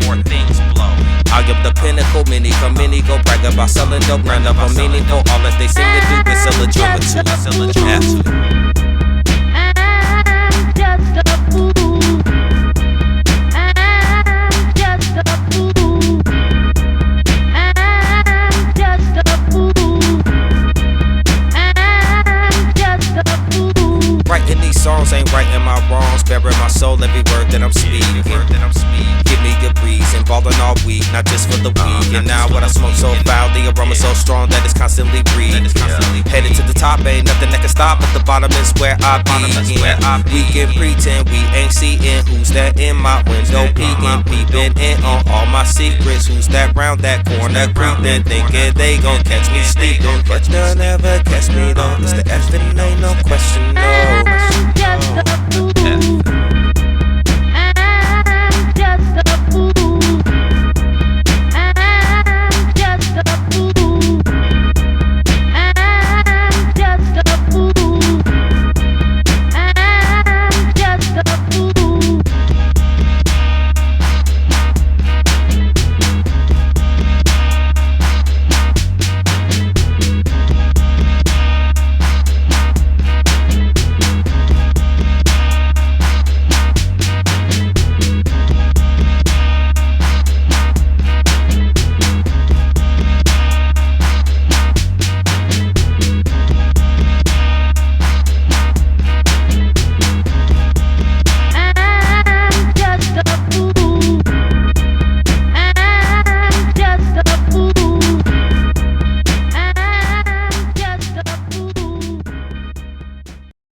Speaker 4: I give the pinnacle, mini go brag about selling dope, round up a meaningful. All that they seem to do is sell a drum or two.
Speaker 3: I'm just a fool. I'm just a fool. I'm just a fool. I'm just a fool.
Speaker 4: Writing these songs ain't righting my wrongs, bearing my soul every word that I'm speaking. Give me good reason, balling all week, not just for the week. And now what I smoke so foul, the aroma so strong that it's constantly breathing. Headed to the top, ain't nothing that can stop, but the bottom is where I begin. We can pretend we ain't seeing who's that in my window peeking, peeping in on all my secrets. Who's that round that corner creeping, thinking they gon' catch me sleeping, but they'll never catch me though. It's the F and ain't no question, no.
Speaker 3: I'm just a fool.